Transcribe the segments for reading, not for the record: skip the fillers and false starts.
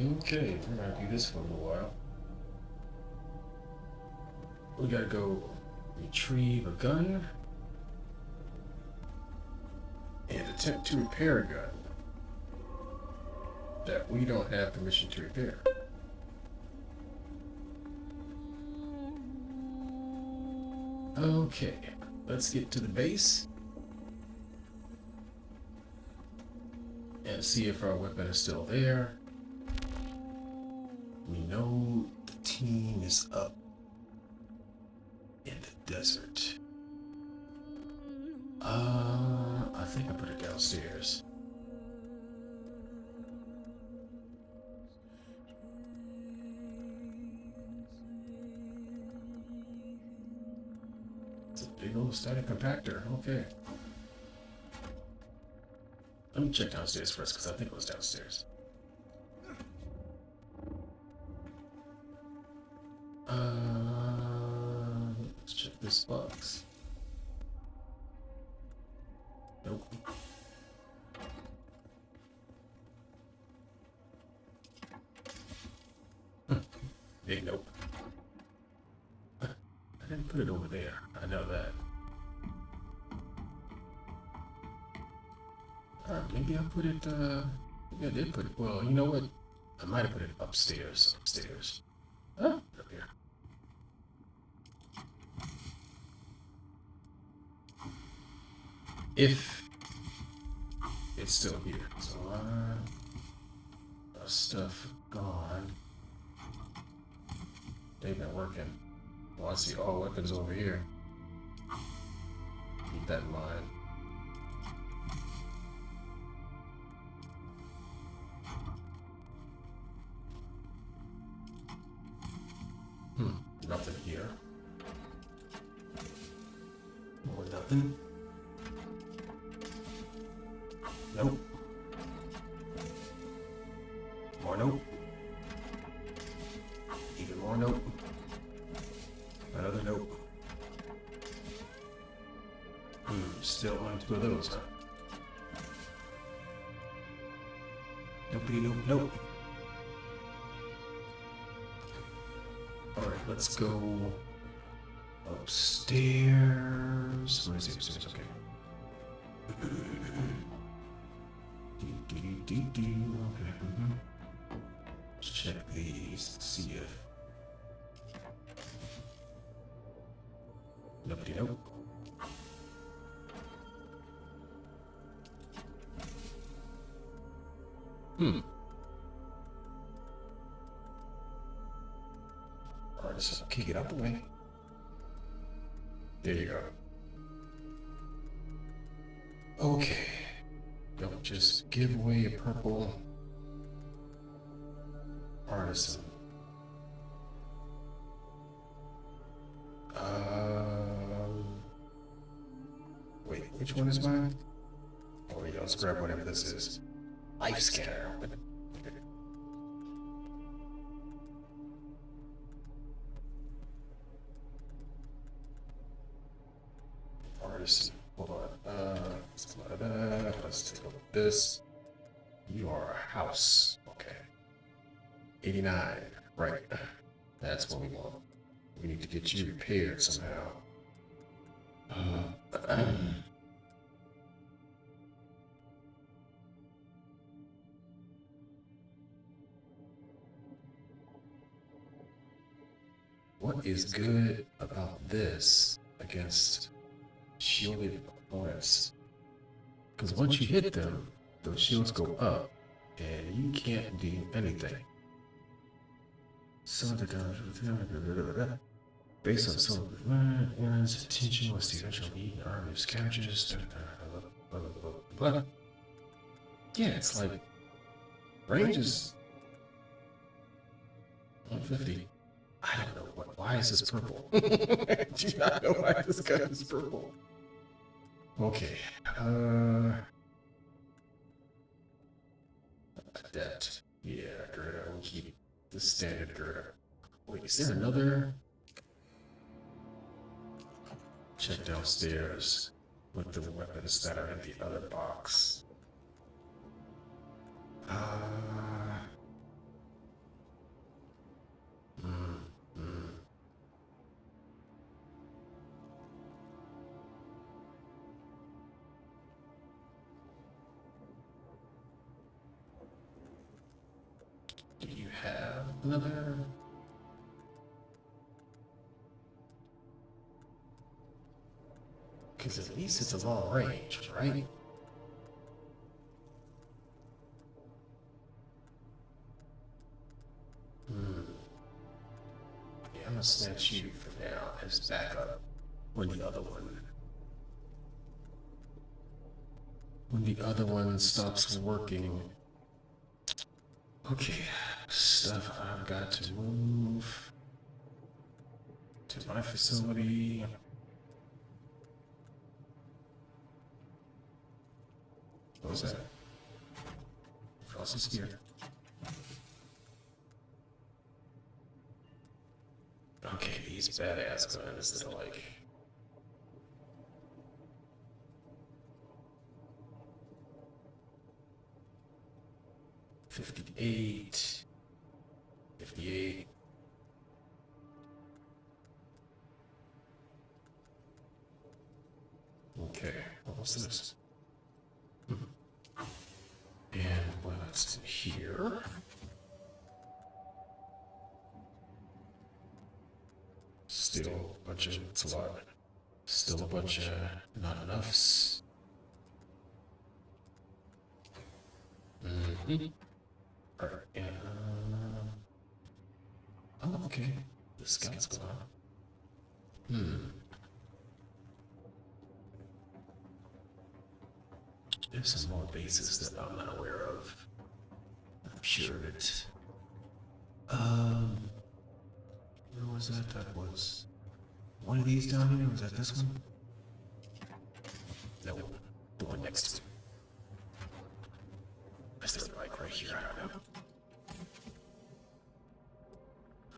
Okay, we're gonna do this for a little while. We gotta go retrieve a gun and attempt to repair a gun that we don't have permission to repair. Okay, let's get to the base and see if our weapon is still there. We know the team is up in the desert. I think I put it downstairs. It's a big old static compactor. Okay. Let me check downstairs first, because I think it was downstairs. Let's check this box. Nope. Big nope. I didn't put it over there. I know that. Maybe I put it, maybe I did put it, well, you know what? I might have put it upstairs. Huh? Up here. If it's still here. So, stuff gone. They've been working. Well, I see all weapons over here. Keep that in mind. Nothing here. More nothing. Nope. More nope. Even more nope. Another nope. Still on two of those, huh? Nobody, nope, nope. Alright, let's go upstairs. Where is it? Upstairs, okay. Okay. Let's check these, see if nobody, nope. Alright, just kick it out the way. There you go. Okay. Don't just give away a purple artisan. Wait, which one is mine? Oh, yeah, let's grab whatever this is. Life scanner. Artisan. Hold on. Let's take a look at this. You are a house. Okay. 89. Right. That's what we want. We need to get you repaired somehow. What is good about this against shielded opponents? Because once you hit them, those shields go up, and you can't do anything. Some of the damage based on some of the enemy's attention was the eventual need an army of scavengers. Yeah, it's like range is 150. I don't know why is this purple? I do not know why this gun is purple. Okay. Adept. Yeah, Gerda. We'll keep the standard Gerda. Wait, is there another? Check downstairs with the weapons that are in the other box. have another. Because at least it's a long range, right? Yeah, I'm gonna snatch you for now as backup when the other one stops working. Okay, stuff I've got to move to my facility. What was that? What else is here? Okay, these badass guns that are like... $58. Okay, what's this? And what's here? Still a bunch of, it's a lot. Still a bunch of not enoughs. Alright, yeah. Oh, okay. The scout's gone. There's some more bases that I'm not aware of. I'm sure it. Where was that? That was one of these down here. Was that this one? No, the one next to it. Is there like right here? I don't know.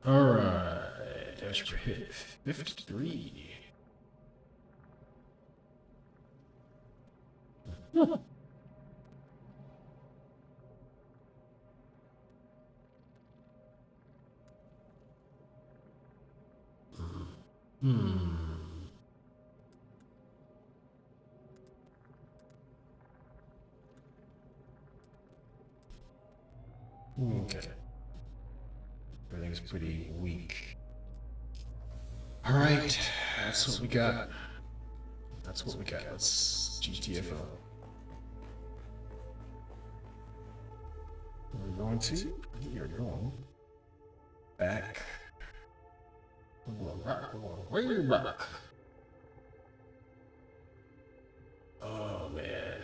Alright, dash per hit 53. Okay. Everything's pretty weak. Alright, that's what we got. That's what we got. Let's GTFO. We're going to. You're going back. We're going back. We're going way back. Oh man.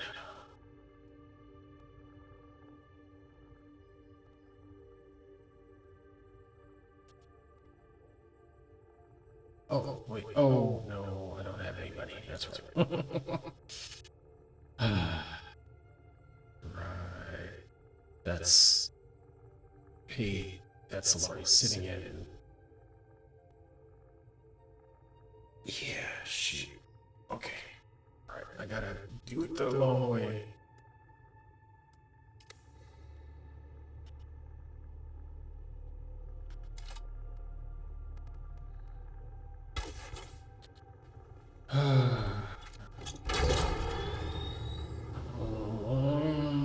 Oh wait. Oh no, I don't have any money. That's right. Right. That's paid. That's a lot sitting in. Yeah, shoot. Okay. Alright, I gotta do it the long way.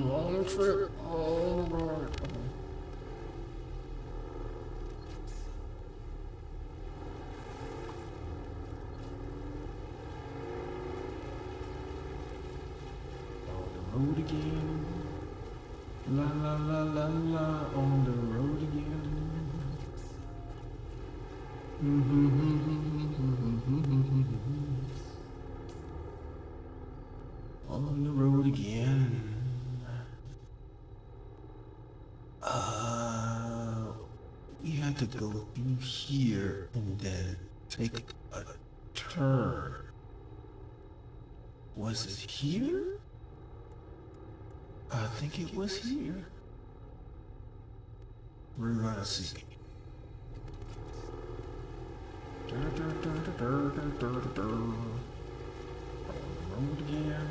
Long trip. All right. Road again. La la la la la, on the road again. On the road again. We had to go through here and then take a turn. Was it here? I think it was here. We're gonna see. On the road again.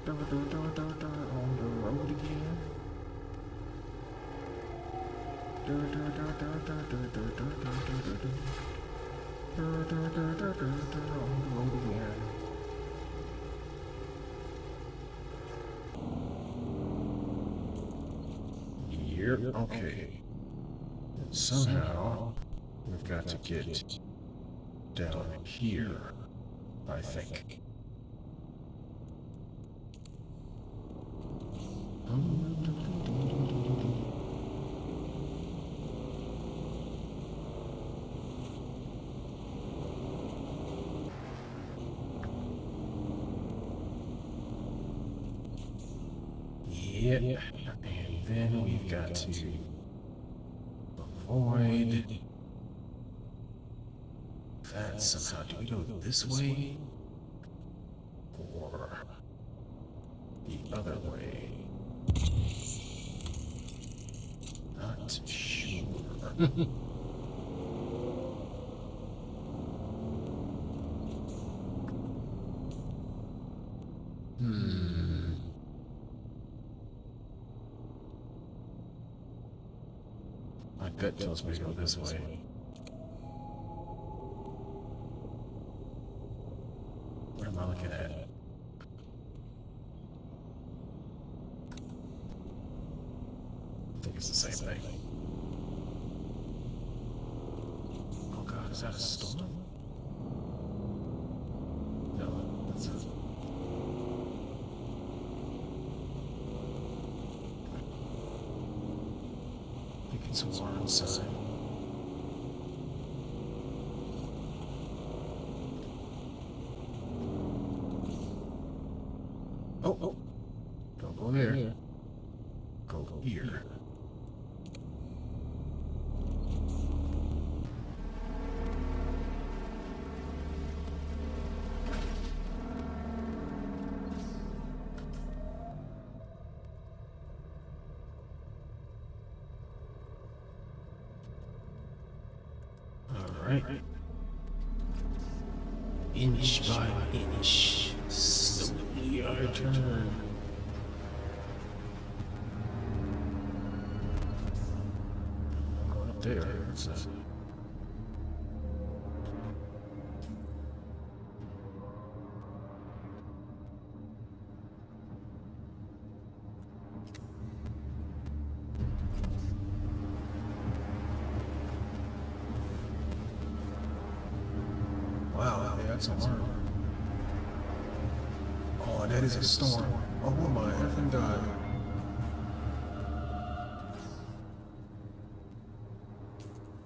On the road again. On the road again. here. Okay. Somehow, we've got to get down here, I think. Yep. And then we've got to avoid that somehow. Do we go this way? Or the other way? Not sure. My gut tells me to go this way. What am I looking at? I think it's the same thing. Oh god, is that a storm? No, that's a... I think it's a warning sign. Oh, don't go there. Go here. Alright. Inch by inch, slowly I turn. I'm going up there. What's that? Wow, yeah, that's a alarm. Oh, that is a storm. Oh my effing god.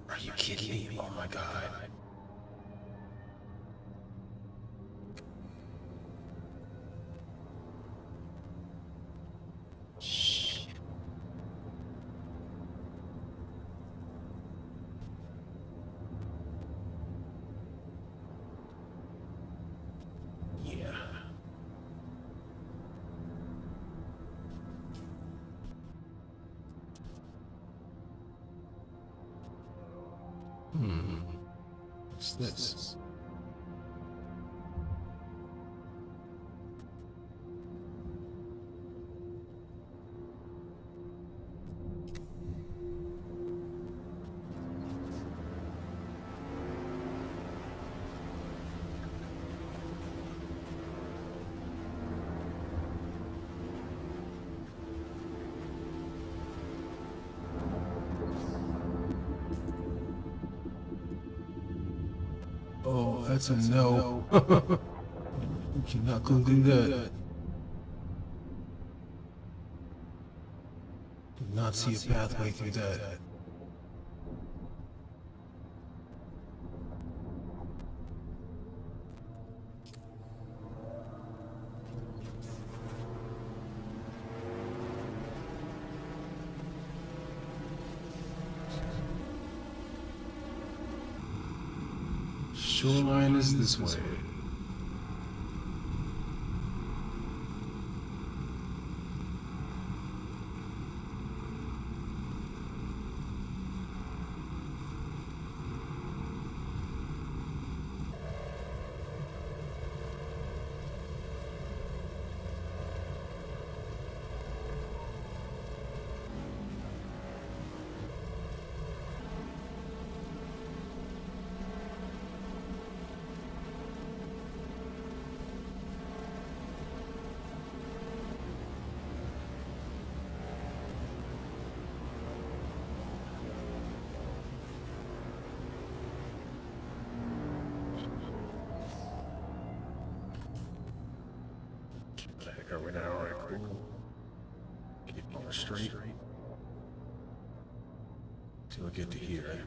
Are you kidding me? Oh my god. Shit. Yeah. What's this? Oh, that's a no. You cannot go do that. Do not see a pathway through that. Shoreline is this way. till I get to here.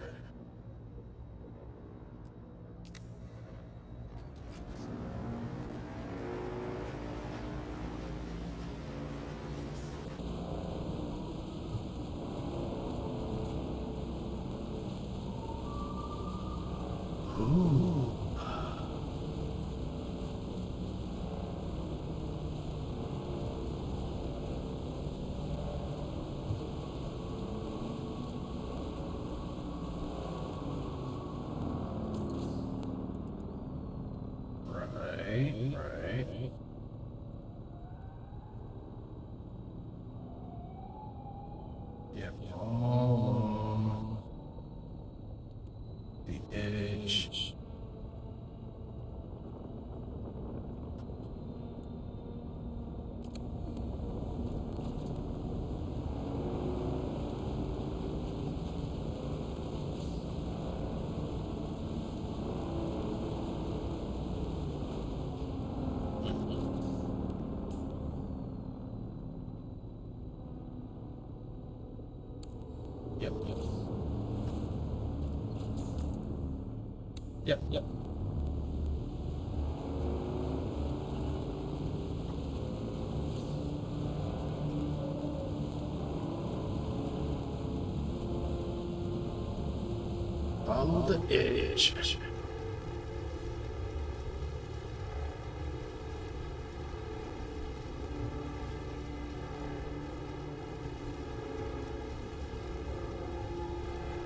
Ooh. Right. Yep, all along the edge. Yep. Follow the edge.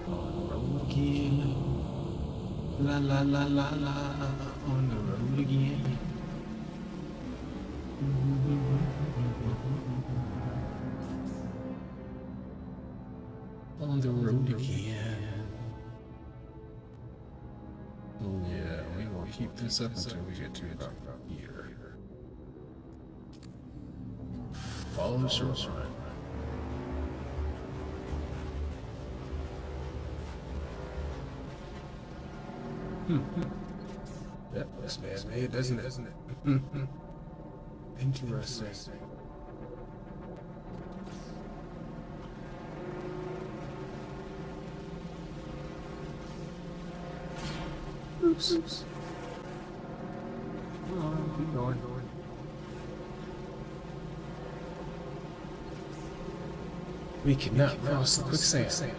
On the road again. La la la la la. On the road again. On the road again. Yeah, we will keep this up until we get to about here. Follow the shoreline. Yep, this man's made, doesn't it? Interesting. Oops. Oh, keep going. We cannot cross the quicksand.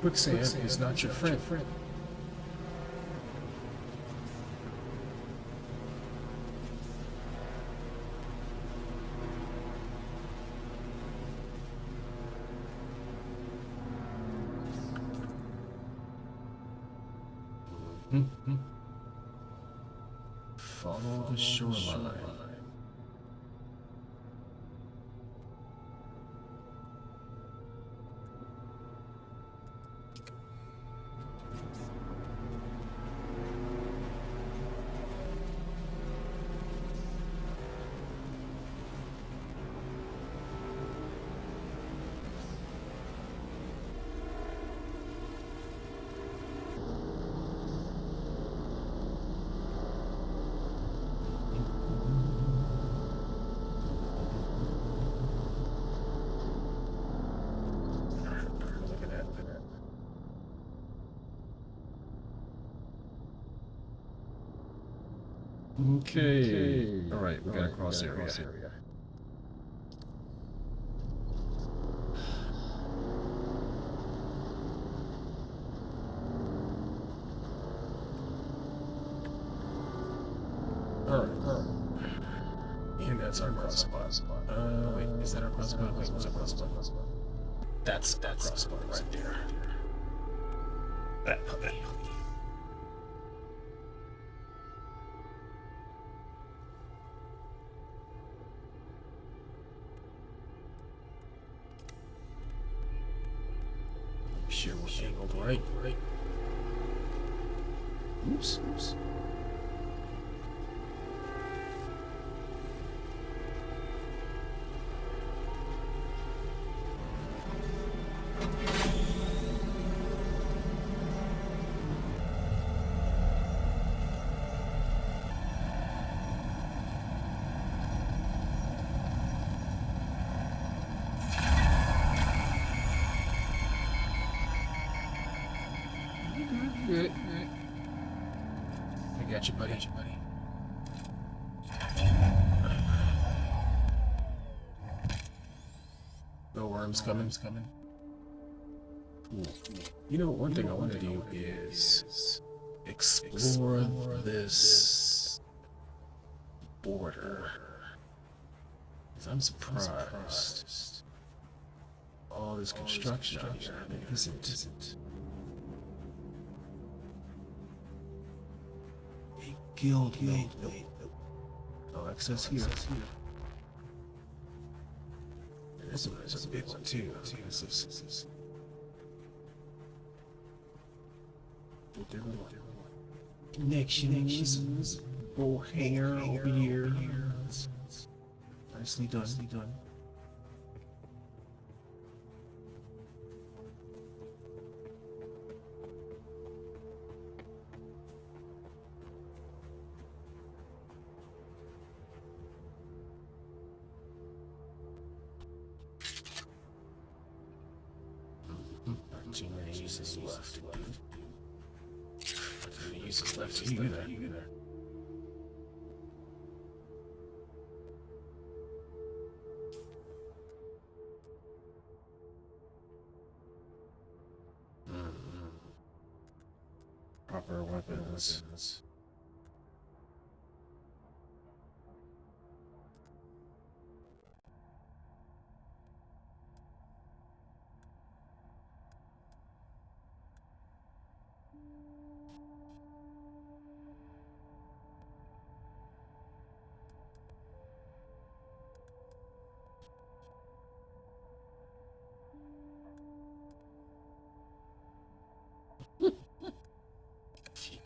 Quicksand is not your friend. Follow the shoreline. Okay. All right, we gotta cross area. All right. And that's our cross spot. Wait, is that our cross spot? Wait, what's our cross spot? That's cross spot right there. That puppy. Sure, we're angled right. Oops. Good. I got you, buddy. No worms coming. Ooh. You know, one thing I want to do is explore this border. 'Cause I'm surprised. All this construction out here isn't a guild made. No access here. This is a big one too. This is connections. Bull hanger over here. Nicely done. Too many uses left. Too many uses left either. Proper weapons.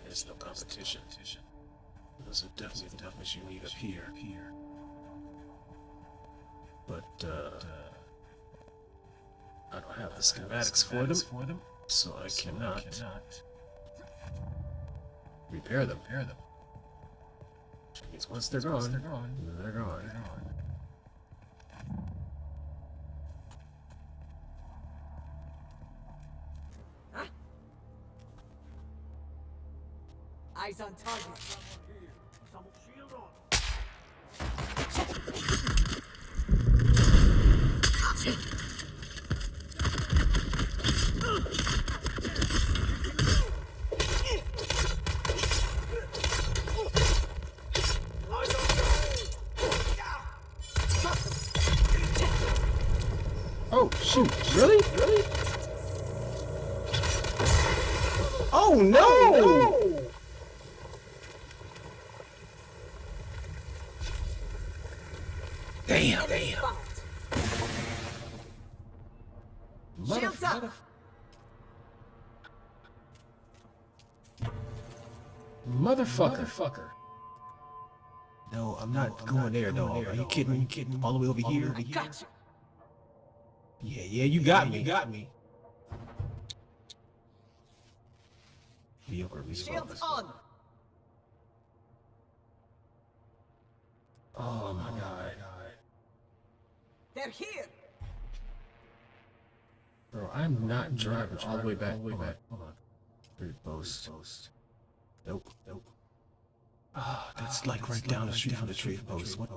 There's no competition. Those are definitely the weapons you need up here. But I don't have the schematics for them, so I cannot repair them. Which means once they're gone, they're gone. Eyes on target. Oh shoot! Really? Oh no! Damn. Shields up. Motherfucker. No, I'm not going there, dog. Are you kidding me? All the way over here? Gotcha. Yeah, you got me. Shields on. Oh my god. They're here. Bro, I'm not driving all the way back. Hold on. Third post. Nope. Ah, that's like right down the street from the trade post. What?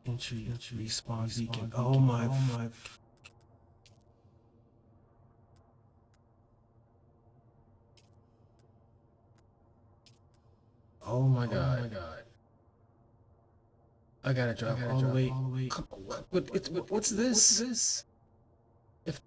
Entry, respawn beacon. Oh my. Oh my god. I gotta drive all the way. Come on, what's this? If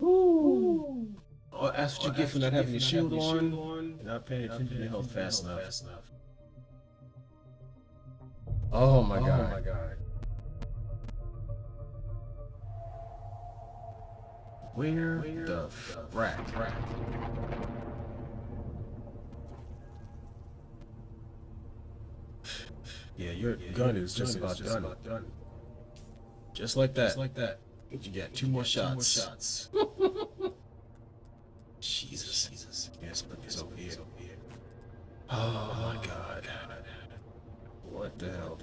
Ooh. Oh, that's what you get for not having your shield on and not paying attention to your health fast enough. Oh my god. Where the frack? Yeah, your gun is just about done. Just like that. You got two more shots. Jesus. Yes, put this over here. Oh my God. What the hell?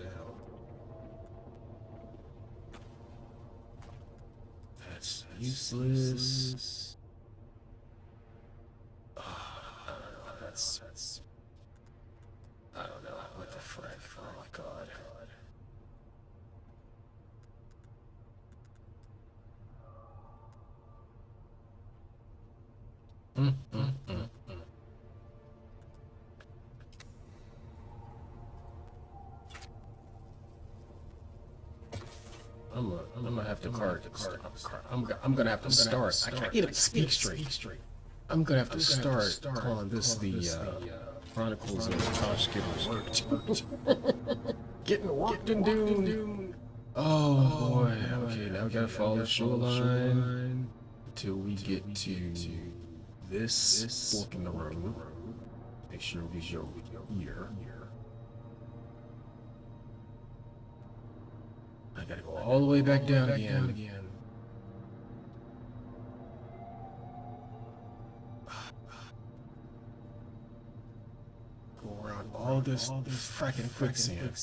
That's useless. Oh, I don't know. That's. I don't know. What the frick? Oh my God. I'm gonna have to card. I'm gonna have to start. I can't even speak straight. I'm gonna have to start calling this the Chronicles of Tosh Getting Worked. Getting worked in Dune. Oh boy. Okay, now we gotta follow the shoreline until we get to this fork in the road. Make sure we go here. I gotta go all the way back down again. Go around all this fracking quicksand.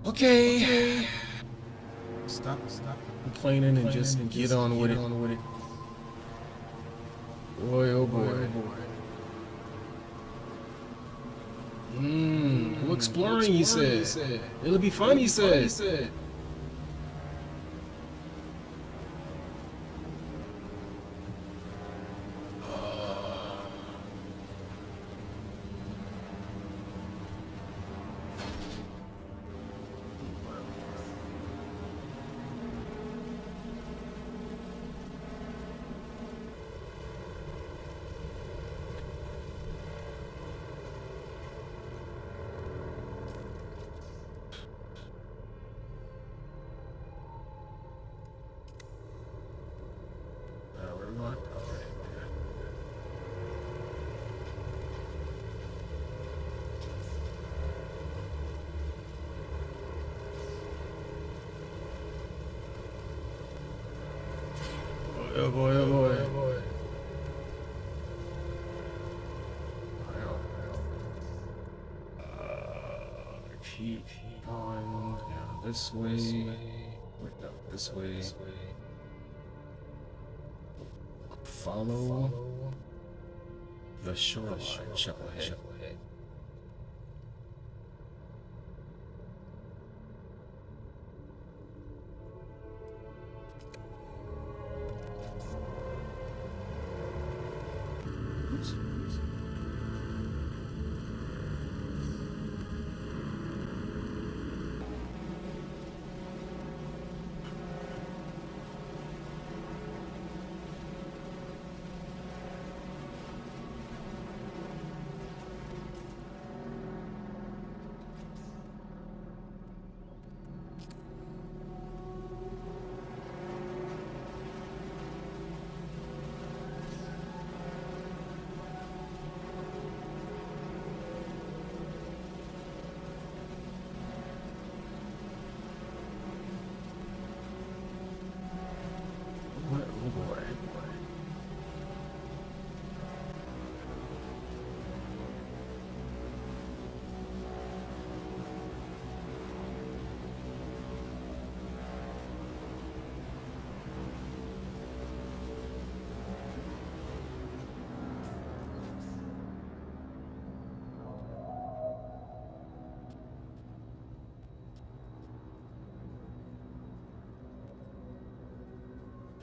Okay. Stop complaining and just get on with it. Boy, oh boy. Go exploring, he said. It'll be fun, he said. Where are we going? Oh boy. Keep going down this way. Wait, no, this way. Follow the shoreline. Chucklehead. What? Oh boy.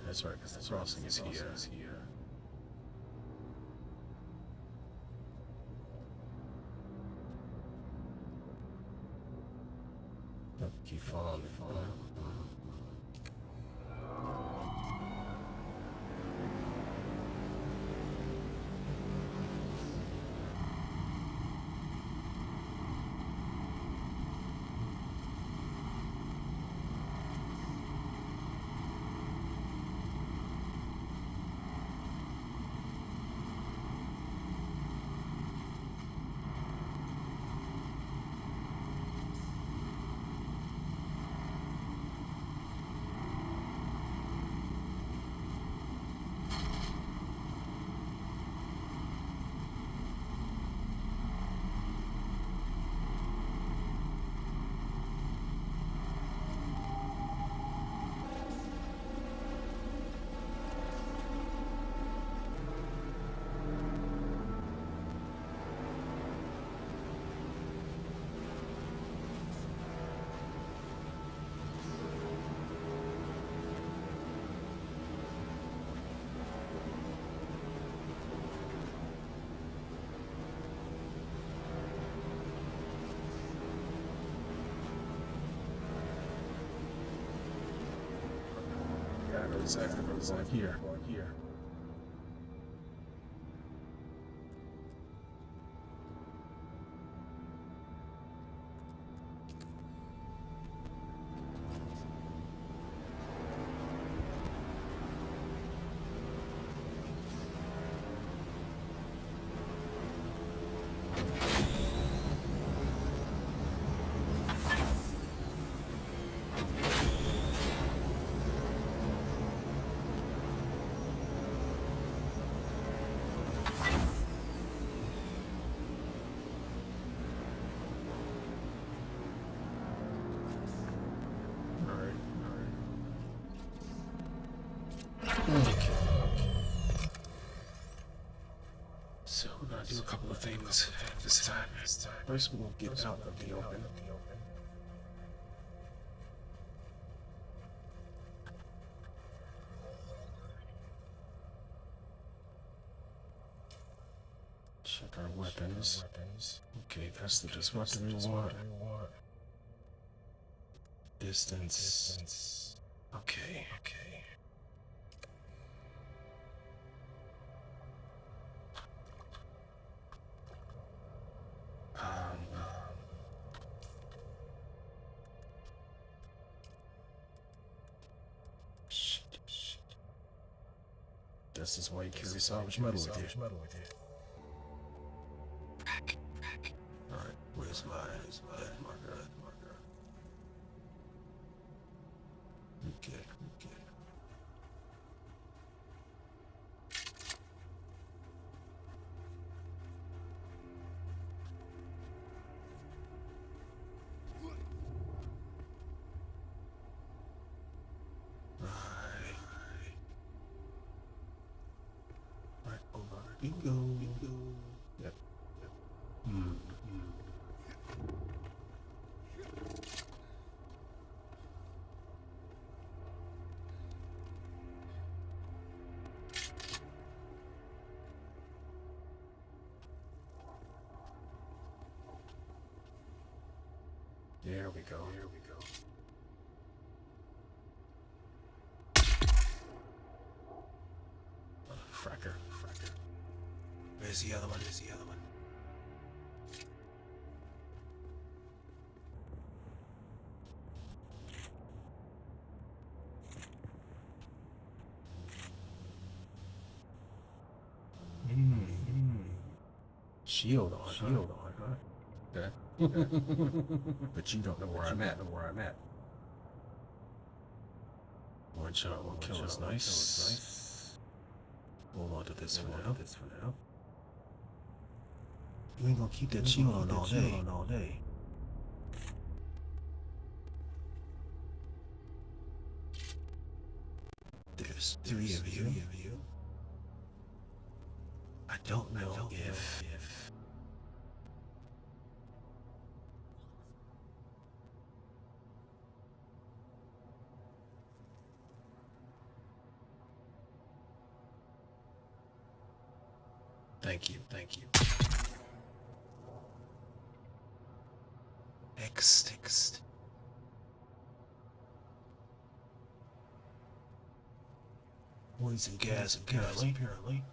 That's right, because the crossing is here. Keep following. exactly what it's like here. Okay. So we're gonna do a couple of things this time. First, we'll get out of the open. Check our weapons. Okay, that's the disruptor we want. Distance. Okay. Shit. This is why you carry salvage metal with you. Alright, where's my marker? Okay. Right over. We go. Yep. There we go. Fracker. Where's the other one? Shield on, huh? Okay. But you don't know where I'm at. One shot, one kill is nice. Hold on to this for now. You ain't gonna keep that shield on all day. There's three of you. I don't know if... Thank you. Next. Poison gas, apparently.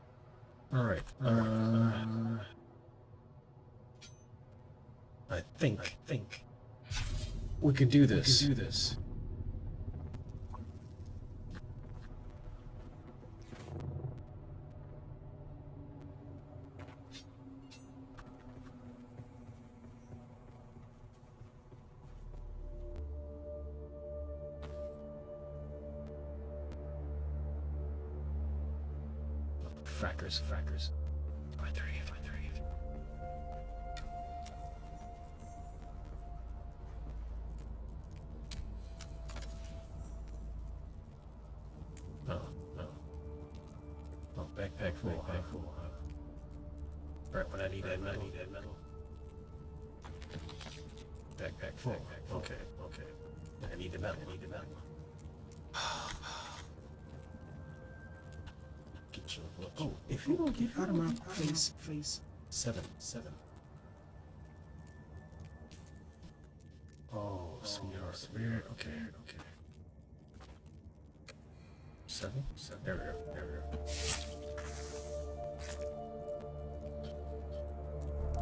Alright, I think we can do this. Frackers. By three. Oh, backpack full. Right when I need that metal. Backpack full. Okay. I need the metal. Get your... Oh, if you don't get out of my face. 7. Oh, sweetheart. Okay. 7. There we go. There we go.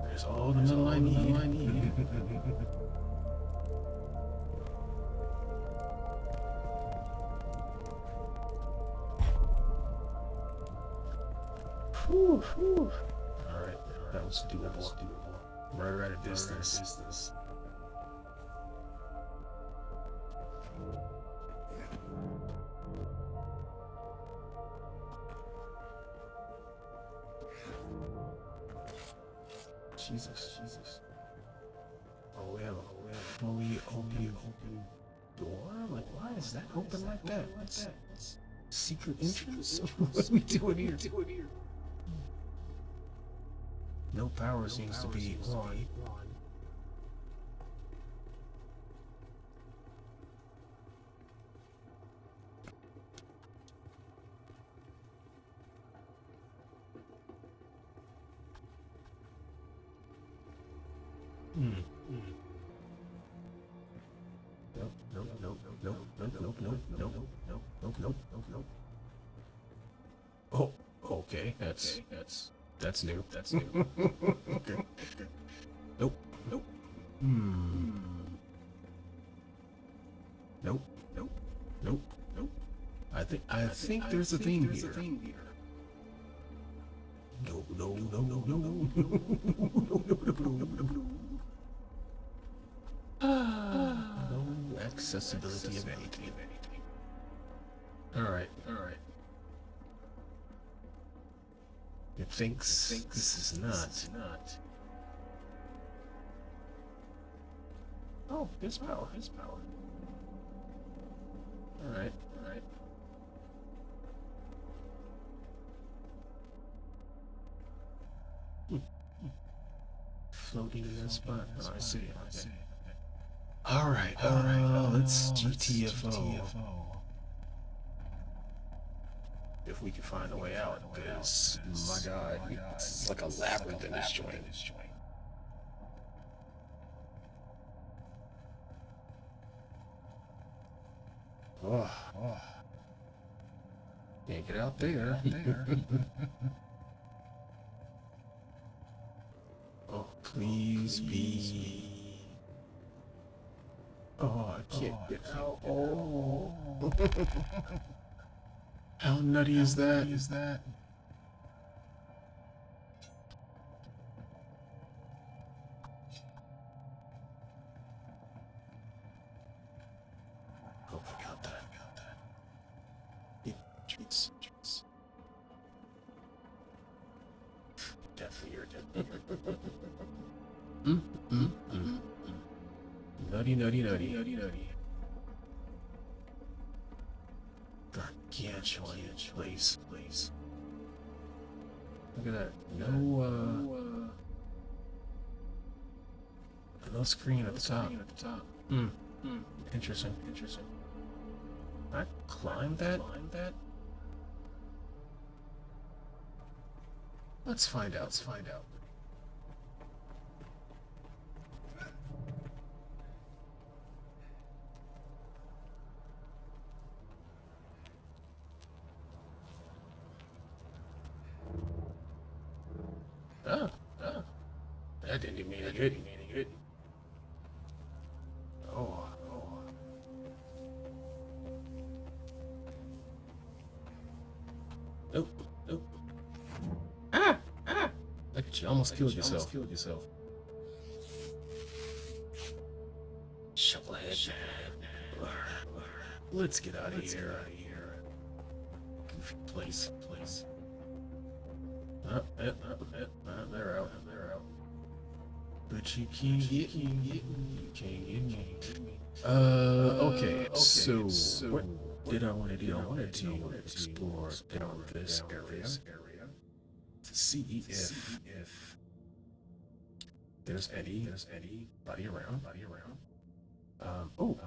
There's all the metal I need. Whew, whew. Alright, that was doable. Right at a distance. Jesus. Oh, we have a fully open door? Like, why is that open like that? What's that? Secret entrance? What are we doing here? No power seems to be on. Nope. Oh, okay. That's new. Okay. Nope. Nope. I think there's a theme here. No. No accessibility of anything. All right. It thinks this is not. Oh, his power. All right. Floating in that spot. Oh, I see. All right. Let's GTFO. If we can find a way out, because my God, it's like a labyrinth in this joint. Oh. Can't get out there. Oh, please be. Oh, I can't get out. Oh. How nutty is that? Oh, I got that. Treats. Definitely irritated. Nutty. Gargantuan place. Look at that. No screen at the top. Interesting. I climbed that? Let's find out. That didn't do me any good. Oh. Nope. Ah! Look at you, almost killed yourself. Shovelhead. Let's get out of here. Goofy place. They're out. But you can't get me. Okay, so what did I want to do? I wanted to explore down this area to see if there's any body around. I don't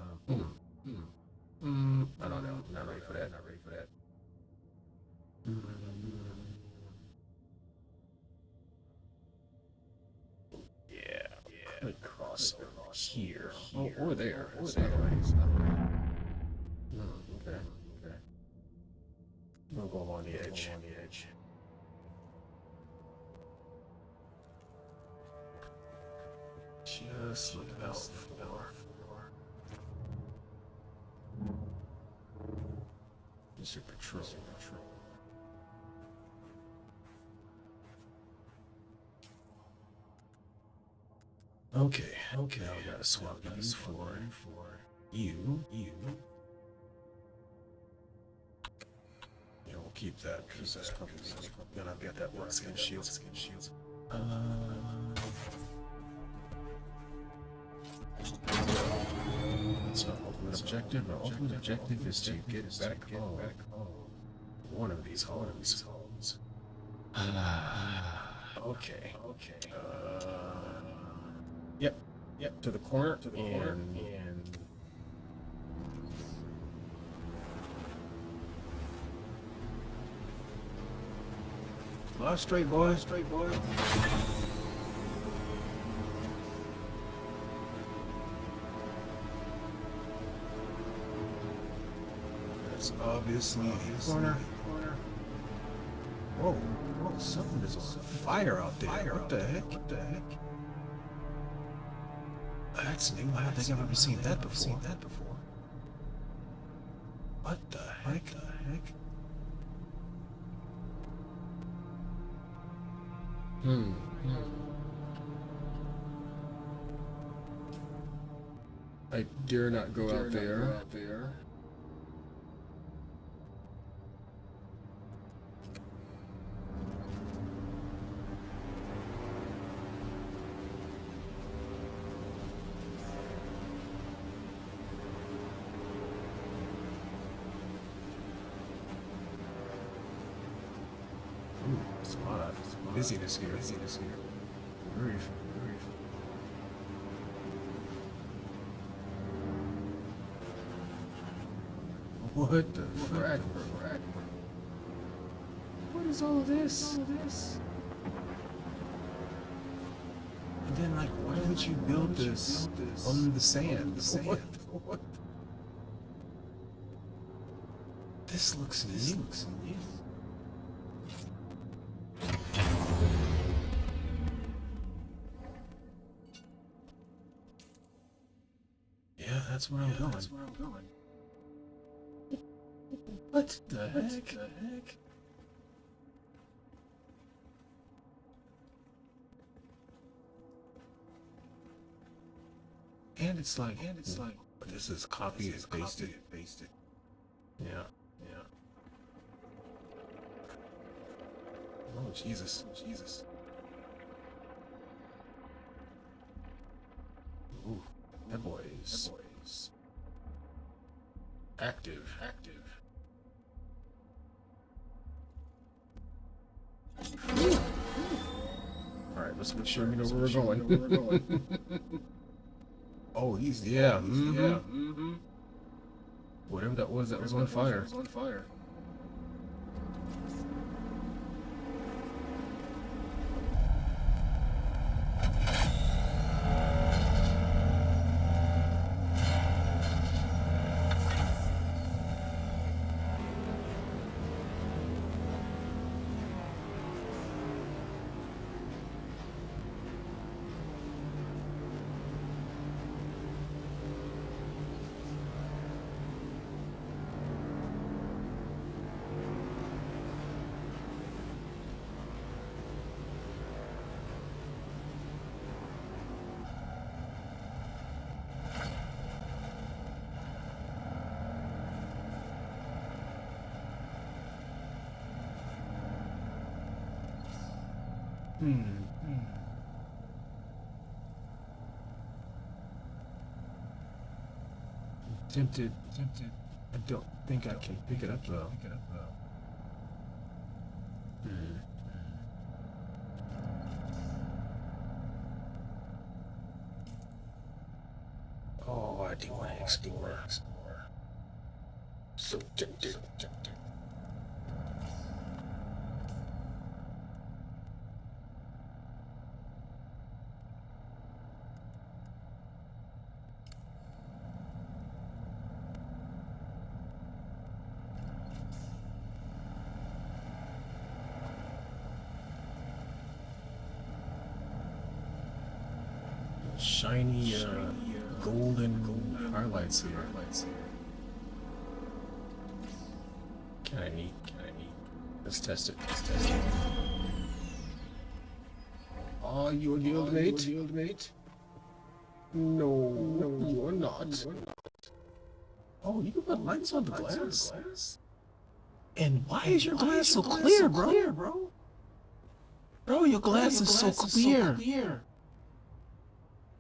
know. Not ready for that. Could cross over here. Or there. Okay. I'll go along the edge. Just look out for Mr. Patrol. Okay. Now we gotta swap these for you. Yeah, we'll keep that because that's probably gonna get that one skin shields. That's our ultimate objective. Our ultimate objective is to get back home. One of these homes. Okay. Yep. To the corner. And straight boy. That's obviously a corner. Whoa, something is on fire out there. What the heck? That's new. I don't think I've ever seen that before. What the heck? I dare not go out there. There's a lot of busyness here. Grief. What the frack? What is all of this? And then, like, why would you build this on the sand? What? This looks new. Yeah, that's where I'm going. What the heck? And it's like, this is copy and pasted. Yeah. Oh, Jesus. Ooh, that boy is active. Alright, let's make sure we know where we're going. Oh, he's, yeah. Whatever that was on fire. Tempted. I don't think I can pick it up though. Oh, I do want to explore. So tempted. shiny, golden highlights here. Kinda neat. Let's test it. Are you a guild mate? No, you're not. Oh, you can put lights on the glass. And why is your glass so clear, bro? Bro, your glass is so clear.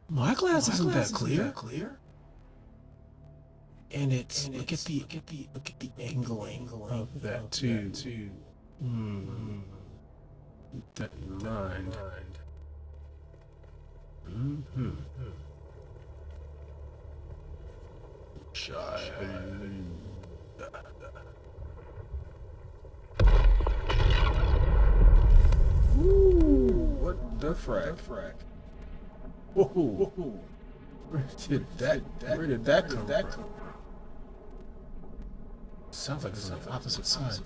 My glass isn't that clear. And it's look at the angling of that too. That line. Ooh, what the frack? Whoa. Where did that come from? Sounds like it's on the opposite side.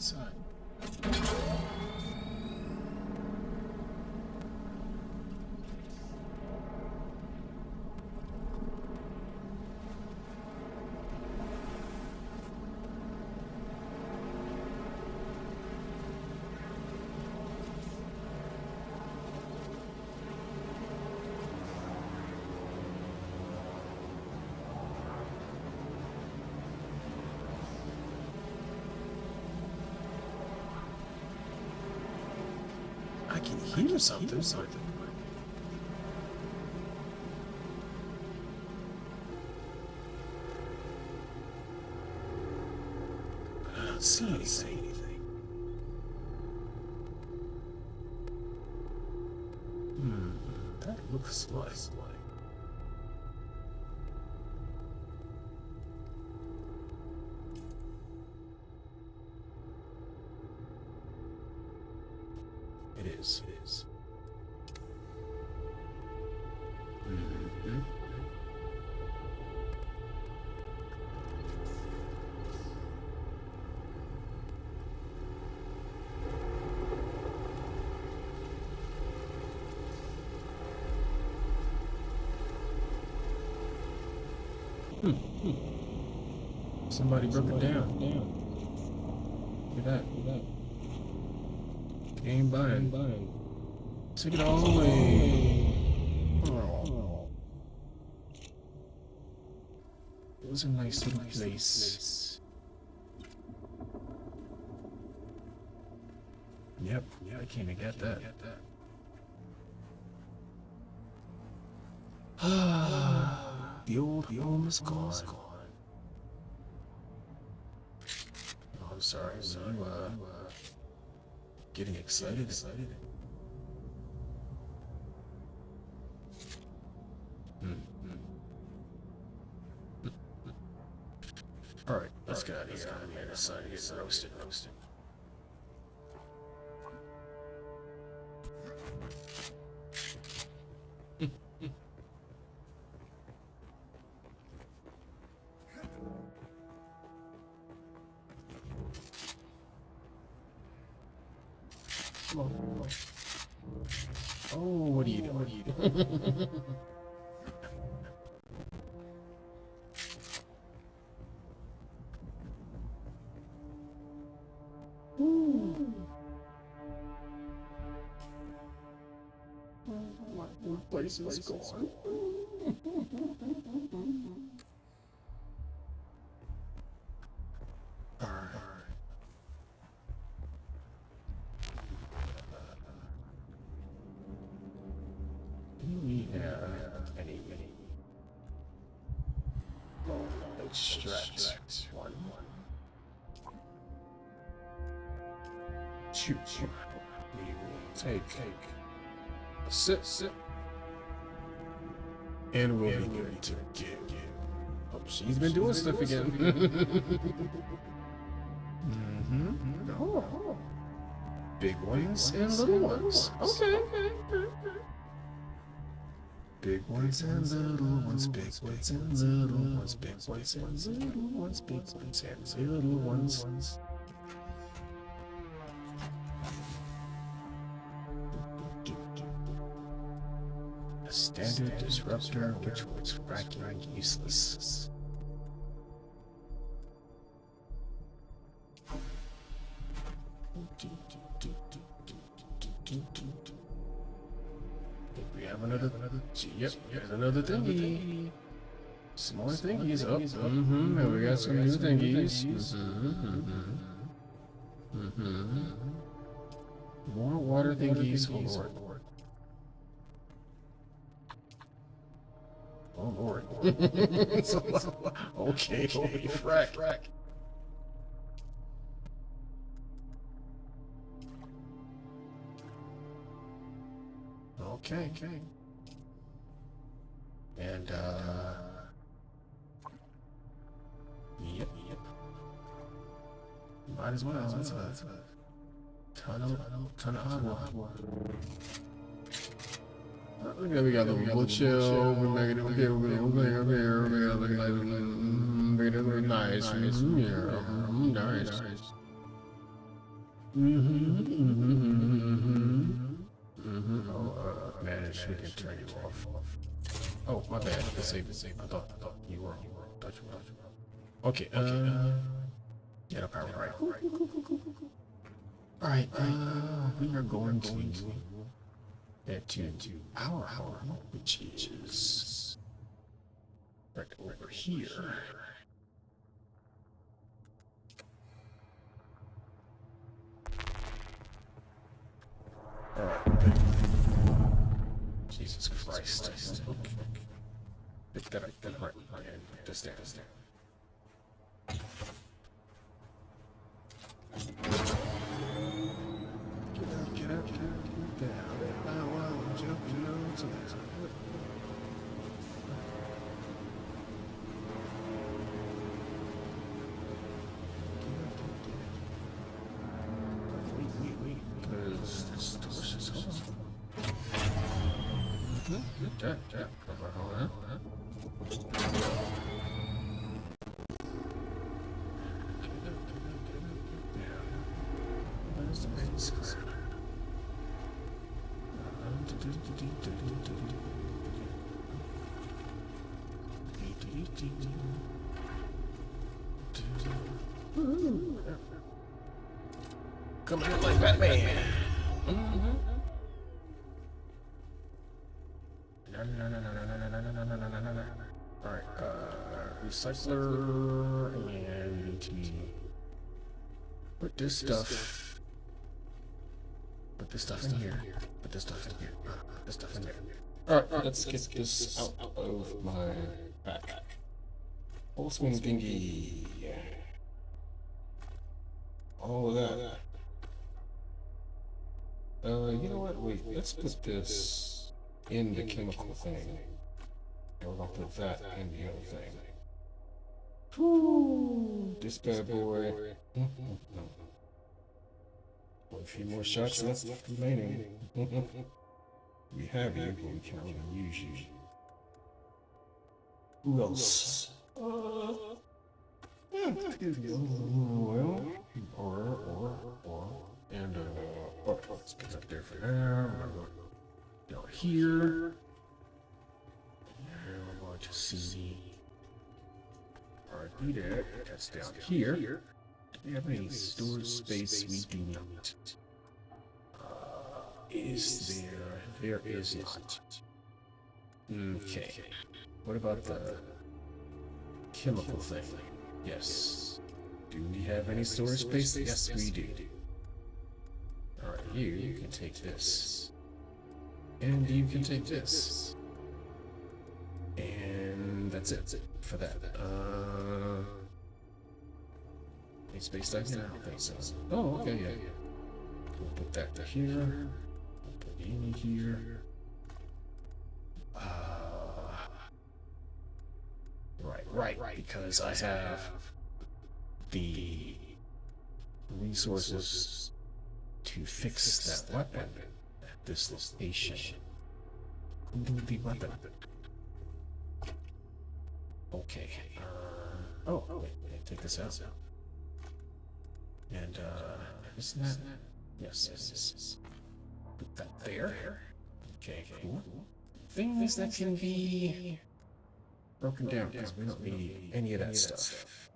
I can hear something. I don't see anything. That looks like. It is. Somebody broke it down. Look at that. Game buying. Take it all away. Oh. It was a nice little place. Yep, I came to get that. The old home is gone. Oh, I'm sorry. Getting excited. All right, let's get out of here. Man, the sun is roasted. Come on. Oh, what are you doing? My place is gone. Extract one. Shoot. Take a sip. And we'll be good to go. Oh, she's been doing stuff again. Oh. Big ones and little ones. Okay. Big ones and little ones, big ones and little ones, big ones and little ones, big ones and little ones. Standard disruptor, which was fracking useless. We have another. Yep, there's another thingy. Some more thingies up. And we got some new thingies. More water thingies. Oh Lord. Oh Lord. Okay, frack. Okay. And yep. Might as well. That's a ton of agua. Okay, we got a little chill. We're making it okay. We're looking like making it look nice. Nice. Oh, manage. We can turn you off. Oh, my bad. Save. I thought you were. Okay. Yeah, the power right. All right. We are going to head to our home, which is right over here. All right. Jesus Christ. Okay. Pick that up. Right. And put this there. Get up. Down. I'm jumping on to that. Wait. Because this door is off. Yeah. Where's the base crap? Coming in like Batman. No. Alright, recycler, and we need to put this stuff in here. Put this stuff in there. Alright, let's get this out of my backpack. Whole swing thingy. All of that. You know what? Wait, let's put this in the chemical thing. And we're gonna put that in the other thing. Whew, this bad boy. A few more shots left remaining. We have you, but we can't really use you. Who else? Well, and let's get up there for now. We're gonna go down here. And we're going to see. Alright, do that. That's down here. Do we have any storage space? We do not. Is there? There is not. Okay. What about the chemical thing? Yes. Do we have any storage space? Yes, we do. Alright, you can take this. And you can take this. And that's it for that. Any space down here? I don't think so. Oh, okay, yeah. We'll put that to here. We'll put in here. Right, because I have the resources to fix that weapon at this station. Who need the weapon? Okay. Wait, take this out. And, isn't that? Yes. Put that there. Okay, cool. things that can be broken down because we don't need any of that stuff.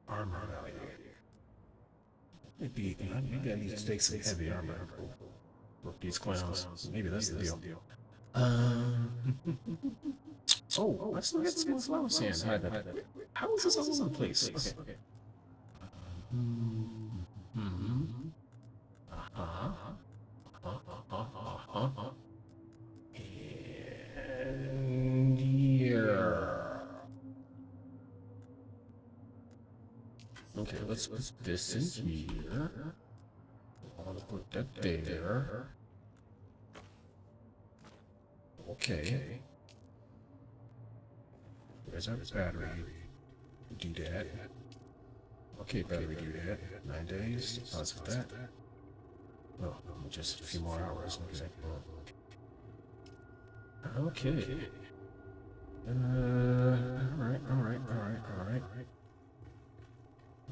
Armor value. Maybe I need to take some heavy armor. Work these clowns. Maybe that's the deal. Oh, let's look at some flower sand. How is this all over the place? Okay. And here. Okay, let's put this in here. I'll put that there. Okay. There's our battery. Do that. Okay, battery do that. 9 days. How's that? Oh, just a few more hours. Okay.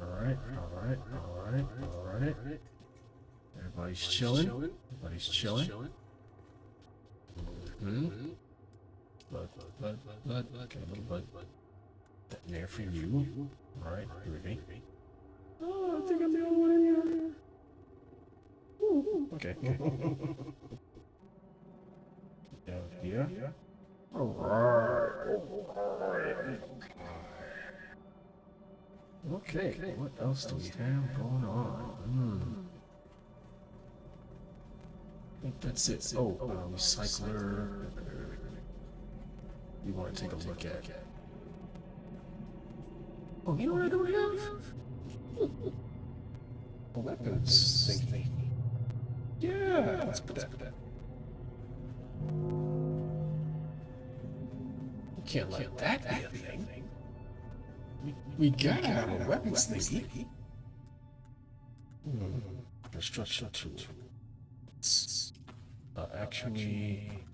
Alright. Everybody's chilling. Blood. Okay, a little blood. That in there for you. Alright, here with me. Oh, I think I'm the only one in here. Ooh, okay. Down here. Alright. Okay, what else do we have going on? I think that's it. Oh, recycler. You want to take a look at? Oh, you know what I don't have? A weapons thingy. Yeah, let's put that. You can't let that be a thing. We gotta have a weapons thingy. Construction tool. Actually.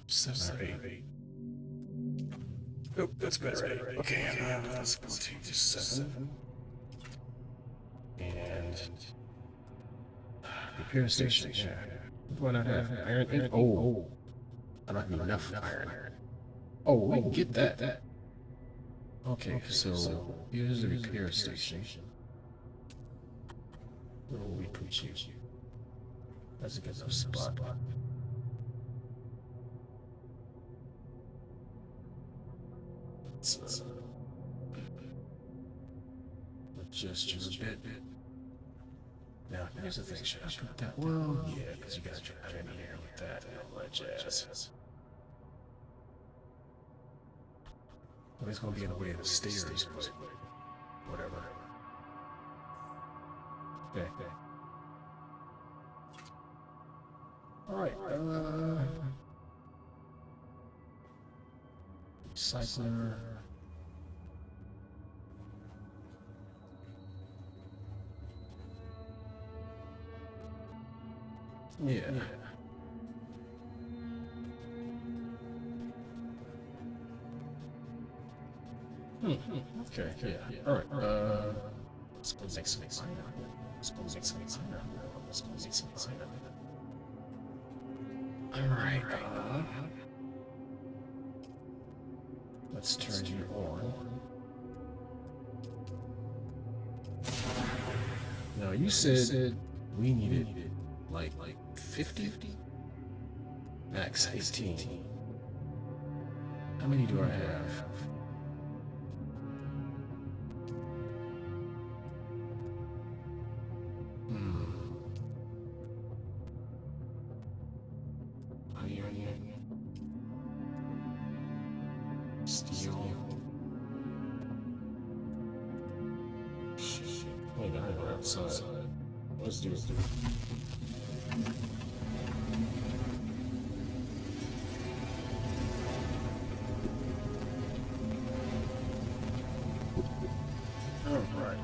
7 or 8. Oh, that's better. Okay, let's go to 7. And repair station. Yeah. Why not have iron ink? Oh, I don't have enough iron. Oh, we can get that. Okay, so here's the repair station. Where will we put you? That's a good enough spot. Let's adjust you a bit. Now, here's the thing. Should I put that? Well, yeah, because you guys are in here with that and all that jazz. Well, it's going to be in the way of the stairs, but whatever. Okay. Alright, recycler. Yeah. Okay, yeah. Alright, let's go make some Alright, let's turn you on. Now, you said we needed like 50? Max 18. How many do I have? Steel. Shit. Wait, I'm outside. Let's do it. Alright.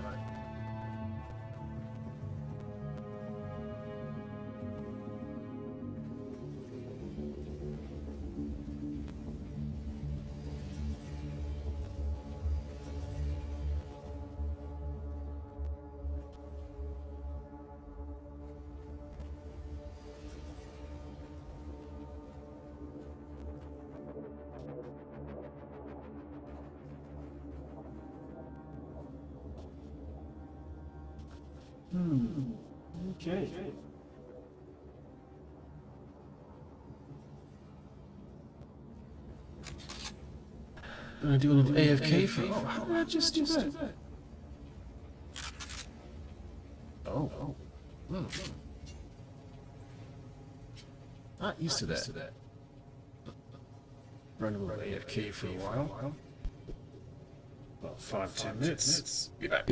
Okay. Gonna do a little AFK for. Oh, how did I just do that? Oh. Hmm. Not used to that. Run a little AFK for a while. About 5-10 minutes. Be back.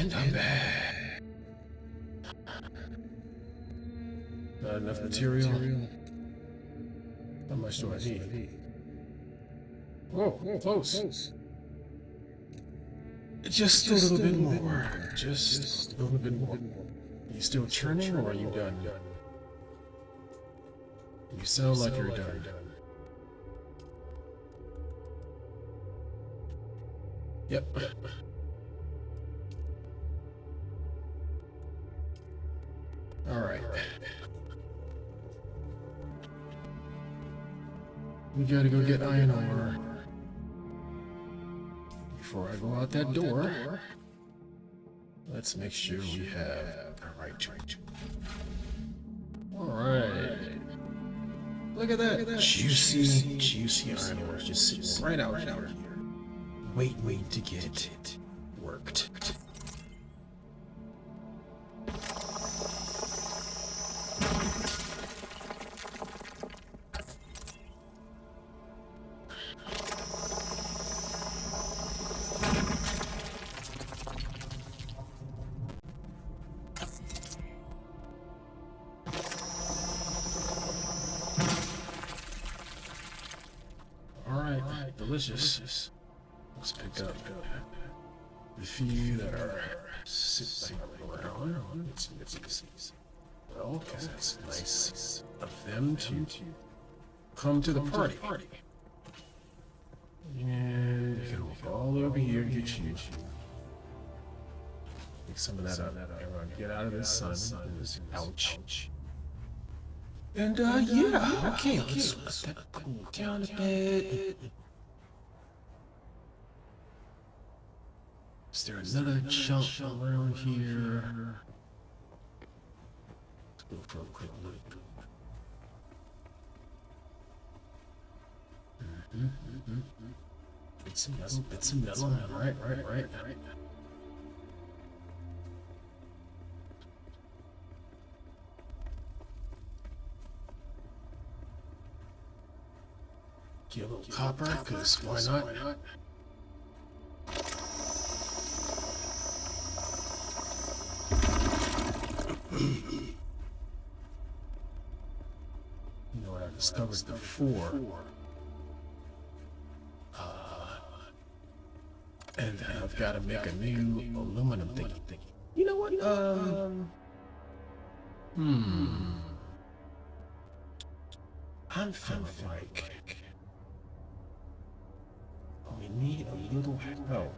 And I'm back. Not enough material. How much do I need? Whoa, close. Just a little bit more. Just a little bit more. You still churning, or are you done? You sound like you're done. Yep. All right. We gotta go get iron ore. Before I go out that door, let's make sure we have the right trade. All right. Look at that. Juicy iron ore just sitting right out here. Wait to get it worked. Delicious. Let's pick up the few that are sitting around. Let's see. Well, because it's nice of them to come to the party. And you can walk all over here and get you. Take some of that out. Everyone get out of this sun. Ouch. And yeah, okay, let's let that cool down a bit. Is there another chunk around here? Let's go for a quick look. Bits of metal. Right. Get a little copper, because why not? You know what I discovered before? And I've got to make a new aluminum thingy. You know what? I'm feeling like we need a little help.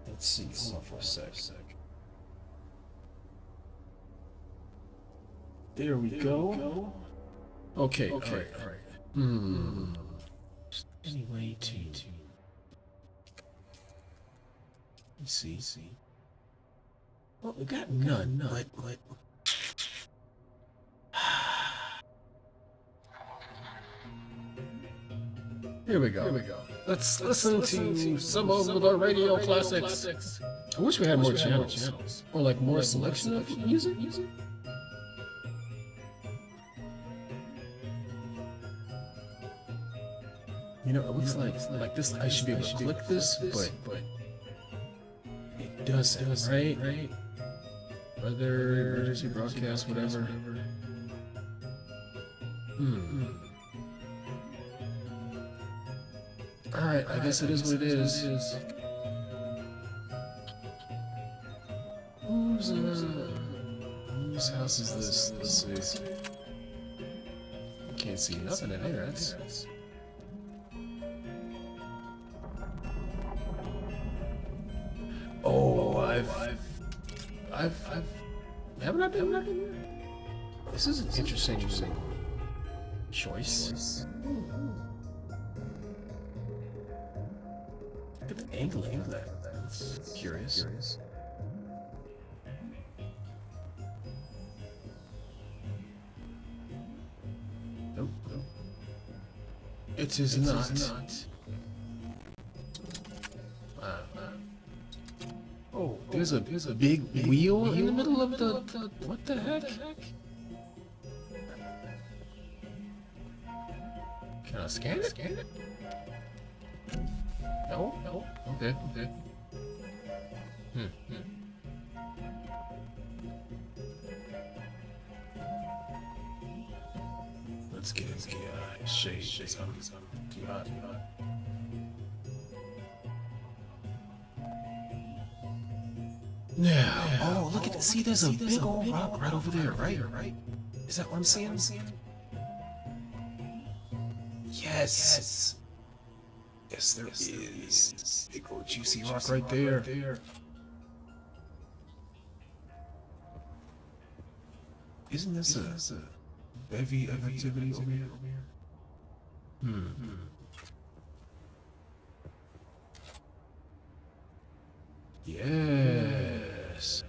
Let's see. Hold on for a sec. There we go. Okay. All right. Anyway, let's see. Well, we got none. But. Here we go. Let's listen to some of the radio classics. I wish we had more channels. Or like more selection of music. You know, it looks like this. I should be able to click this, but it doesn't, right? Weather, emergency broadcast, whatever. Alright, I guess it is what it is. Whose house is this? Let's see. Can't see nothing in here. Oh, haven't I been here? This is an interesting choice. Look at the angling of that. That's curious. Nope. It is not. Oh, there's a big wheel in the middle of the what the heck? Can I scan it? No. Okay. Let's get shade. Something. Too hot. Now, oh, look at this. See, there's a big old rock right over there, right? Is that what I'm seeing? Yes. Yes, there is. Big old juicy rock right there. Isn't this a bevy of activity over here? Yes.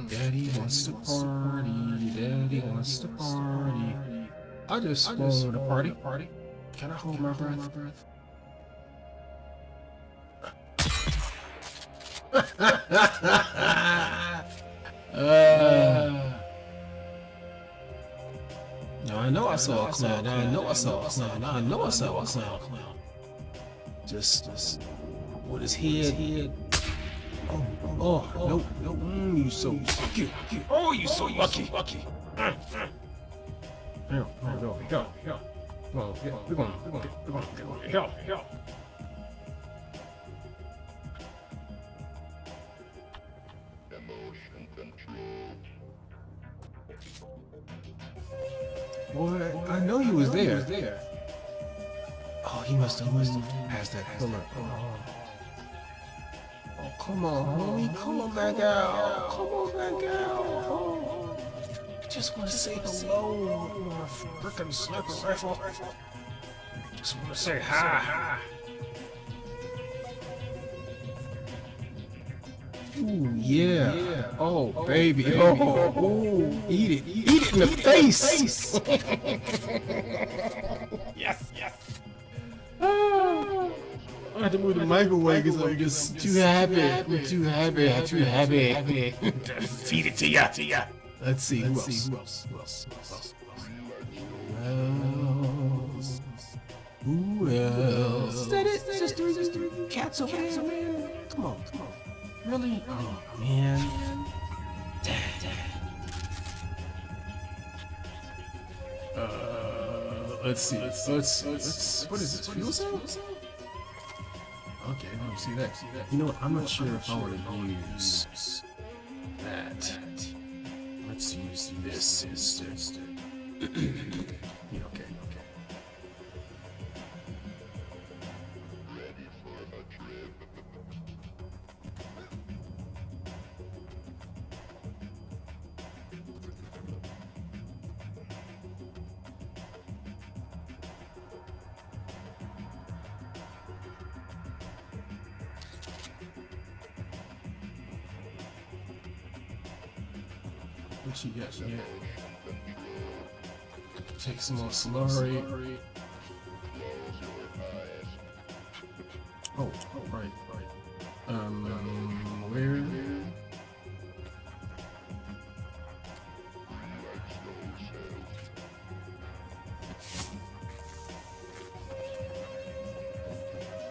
Daddy wants to party. Daddy wants to party. I just want to party. Can I hold my breath? No, I know I saw a clown. Just with his head. Oh, nope. You so lucky. Oh, you so lucky. Here. Well, yeah, we're gonna help. Boy, I know he was there. Oh, he must have moved past that pillar. Oh, come on, homie. Come on back out. Oh, I just want to say hello. My frickin' sniper rifle. Just want to say hi. Ooh, yeah. Oh, baby. Oh, eat it in the face. Yes. I had to move the microwave because I'm just too happy. Feed it to ya. Let's see. Who else? Who else? Is that it? Just three cats over there, man. Come on. Really? Oh, man. Let's see. What is this? Fuel cell? Okay, let me see that. You know what? I'm not sure if I want to use that. Let's use this instead. Yeah, okay. What you got? Take some more slurry. Oh, right. Where?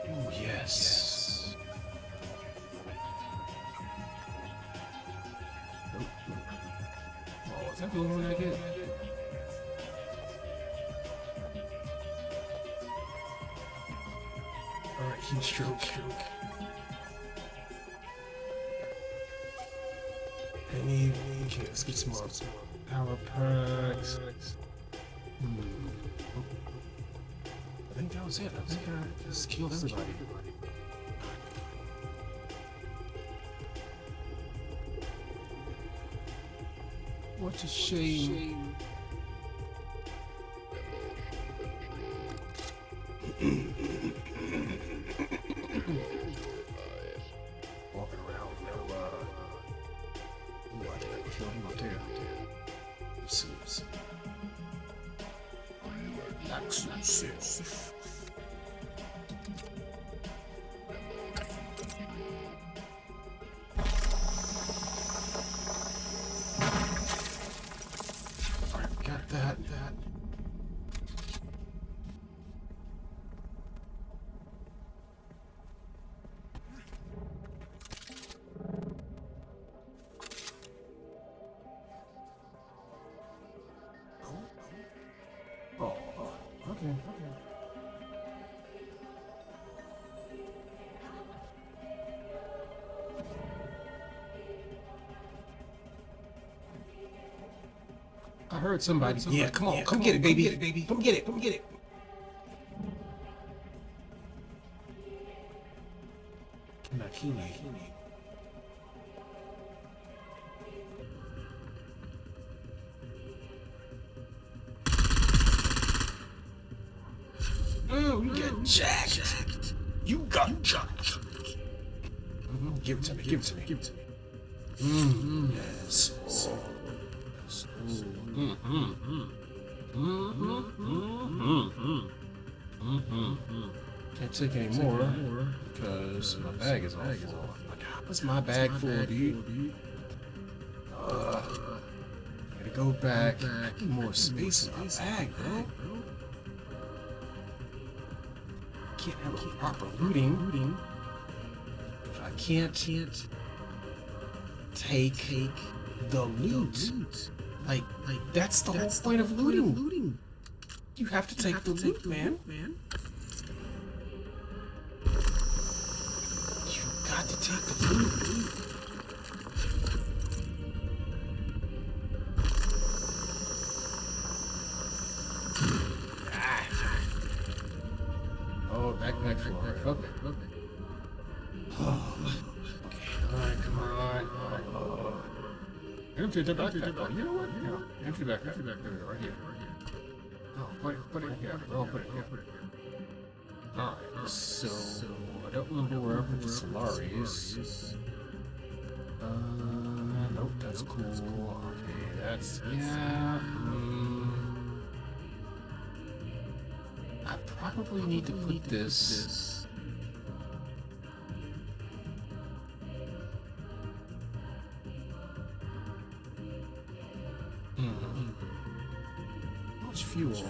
Oh, yes. Is that the only one I get? Alright, heat stroke. Okay, let's get some more power packs. I think that was it. I think I just killed everybody. What a shame. Walking around, no, I think I killed him up there. Let's see. Relax yourself. That. Okay. I heard somebody. Yeah, come on, come get it, baby. Come get it, come get it. Kinakini. You got jacked. You got jacked. Give it to me, give it to me, give it to me. Yes. Oh. Yes. Can't take any more because my bag is all full. Like, how is my bag full, dude? Gotta go back. I need more space in my bag, bro. Can't have a proper looting if I can't take the loot. Like that's the whole point of looting. You have to take the loot, man. You got to take the loot. Oh, backpack full. Okay. Oh, okay. Alright, come on. Oh. Empty the backpack. Oh, you know what? Yeah. Empty the backpack. Right here. Oh, put it here. Oh, put it here. Alright, so I don't remember where I put the Solaris. Nope, that's cool. Okay, that's yeah. I probably need to put this. How much fuel? How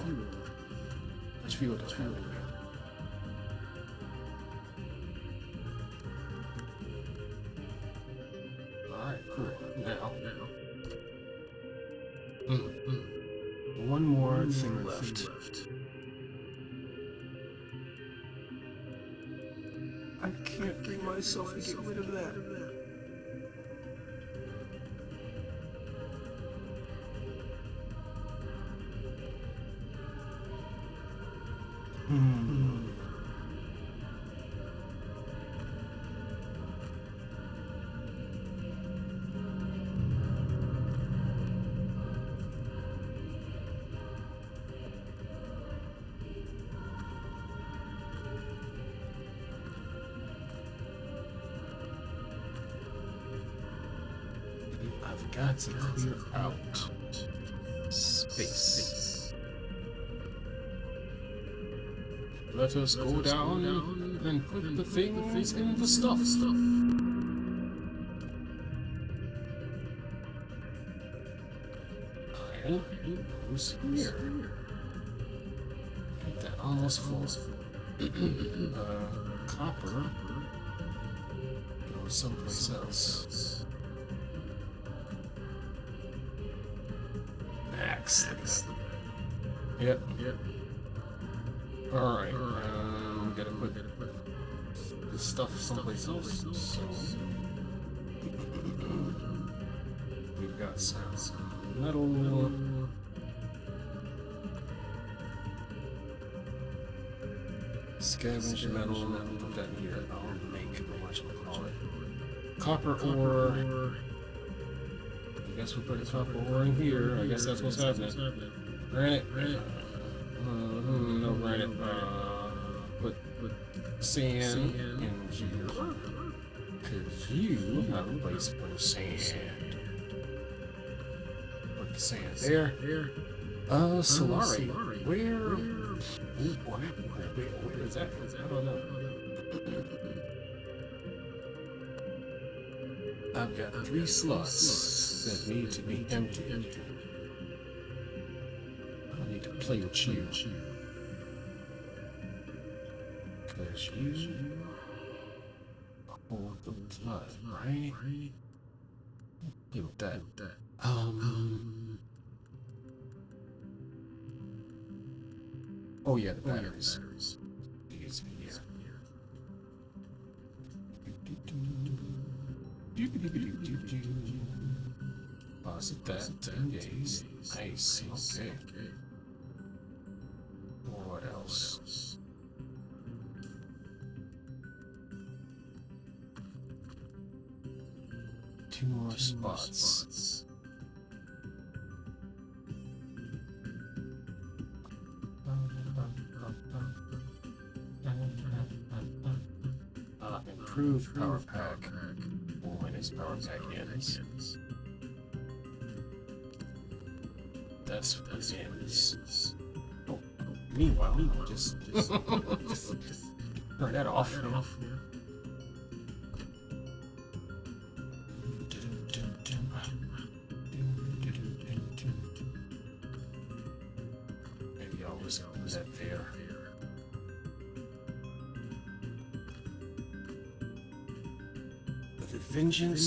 much fuel does fuel? Alright, cool. Now. One more thing left. I can't bring myself to get rid of that. I've got to clear out space. Let us go down and put the things in the stuff. Iron goes here. Get that almost full. Copper goes someplace else. Excellent. Yep. Alright, we gotta put this stuff someplace else. So we've got some metal. Scavenge metal, put that in here. I'll make copper ore. I guess we'll put a copper ore in here. I guess that's what's happening. Granite. No granite. Put sand in here. Because you have a place for sand. Put the sand there. Solari. Where is that? I don't know. I've got 3 slots that need to be emptied. I need to play with you. Because you hold the blood, right? Play with that. Oh yeah, the batteries. These here. Deposit that 10 days. Nice. Okay. What else? Two more spots. Improved power pack. When his power pack ends. That's what this ends. Oh, meanwhile, just turn that off. Maybe I'll just put that there. The vengeance.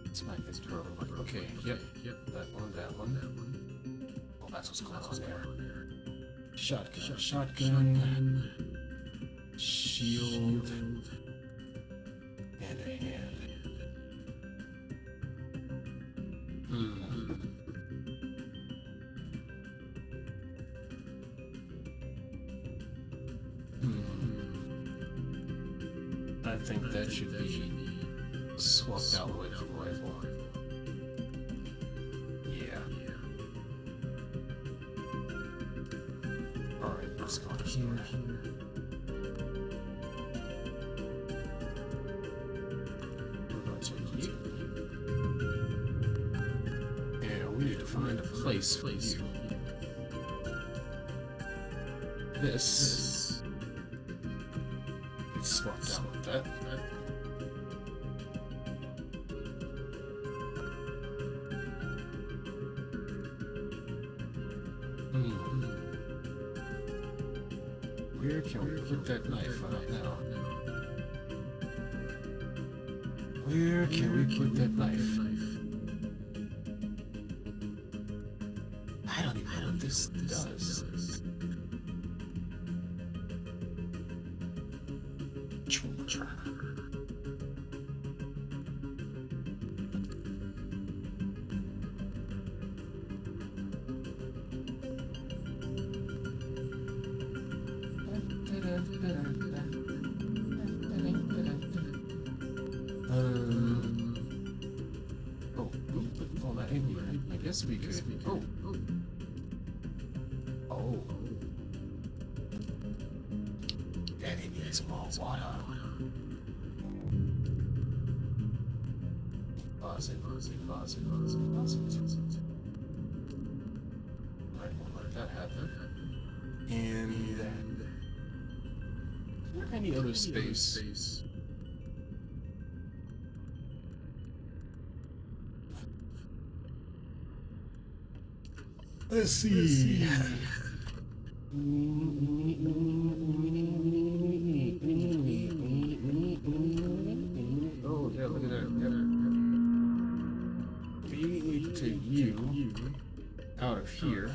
It's my intro. Okay, yep, that one. Oh, that's what's going on there. Shotgun, shield, and a hand. I think that should be swapped out with the rifle. Yeah. Alright, let's go here. We're going to take you. And we need to find a place for you. This gets swapped out with that. Where can we put that knife out now? Where can we put that knife? I don't even know what this does. Oh, that in here. I guess we could. Oh. Daddy needs more water. Pause it. Right, we'll let that happen. And is there any other space? Let's see. Oh yeah, look at that. We need to take you out of here.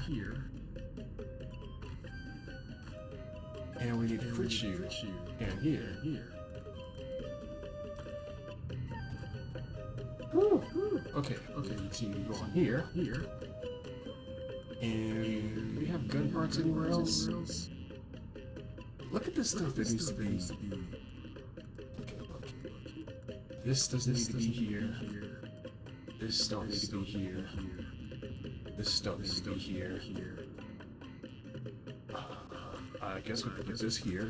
And we need to put you in here. Okay, you two go on here. And do we have gun parts anywhere else? Look at this stuff that needs to be. Okay. This doesn't need to be here. This don't need to be here. This don't need to be here. I guess we can put this here.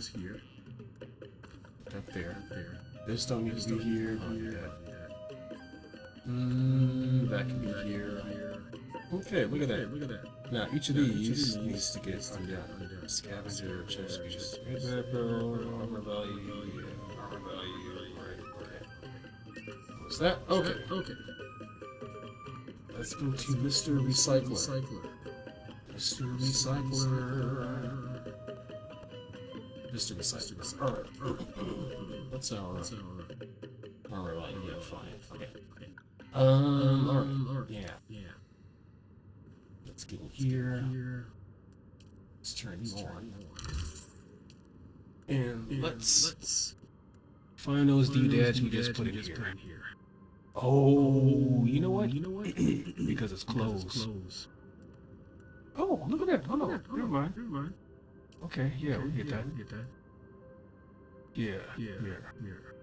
That there. This don't need to be here. That can be here. Okay, look at that. Now each of these needs to get undone. Scavenger, chest piece, armor value, right? Okay. What's that? Okay. Let's go to Mr. Recycler. Mr. Recycler. Alright. What's our armor value? Yeah, fine. Okay. Alright. Yeah. Let's get in here. Let's turn you on. And let's find those doodads we just put in here. Oh, you know what? Because it's closed. Oh, look at that. Oh, no. Never mind. Okay, yeah, we get that. Yeah.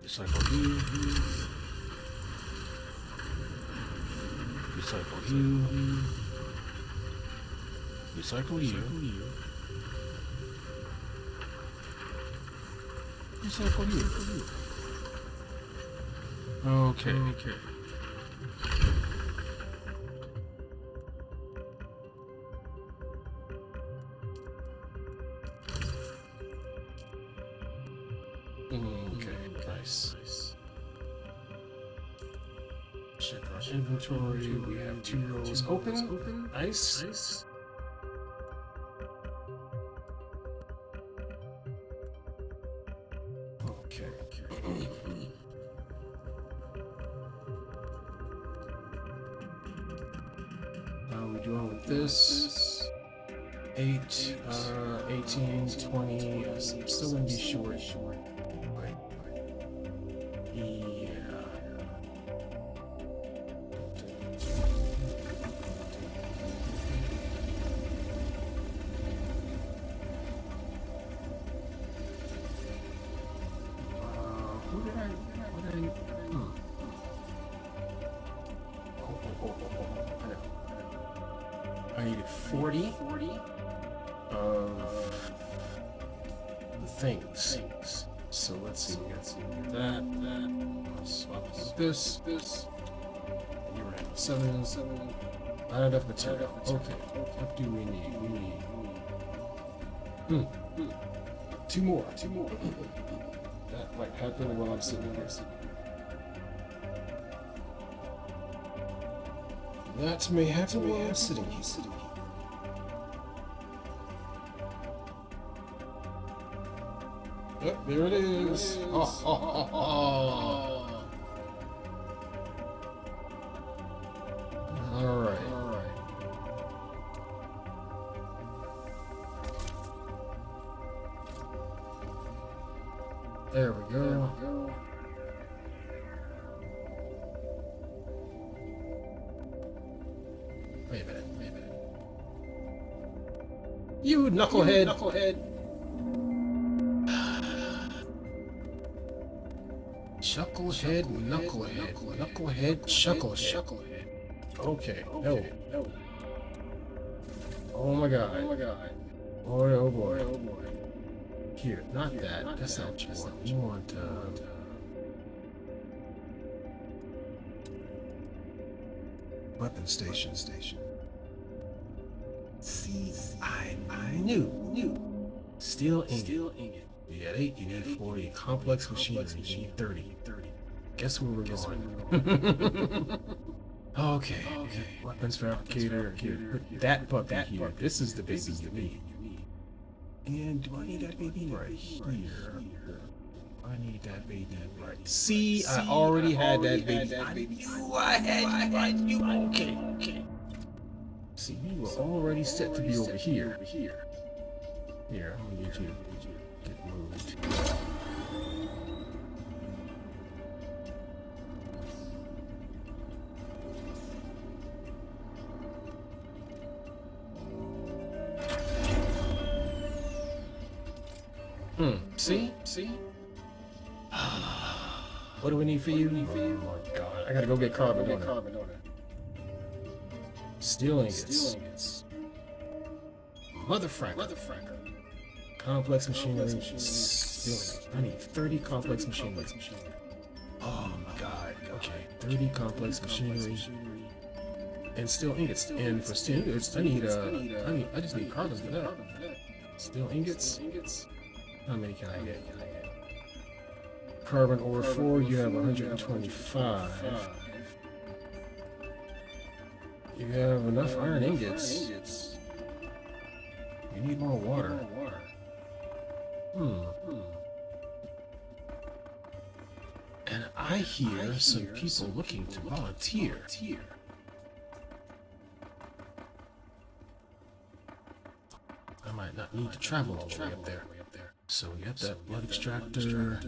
Recycle here. Recycle you. Recycle you. Recycle you. Okay. Okay, nice. Check our inventory. We have 2 rows open. Nice. Okay. How are we doing with this? 8, 18, 20. I'm still gonna be short. But yeah. I needed 40 of the things. So let's see. We got that. I'll swap it with this. And you were at 7. Not enough material. Okay. What do we need? We need. 2 more. That might happen while I'm sitting here. That may happen while I'm sitting here. Yep, there it is. All right. There we go. Wait a minute. You knucklehead. Chucklehead, knucklehead, chucklehead. Okay, no. Oh my god. Boy, oh boy. Here, not that. That's not what you want. You want, weapon station. See, I knew. Steel ingot. You got 8, you need 40. Complex machinery, you need 30. Guess where we're going. Okay. Weapons fabricator. Put that puppy here. This is the baby you need. And do I need that baby right here? I need that baby right. See, I already had that baby. I had you. Okay. See, you were already set to be over here. Here, I'm gonna need you to get moved. See? What do we need for you? Oh my god, I gotta go get carbon on it. Steel ingots. Mother fracker. Complex machinery. Steel ingots. I need 30 complex machinery. Oh my god. Okay, 30 complex machinery. And steel ingots. And for steel ingots, I just need carbon for that. Steel ingots. How many can I get? Carbon ore 4, you have 125. You have enough iron ingots. You need more water. And I hear some people looking to volunteer. might not need to travel all the way up there. So we got that blood extractor.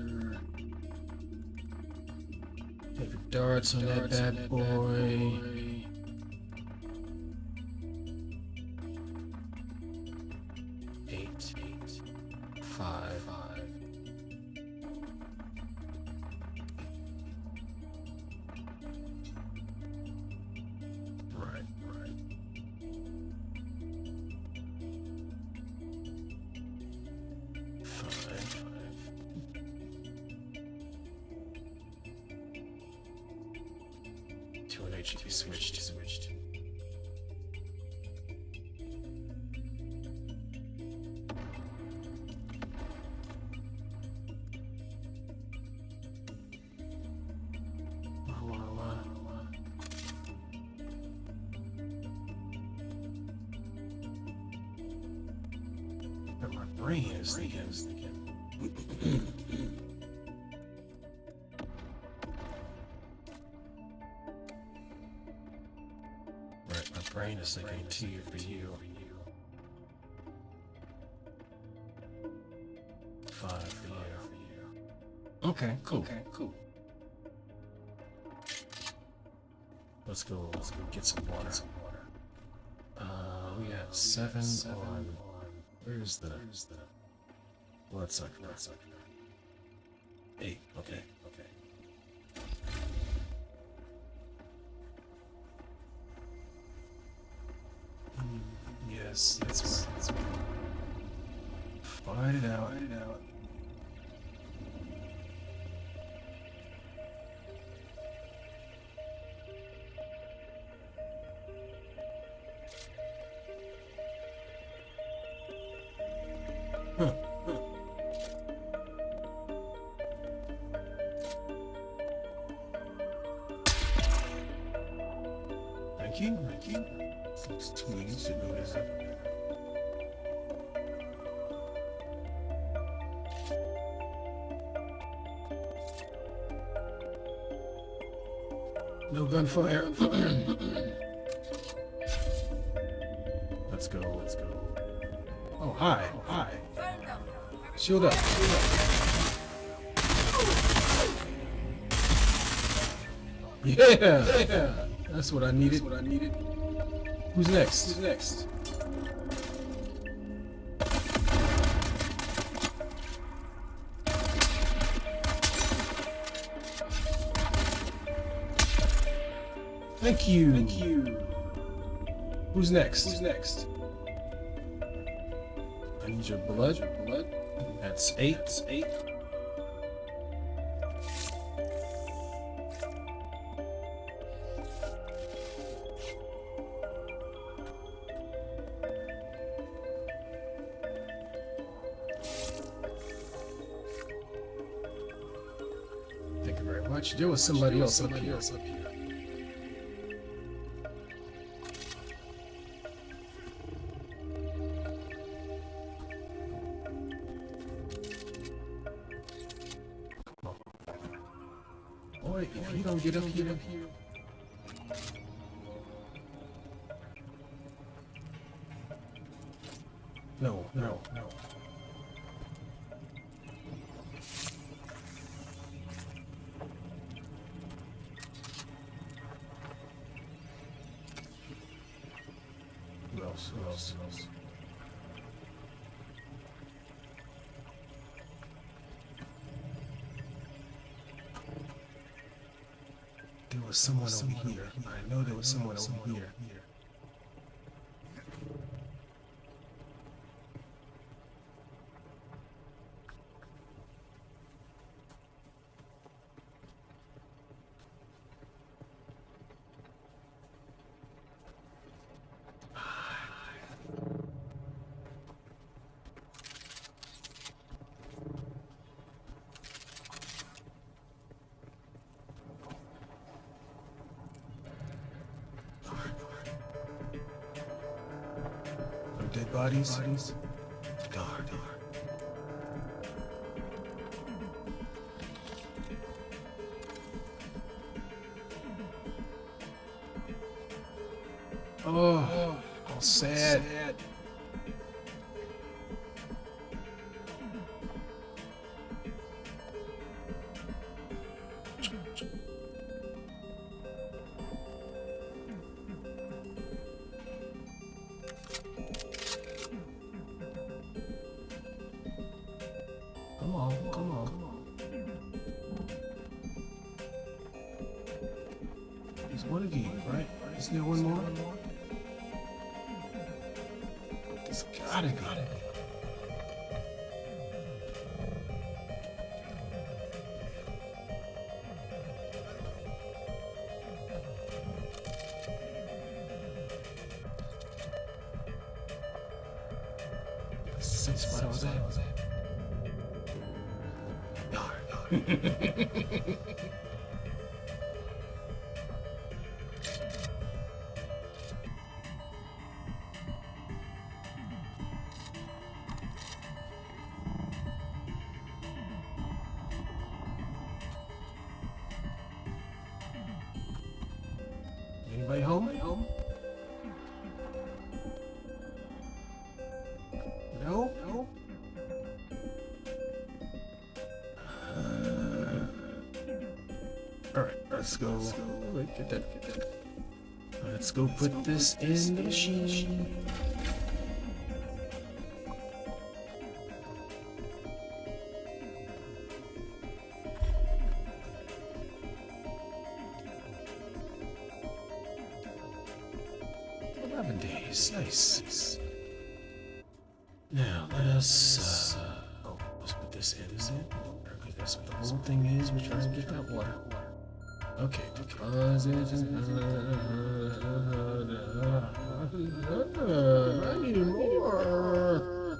Heavy darts on that bad boy. Eight, 5. Right. 5. 2 and H to be switched. But my brain is thinking. Right, my brain is thinking T for you. 5 for you. Okay, cool. Let's go get some water. We have 7 on. Where's the blood sucker? 8. Okay. Yes, that's right. Fight it out. Thank you. 16 should notice it. No gunfire. Let's go. Oh, hi. Shield up. Yeah. That's what I needed. Who's next? Thank you. Who's next? I need your blood. That's 8. Thank you very much. There was somebody else up here. Boy, if you don't get up here. No. Who else? There was someone over here. I know there was someone over here. Dead bodies? Darn. Oh, how sad. There's one of you, right? Isn't there one more? There's gotta be. That's the same spot I was at. Anybody home? No? Alright, let's go. Wait, get that. Let's go put this in the machine. Nice. Now let us. Let's put this in. Is it? Because that's what the whole thing is. We're trying to get that water. Okay. Deposit. I need more.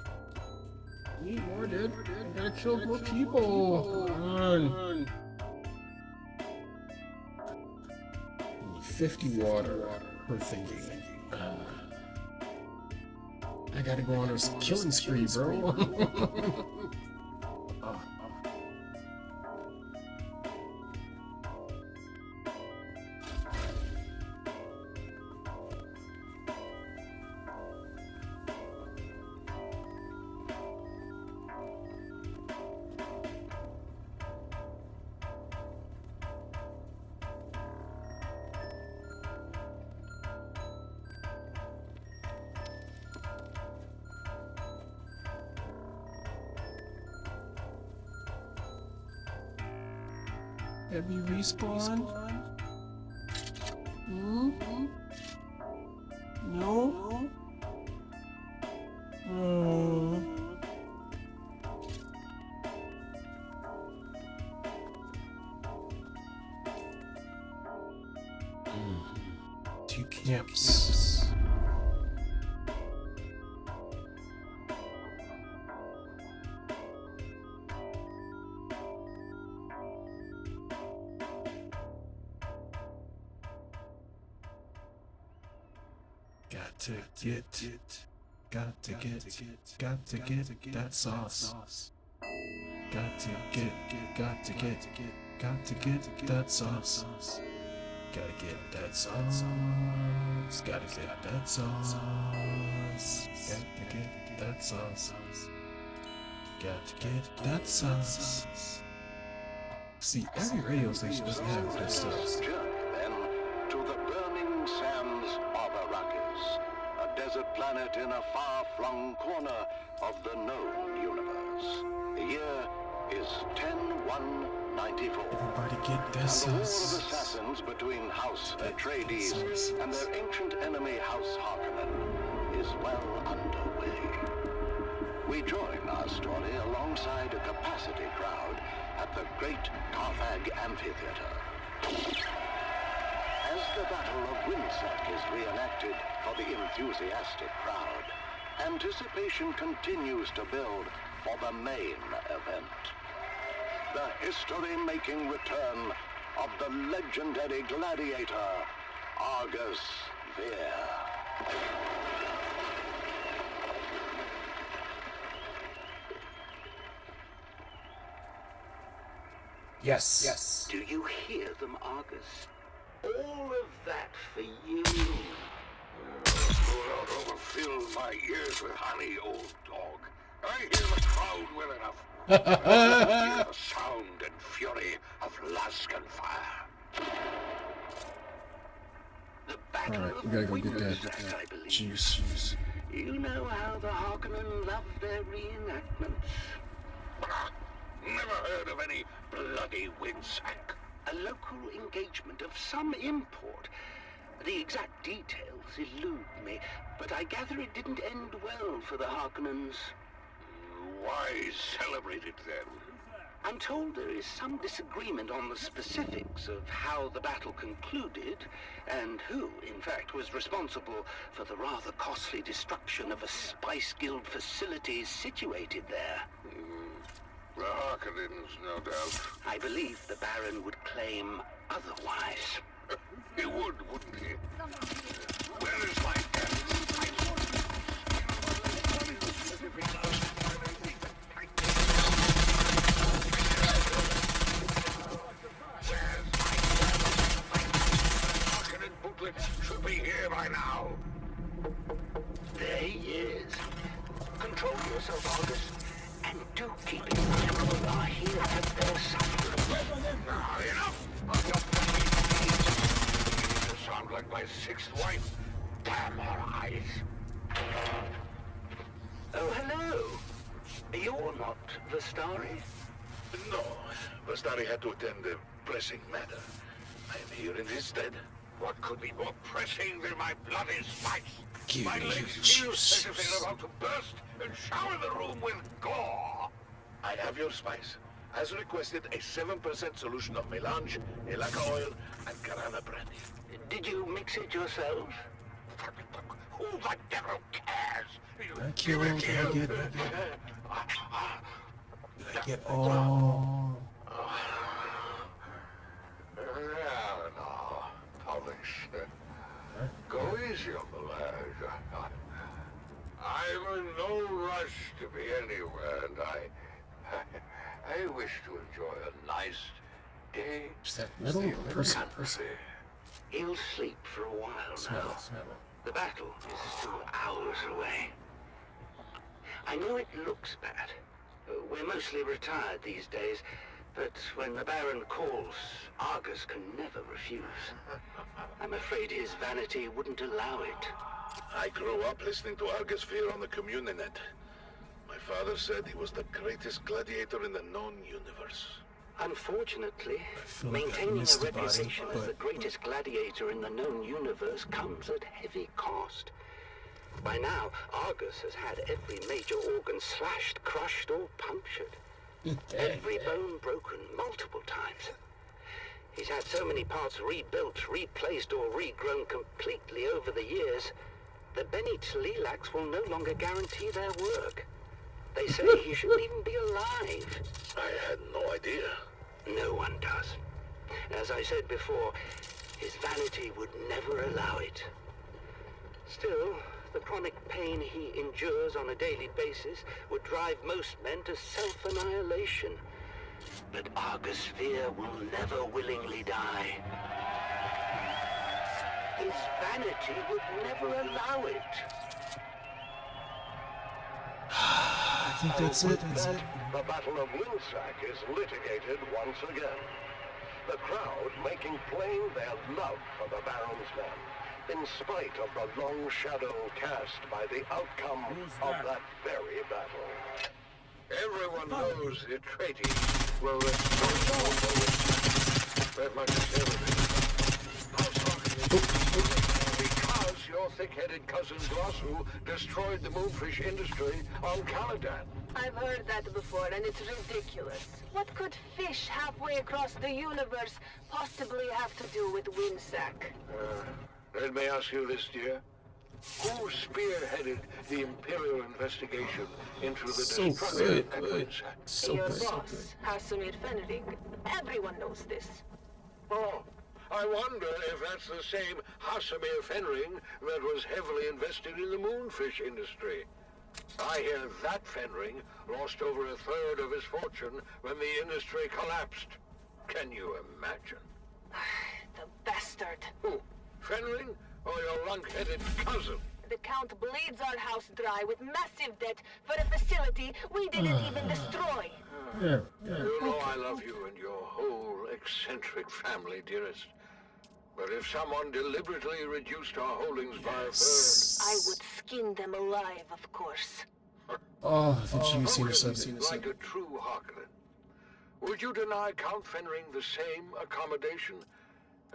Need more, dude. I gotta kill more people. Come on. Need 50 water per thingy. I gotta go on a killing spree, bro. Have you respawned? No? Two camps. Got to get that sauce. Got to get that sauce. Gotta get that sauce. Gotta get that sauce. Got to get that sauce. Got to get that sauce. See, every radio station doesn't have that sauce. Then to the burning sands of Arrakis, a desert planet in a far-flung corner of the known universe. The year is 10-1-94. Everybody get that And the war of sauce. assassins between House Atreides and their ancient enemy House Harkonnen is well underway. We join our story alongside a capacity crowd at the Great Carthage Amphitheater. As the Battle of Windsuck is reenacted for the enthusiastic crowd, anticipation continues to build for the main event. The history-making return of the legendary gladiator, Argus Veer. Yes. Do you hear them, Argus? All of that for you. Don't overfill my ears with honey, old dog. I hear the crowd well enough. I hear the sound and fury of Laskan fire. The Battle Alright, of we gotta go get Windsuck, I that believe. juice. You know how the Harkonnen love their reenactments. Never heard of any bloody windsack. A local engagement of some import. The exact details elude me, but I gather it didn't end well for the Harkonnens. Why celebrate it then? I'm told there is some disagreement on the specifics of how the battle concluded, and who, in fact, was responsible for the rather costly destruction of a Spice Guild facility situated there. The Harkonnens, no doubt. I believe the Baron would claim otherwise. He would, wouldn't he? Where is my cat? Should be here by now. There he is. Control yourself, August, and do keep in mind people are here at their suffering. Now, enough of your fucking You sound like my sixth wife. Damn her eyes. Oh, hello. You're not Vestari? No, Vestari had to attend a pressing matter. I am here in his stead. What could be more pressing than my bloody spice? My legs feel as if they're about to burst and shower the room with gore. I have your spice. As requested, a 7% solution of melange, elaka oil, and Karana brandy. Did you mix it yourself? Who the devil cares? Can I get all? No, polish. Go easy on the lad. I'm in no rush to be anywhere, and I wish to enjoy a nice day. Is that middle person? He'll sleep for a while now. The battle is still hours away. I know it looks bad. We're mostly retired these days, but when the Baron calls, Argus can never refuse. I'm afraid his vanity wouldn't allow it. I grew up listening to Argus Fear on the Communinet. My father said he was the greatest gladiator in the known universe. Unfortunately, like maintaining a the body, reputation as the greatest gladiator in the known universe comes at heavy cost. By now, Argus has had every major organ slashed, crushed, or punctured. Every bone broken multiple times. He's had so many parts rebuilt, replaced, or regrown completely over the years, the Beni Tlilax will no longer guarantee their work. They say he shouldn't even be alive. I had no idea. No one does. As I said before, his vanity would never allow it. Still, the chronic pain he endures on a daily basis would drive most men to self-annihilation. But Argus Fear will never willingly die. His vanity would never allow it. I think that's it. The Battle of Winsack is litigated once again. The crowd making plain their love for the Baron's men, in spite of the long shadow cast by the outcome of that very battle. Everyone knows the treaty will restore that much is everything. Because your thick-headed cousin Glossu destroyed the moonfish industry on Caladan. I've heard that before, and it's ridiculous. What could fish halfway across the universe possibly have to do with Winsack? Let me ask you this, dear. Who spearheaded the Imperial investigation into the destruction at Winsack? Your boss, Hasamir Fenring. Everyone knows this. Oh, I wonder if that's the same Hasamir Fenring that was heavily invested in the moonfish industry. I hear that Fenring lost over a third of his fortune when the industry collapsed. Can you imagine? The bastard. Who? Fenring or your lunk-headed cousin? The Count bleeds our house dry with massive debt for a facility we didn't even destroy. You know I love you and your whole eccentric family, dearest. But if someone deliberately reduced our holdings by a third... I would skin them alive, of course. Oh, the juiciness of it. Like a true Harkonnen. would you deny Count Fenring the same accommodation?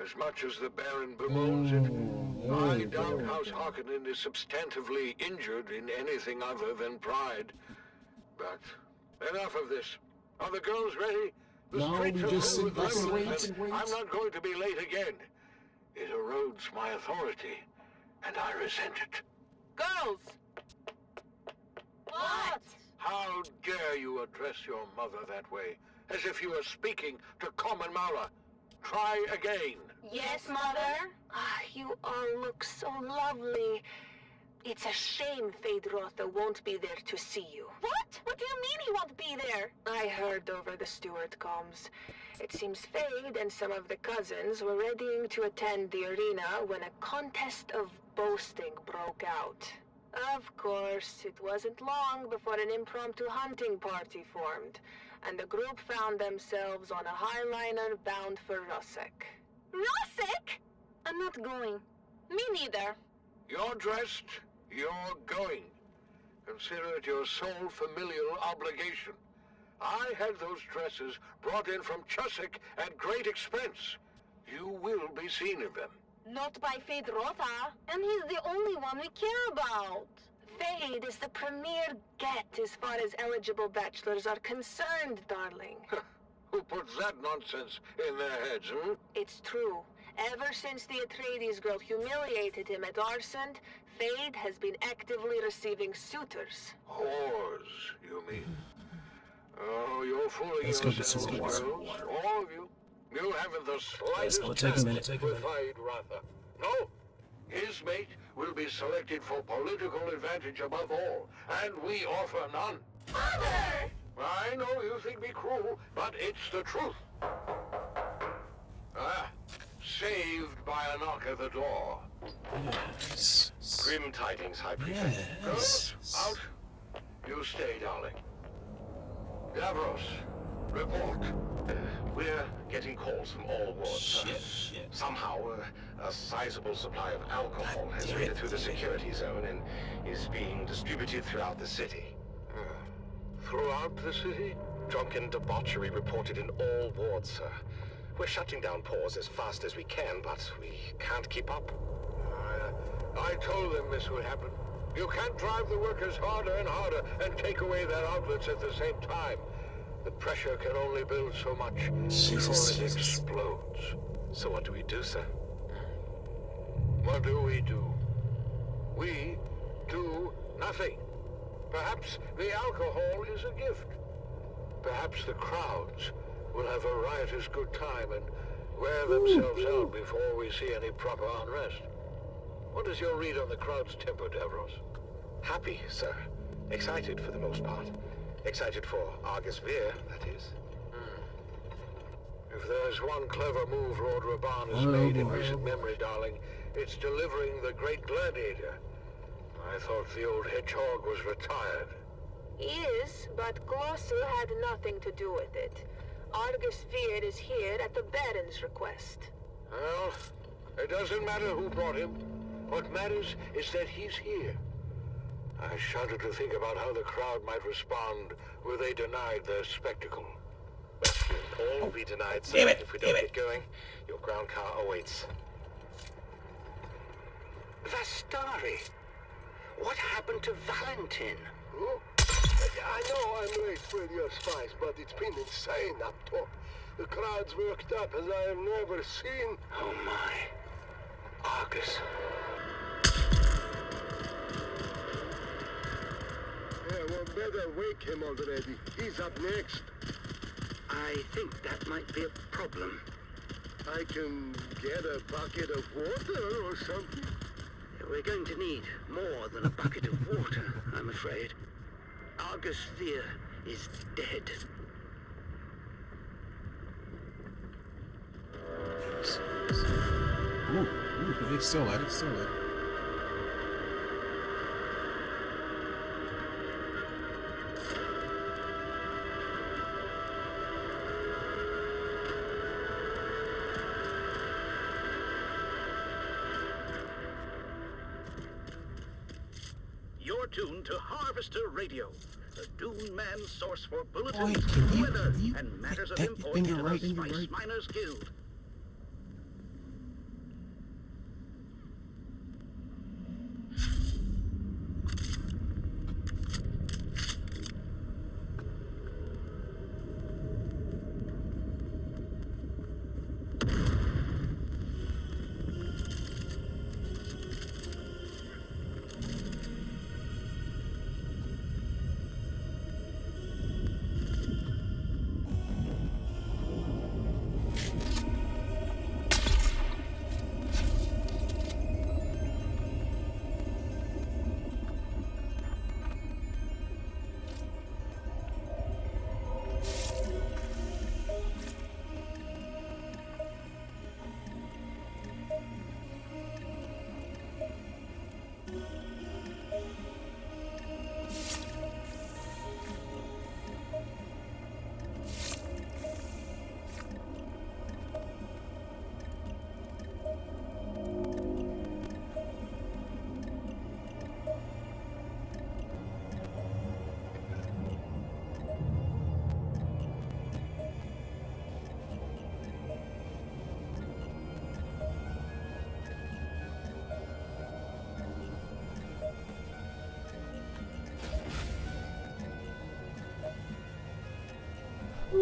As much as the Baron bemoans it, I doubt House Harkonnen is substantively injured in anything other than pride. But enough of this. Are the girls ready? The No, streets we are just full sit with back and revelers, wait. and I'm not going to be late again. It erodes my authority, and I resent it. Girls! What? How dare you address your mother that way, as if you were speaking to common Mala? Try again. Yes, Mother? Ah, you all look so lovely. It's a shame Feyd-Rautha won't be there to see you. What? What do you mean he won't be there? I heard over the steward comms. It seems Feyd and some of the cousins were readying to attend the arena when a contest of boasting broke out. Of course, it wasn't long before an impromptu hunting party formed, and the group found themselves on a highliner bound for Rosek. Rosek? I'm not going. Me neither. You're dressed, you're going. Consider it your sole familial obligation. I had those dresses brought in from Chusik at great expense. You will be seen in them. Not by Feyd-Rautha, and he's the only one we care about. Feyd is the premier get as far as eligible bachelors are concerned, darling. Who puts that nonsense in their heads, hmm? It's true. Ever since the Atreides girl humiliated him at Arsent, Feyd has been actively receiving suitors. Whores, you mean? Oh, you're fooling Let's go get some yourselves, water. girls. All of you. You haven't the Let's slightest go. Take a minute. chance with Feyd-Rautha. No. His mate will be selected for political advantage above all, and we offer none. Father! I know you think me cruel, but it's the truth. Saved by a knock at the door. Yes. Grim tidings, High Prefect. Yes. Out. You stay, darling. Davros, report. We're getting calls from all wards, sir. Shit. Somehow, a sizable supply of alcohol has damn made it. it through the security zone and is being distributed throughout the city. Throughout the city? Drunken debauchery reported in all wards, sir. We're shutting down pores as fast as we can, but we can't keep up. I told them this would happen. You can't drive the workers harder and harder and take away their outlets at the same time. The pressure can only build so much before it explodes. So what do we do, sir? What do? We do nothing. Perhaps the alcohol is a gift. Perhaps the crowds will have a riotous good time and wear themselves out before we see any proper unrest. What is your read on the crowd's temper, Davros? Happy, sir. Excited for the most part. Excited for Argus Veer, that is. If there's one clever move Lord Raban has Oh, made in boy. recent memory, darling, it's delivering the great gladiator. I thought the old hedgehog was retired. He is, but Glossu had nothing to do with it. Argus Veer is here at the Baron's request. Well, it doesn't matter who brought him. What matters is that he's here. I shudder to think about how the crowd might respond were they denied their spectacle. All will be denied, sir. Damn it, If we don't damn get going, your ground car awaits. Vastari! What happened to Valentin? Oh, I know I'm late for your spies, but it's been insane up top. The crowd's worked up as I have never seen. Oh my. Argus. Yeah, well, better wake him already. He's up next. I think that might be a problem. I can get a bucket of water or something. We're going to need more than a bucket of water, I'm afraid. Argus Veer is dead. It's still light. You're tuned to Harvester Radio, the Dune Man source for bulletins, Wait, can you and matters of that import finger to right, the finger Spice right. Miners Guild.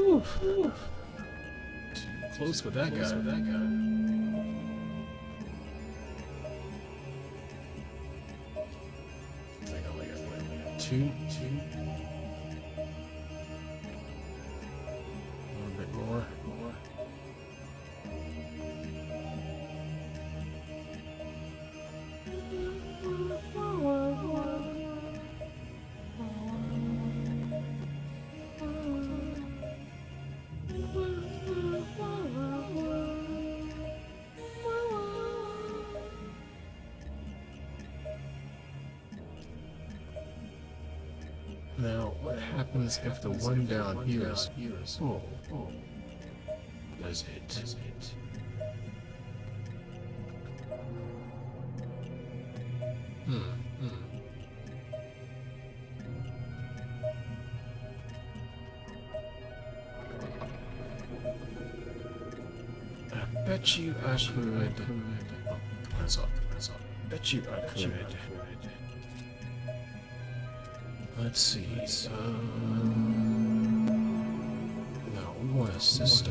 Too close with that guy. Two. A little bit more. Now, what happens if the one down here is full? Does it? I bet you I could. Oh, that's off. Bet you I could. Let's see. No, we want a sister.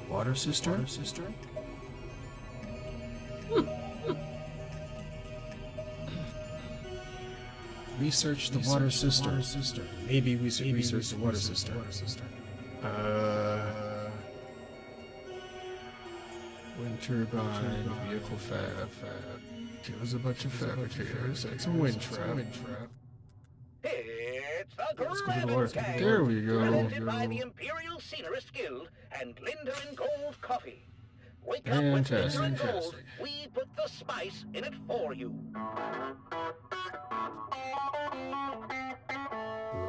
Water sister? Research the water sister. Maybe we should research the water sister. Wind turbine, vehicle fab. Kills a bunch of fabricators. It's a wind trap. It's the Let's go to the Grabbing water. Tank, There we go. presented by the Imperial Scenarist Guild and Linder and Gold Coffee. Wake up with Linder and Gold. We put the spice in it for you.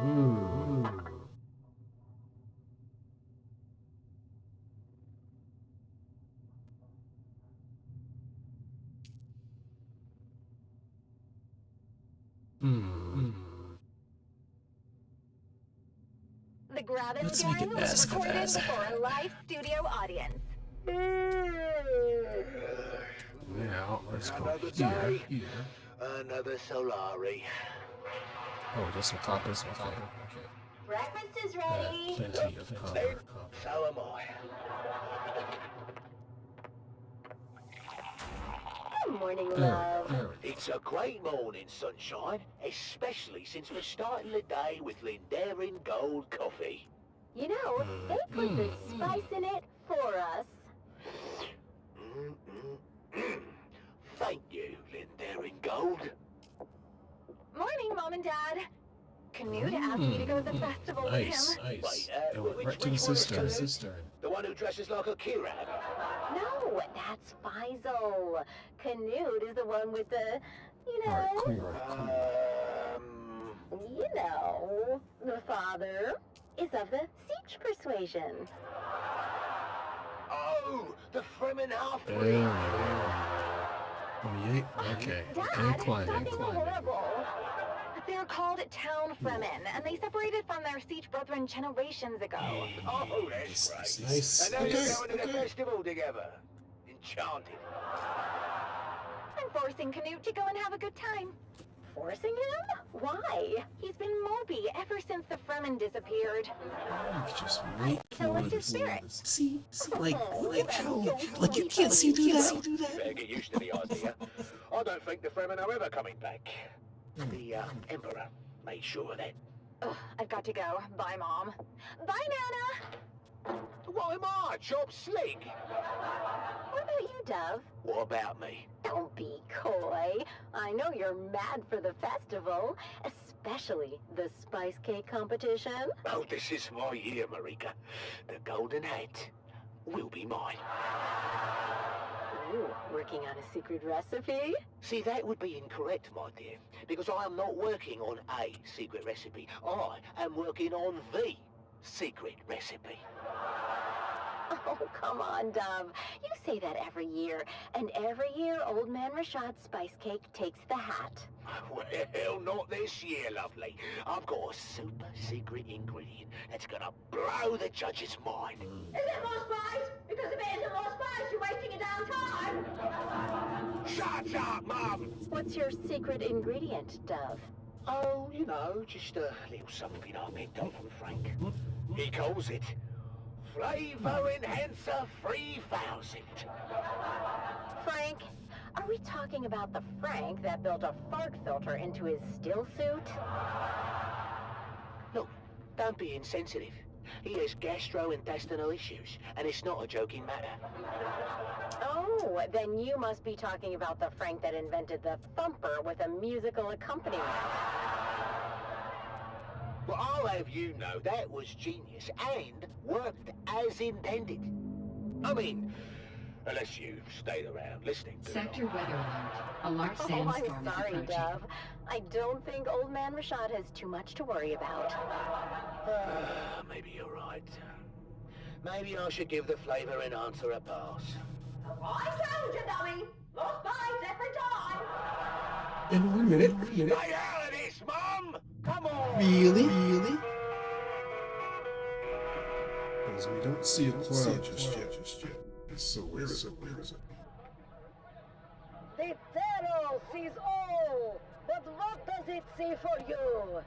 Ooh. The Grabbing Let's make Gang it was recorded fast. before a live studio audience. Now, let's go Another here. day, another Solari. Oh, just some copper. Okay. Breakfast is ready. Plenty of copper. So am I. Good morning, There love. we go. It's a great morning, sunshine, especially since we're starting the day with Lindarian Gold Coffee. You know, they put the spice in it for us. Thank you, Lindarian Gold. Morning, Mom and Dad. Canute asked me to go to the festival with Nice. him. Wait, It went which right to the one is sister. Canute? The one who dresses like a Kirab? No, that's Faisal. Canute is the one with the, you know, Alright, cool. you know, the father is of the Siege persuasion. Oh, the Fremen There half-breed. we go. 28. Okay. Dad, And climbing. stop being horrible. They're called Town Fremen, and they separated from their siege brethren generations ago. Oh, that's It's great. nice. And now Okay. you're going to the festival together. Enchanted. I'm forcing Canute to go and have a good time. Forcing him? Why? He's been mopey ever since the Fremen disappeared. You just wait To for lift the his spirits. See, like how, so like you can't see through that. Better get used to the idea. I don't think the Fremen are ever coming back. The Emperor made sure of that. Ugh, I've got to go. Bye, Mom. Bye, Nana! What am I, Chop Slick? What about you, Dove? What about me? Don't be coy. I know you're mad for the festival, especially the spice cake competition. Oh, this is my year, Marika. The golden hat will be mine. Ooh, working on a secret recipe? See, that would be incorrect, my dear, because I am not working on a secret recipe. I am working on the secret recipe. Oh, come on, Dove. You say that every year, and every year Old Man Rashad's spice cake takes the hat. Well, not this year, lovely. I've got a super secret ingredient that's gonna blow the judge's mind. Is it more spice? Because if it isn't more spice, you're wasting your damn time. Shut up, Mum! What's your secret ingredient, Dove? Oh, you know, just a little something I picked up from Frank. He calls it Flavor Enhancer 3000. Frank? Are we talking about the Frank that built a fart filter into his still suit? Look, don't be insensitive. He has gastrointestinal issues, and it's not a joking matter. Oh, then you must be talking about the Frank that invented the thumper with a musical accompaniment. Well, I'll have you know that was genius and worked as intended. I mean, unless you stayed around listening to Sector weather alert. A large Oh, sandstorm I'm is sorry, approaching. Dove. I don't think Old Man Rashad has too much to worry about. Maybe you're right. Maybe I should give the flavor enhancer a pass. I told you, dummy! More spice every time! In 1 minute. Stay out of this, Mum! Come on! Really? Because we don't see a cloud just yet. So where is it? The Pharaoh sees all, but what does it see for you?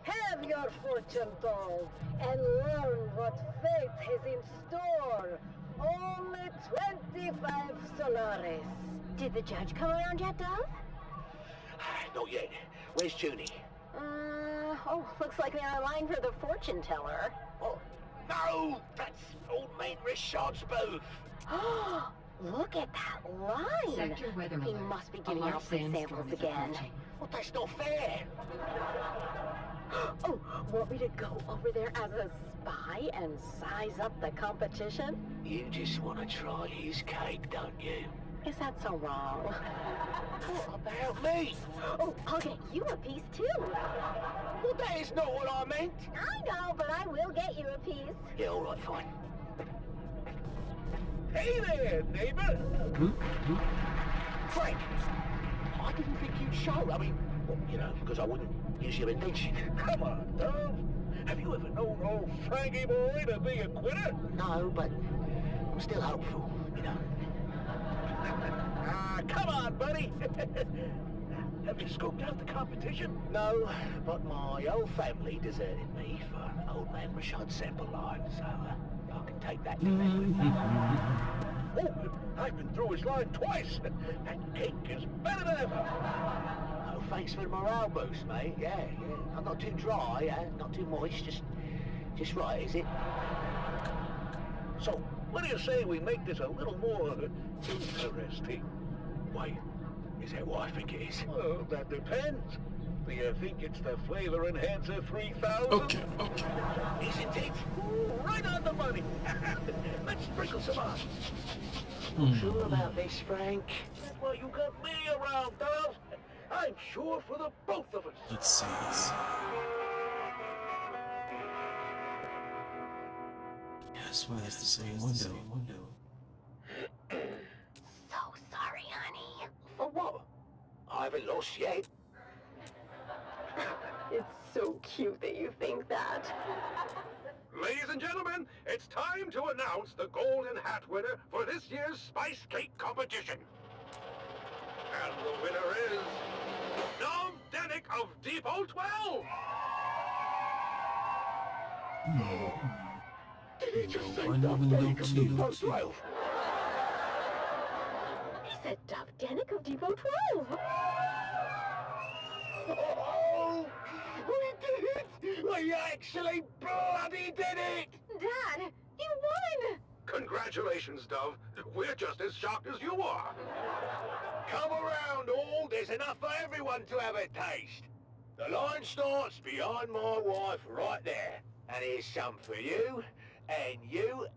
Have your fortune told and learn what fate has in store. Only 25 Solaris. Did the judge come around yet, Dove? Not yet. Where's Junie? Looks like they're in line for the fortune teller. Oh, no! That's Old Man Rashad's booth! Look at that line! Sector weather He alert. must be A giving large out free sandstorm samples is again. approaching. Well, that's not fair! Oh, want me to go over there as a spy and size up the competition? You just want to try his cake, don't you? Is that so wrong? What about me? Oh, I'll get you a piece too. Well, that is not what I meant! I know, but I will get you a piece. Yeah, all right, fine. Hey there, neighbor! Frank! I didn't think you'd show. I mean, well, you know, because I wouldn't use your invention. Come on, Dove. Have you ever known old Frankie boy to be a quitter? No, but I'm still hopeful, you know. Come on, buddy. Have you scoped out the competition? No, but my old family deserted me for Old Man Rashad's sample line, so I can take that command with me. Oh, I've been through his line twice. That cake is better than ever. Oh, thanks for the morale boost, mate. Yeah. I'm not too dry, not too moist, just right, is it? So, what do you say we make this a little more interesting? Wait, is that what I think it is? Well, that depends. Do you think it's the Flavor Enhancer 3000? Okay. Isn't it? Right on the money. Let's sprinkle some on. Sure about this, Frank? That's why you got me around, Dove. I'm sure for the both of us. Let's see. Yes, well, that's the same window. So sorry, honey. lost yet. It's so cute that you think that. Ladies and gentlemen, it's time to announce the Golden Hat winner for this year's Spice Cake competition. And the winner is... Dom Denick of Depot 12! Did he just say One Dom window Denick of to- Depot 12? He said Dove Denick of Depot 12. Oh, we did it! We actually bloody did it! Dad, you won! Congratulations, Dove. We're just as shocked as you are. Come around, all. There's enough for everyone to have a taste. The line starts behind my wife right there. And here's some for you, and you,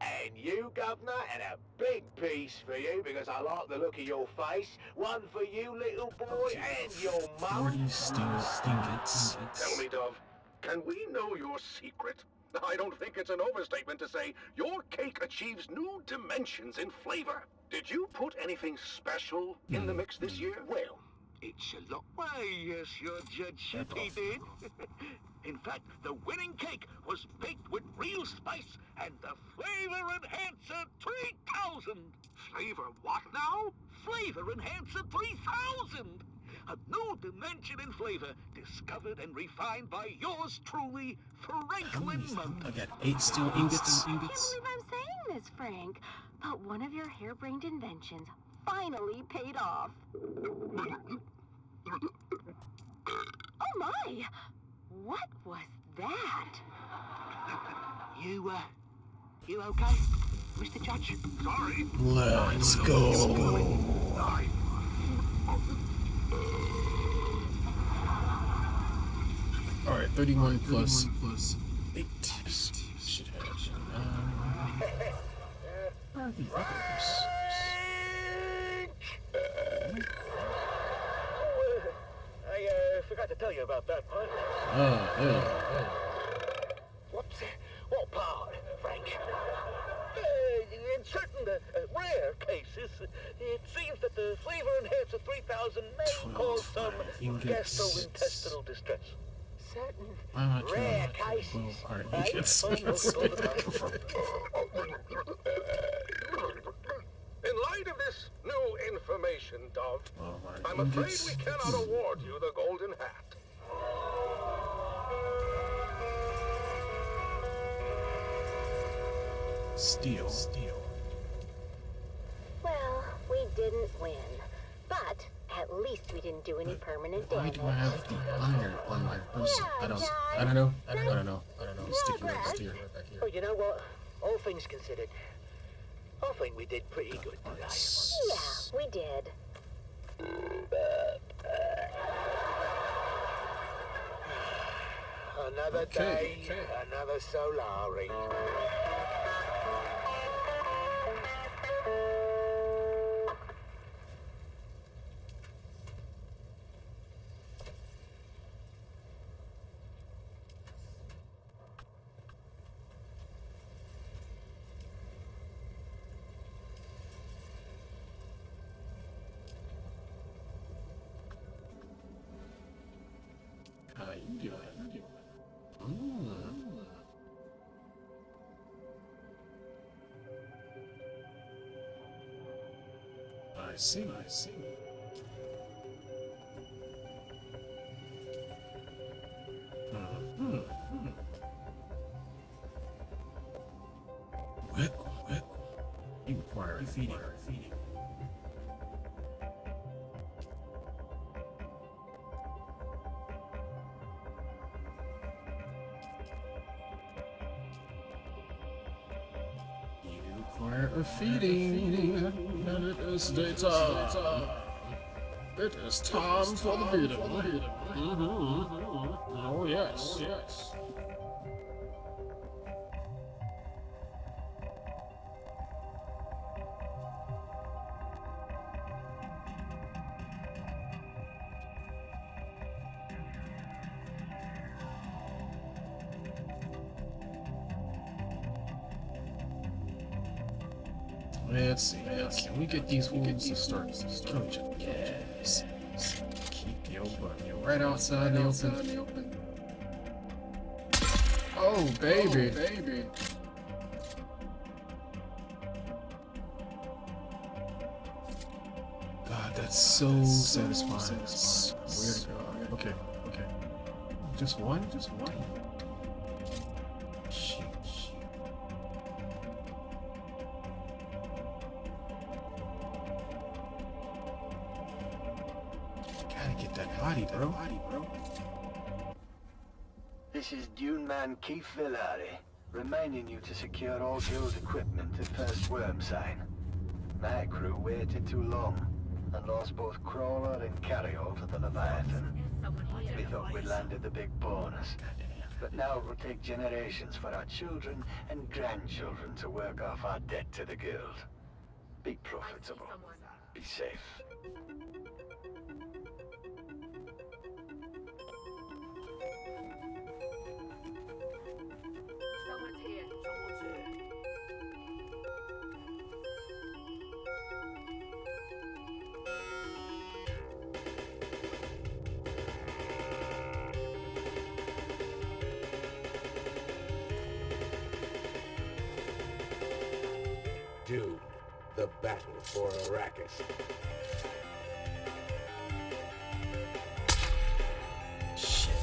Governor, and a big piece for you because I like the look of your face. One for you, little boy, and your mum. 40 stingets. Tell me, Dove, can we know your secret? I don't think it's an overstatement to say your cake achieves new dimensions in flavor. Did you put anything special in the mix this year? Well, it's a lot way, yes, your Judge Shippy did. In fact, the winning cake was baked with real spice and the Flavor Enhancer 3000. Flavor what now? Flavor Enhancer 3000. A new dimension in flavor, discovered and refined by yours truly, Franklin Monk. I got 8 steel ingots. I can't believe I'm saying this, Frank, but one of your harebrained inventions finally paid off. Oh my! What was that? You okay, Mr. Judge? Sorry. Let's go. Alright, 31 plus 8. Should have. I forgot to tell you about that part. What part, Frank? In certain rare cases, it seems that the Flavor Enhancer 3000 may cause some gastrointestinal distress. Certain rare cases. In light of this new information, Dove, I'm afraid we cannot award you the Golden Hat. Steel. Well, we didn't win, but at least we didn't do any permanent Why damage. do I have the iron on my person? I don't know. Sticky right back here. Oh, you know what? All things considered, I think we did pretty good today. Yeah, we did. Another day, another Solari. How you doing? I see. What? You require a feeding. Require a feeding, and it is daytime. It is time for the feeding. Oh yes. Let's see. Can we get these wolves to start killing each other? Yes. Keep your butt right outside the open. Oh, baby. God, that's so satisfying. I swear to God. Okay. Just one? Shoot. Gotta get that body, bro. This is DUNE-man Keith Villari, reminding you to secure all Guild equipment at first worm sign. My crew waited too long and lost both crawler and carryall to the Leviathan. We thought we'd landed the big bonus, but now it will take generations for our children and grandchildren to work off our debt to the Guild. Be profitable. Be safe. Someone's here. Dune, the battle for Arrakis. Shit.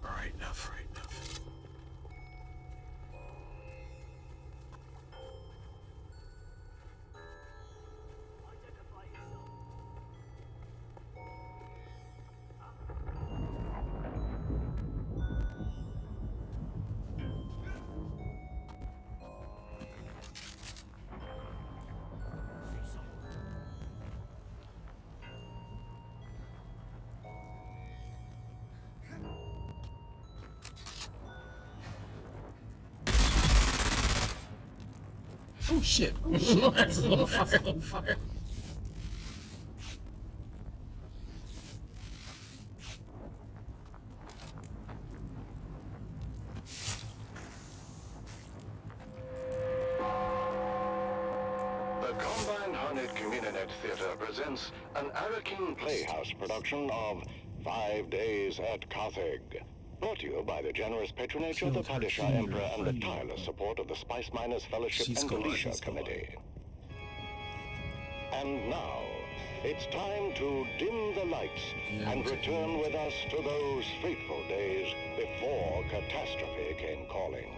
Right enough. Oh shit. That's a little fire. The Combined Hornet Communinet Theater presents an Arakin Playhouse production of 5 Days at Carthage. Brought to you by the generous patronage of the Padishah Emperor and the tireless support of the Spice Miners Fellowship and Delicia Committee. And now, it's time to dim the lights and return with us to those fateful days before catastrophe came calling.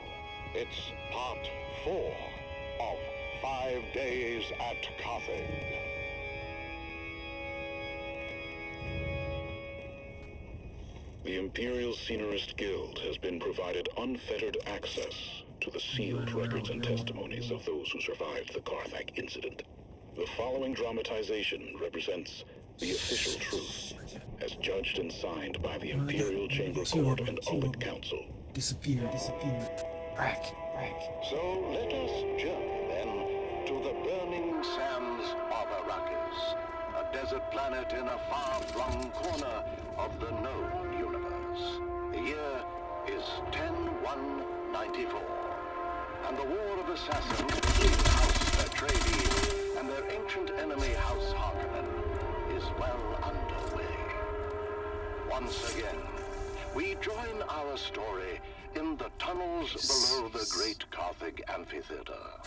It's part 4 of 5 Days at Carthage. The Imperial Scenarist Guild has been provided unfettered access to the sealed records and testimonies of those who survived the Carthage incident. The following dramatization represents the official truth, as judged and signed by the Imperial Chamber Court and Audit Council. Disappear. Rack. So let us journey then to the burning sands of Arrakis, a desert planet in a far-flung corner of the known universe. The year is 10-1-94, and the war of assassins between House Atreides and their ancient enemy House Harkonnen is well underway. Once again, we join our story in the tunnels below the great Carthage amphitheater.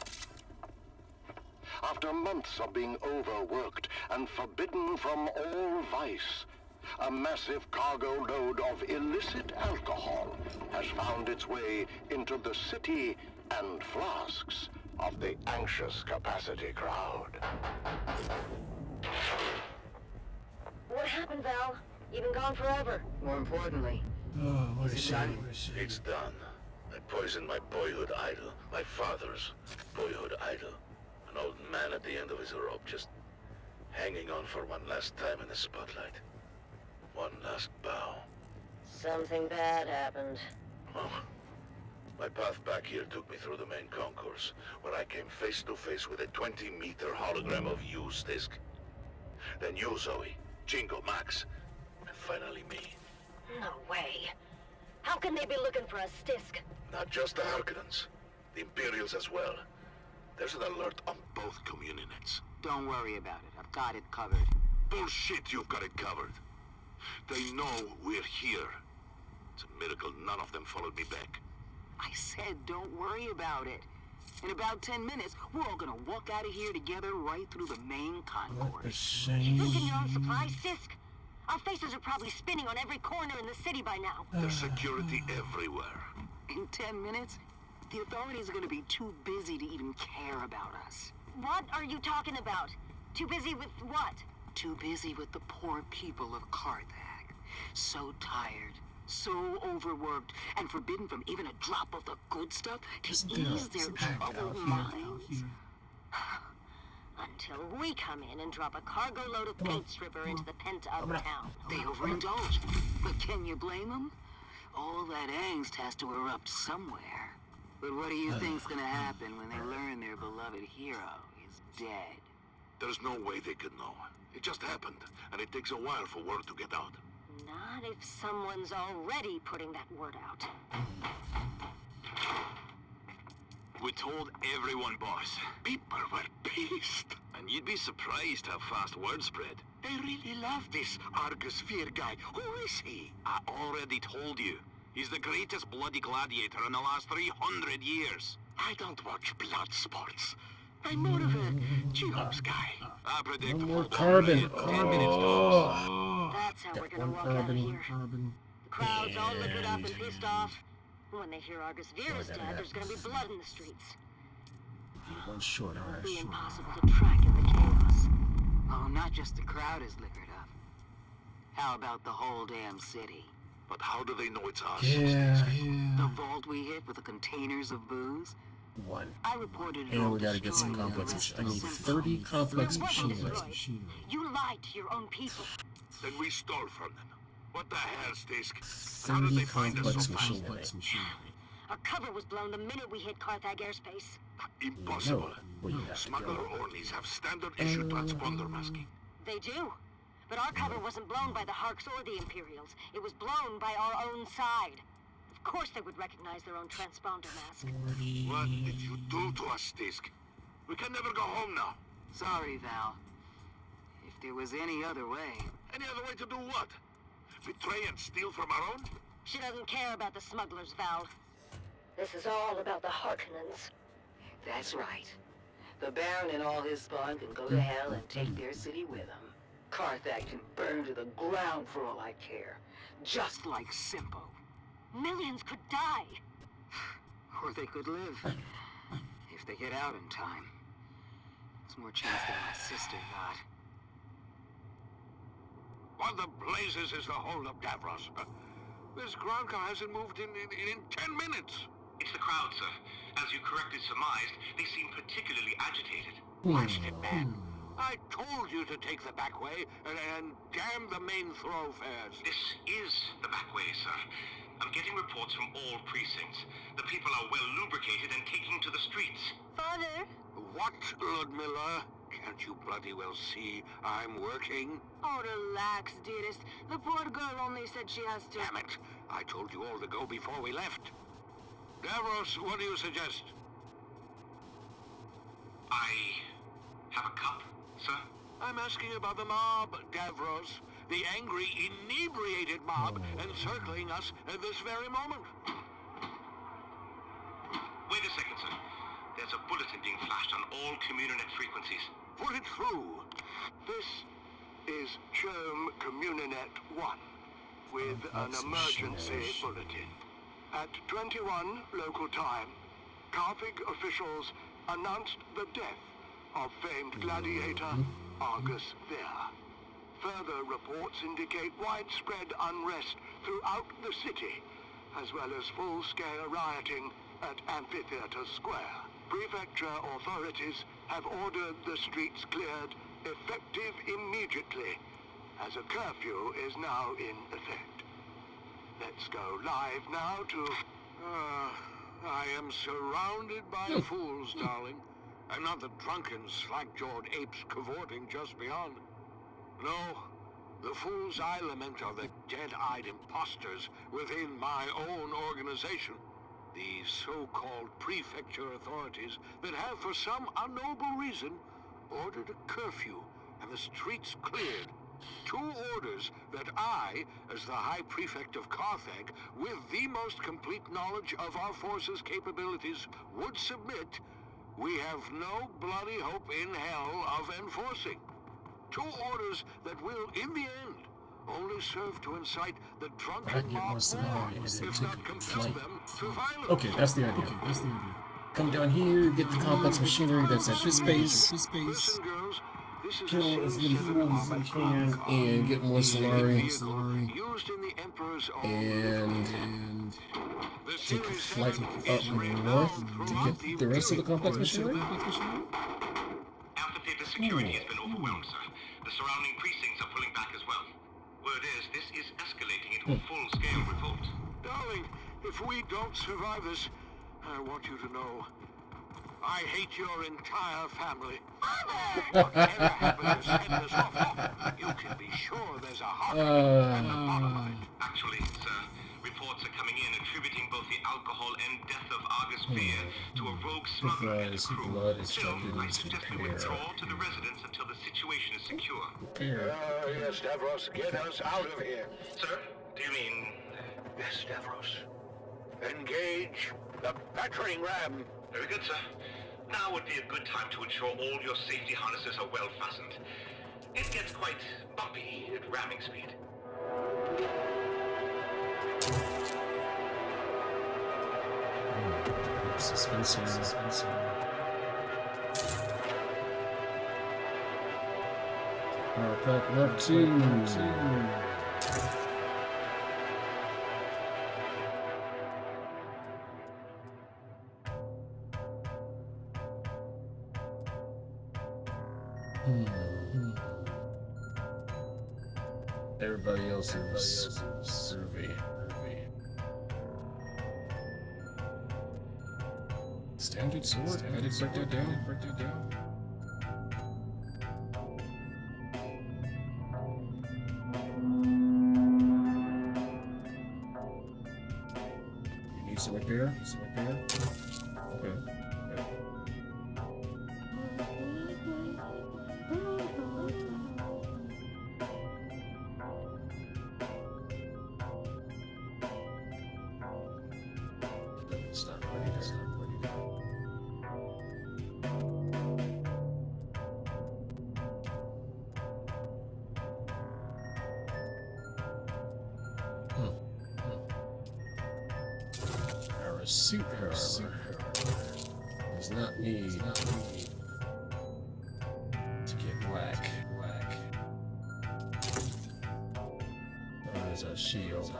After months of being overworked and forbidden from all vice, a massive cargo load of illicit alcohol has found its way into the city and flasks of the anxious capacity crowd. What happened, Val? You've been gone forever. More importantly, Oh, what a shame. It's done. I poisoned my boyhood idol, my father's boyhood idol. An old man at the end of his rope, just hanging on for one last time in the spotlight. One last bow. Something bad happened. Oh, My path back here took me through the main concourse, where I came face to face with a 20-meter hologram of you, Stisk. Then you, Zoe, Jingle, Max, and finally me. No way. How can they be looking for us, Stisk? Not just the Harkonnens, the Imperials as well. There's an alert on both communinets. Don't worry about it. I've got it covered. Bullshit, you've got it covered. They know we're here. It's a miracle none of them followed me back. I said don't worry about it. In about 10 minutes, we're all gonna walk out of here together right through the main concourse. Thinking your own supplies, Stisk? Our faces are probably spinning on every corner in the city by now. There's security everywhere. In 10 minutes, the authorities are gonna be too busy to even care about us. What are you talking about? Too busy with what? Too busy with the poor people of Carthag. So tired, so overworked, and forbidden from even a drop of the good stuff to ease their troubled minds. Until we come in and drop a cargo load of paint stripper into the pent of town. They overindulge, but can you blame them? All that angst has to erupt somewhere. But what do you think's gonna happen when they learn their beloved hero is dead? There's no way they could know. It just happened, and it takes a while for word to get out. Not if someone's already putting that word out. We told everyone, boss. People were pissed. And you'd be surprised how fast word spread. They really love this Argus Fear guy. Who is he? I already told you. He's the greatest bloody gladiator in the last 300 years. I don't watch blood sports. I'm more of a jobs guy. I predict more carbon. That's how we're gonna walk out of here. The crowd's all liquored up and pissed off. When they hear Argus Vera's dead, there's gonna be blood in the streets. One short, It'll be impossible to track in the chaos. Oh, not just the crowd is liquored up. How about the whole damn city? But how do they know it's us? The vault we hit with the containers of booze? One. I reported it. And we gotta get some complex machines. I need 30 complex machines. You lied to your own people. Then we stole from them. What the hell, Stisk? How did they find us so fast? Our cover was blown the minute we hit Carthag airspace. Impossible. Smuggler Ornies have standard issue transponder masking. They do. But our cover wasn't blown by the Harks or the Imperials. It was blown by our own side. Of course they would recognize their own transponder mask. What did you do to us, Stisk? We can never go home now. Sorry, Val. If there was any other way. Any other way to do what? Betray and steal from our own? She doesn't care about the smugglers, Val. This is all about the Harkonnens. That's right. The Baron and all his spawn can go to hell and take their city with them. Carthag can burn to the ground for all I care. Just like Simpo. Millions could die. Or they could live. If they get out in time. There's more chance than my sister got. What the blazes is the hold of Davros? This ground car hasn't moved in 10 minutes. It's the crowd, sir. As you correctly surmised, they seem particularly agitated. Watched it, man. I told you to take the back way and damn the main thoroughfares. This is the back way, sir. I'm getting reports from all precincts. The people are well lubricated and taking to the streets. Father? What, Ludmilla? Can't you bloody well see I'm working? Oh, relax, dearest. The poor girl only said she has to... Damn it! I told you all to go before we left. Davros, what do you suggest? I have a cup, sir? I'm asking about the mob, Davros. The angry, inebriated mob encircling us at this very moment. Wait a second, sir. There's a bulletin being flashed on all Communinet frequencies. Put it through. This is Sherm Communinet 1 with an emergency bulletin. At 21 local time, Carthag officials announced the death of famed gladiator Argus Vera. Further reports indicate widespread unrest throughout the city, as well as full-scale rioting at Amphitheater Square. Prefecture authorities have ordered the streets cleared, effective immediately, as a curfew is now in effect. Let's go live now to... I am surrounded by fools, darling. I'm not the drunken, slack-jawed apes cavorting just beyond. No, the fools I lament are the dead-eyed imposters within my own organization. These so-called prefecture authorities that have, for some unknowable reason, ordered a curfew and the streets cleared. 2 orders that I, as the High Prefect of Carthag, with the most complete knowledge of our forces' capabilities, would submit, we have no bloody hope in hell of enforcing. 2 orders that will, in the end, only serve to incite the drunken mob more, if not compel them to violence. Okay, that's the idea. Come down here, get the complex machinery that's at this base. Listen, girls, this is Kill as many fools as we can and get more Solari. And take a flight up north to get the rest of the complex machinery. Amphitheater security has been overwhelmed, sir. The surrounding precincts are pulling back as well. Word is, this is escalating into a full-scale revolt. Darling, if we don't survive this, I want you to know, I hate your entire family. Whatever happened to send us off, you can be sure there's a heart at the bottom of it. Actually, sir, reports are coming in attributing both the alcohol and death of Argus Fear to a rogue smuggler and a crew. Still, I suggest you withdraw to the residence until the situation is secure. Yes, Stavros, get us out of here. Sir, do you mean... Yes, Stavros. Engage the battering ram. Very good, sir. Now would be a good time to ensure all your safety harnesses are well fastened. It gets quite bumpy at ramming speed. Suspension. Pack left 2. Everybody else is survey. Standard sword. I did break that down. You need some repair? Okay. Suit her. Does not need to get whack. There's a shield.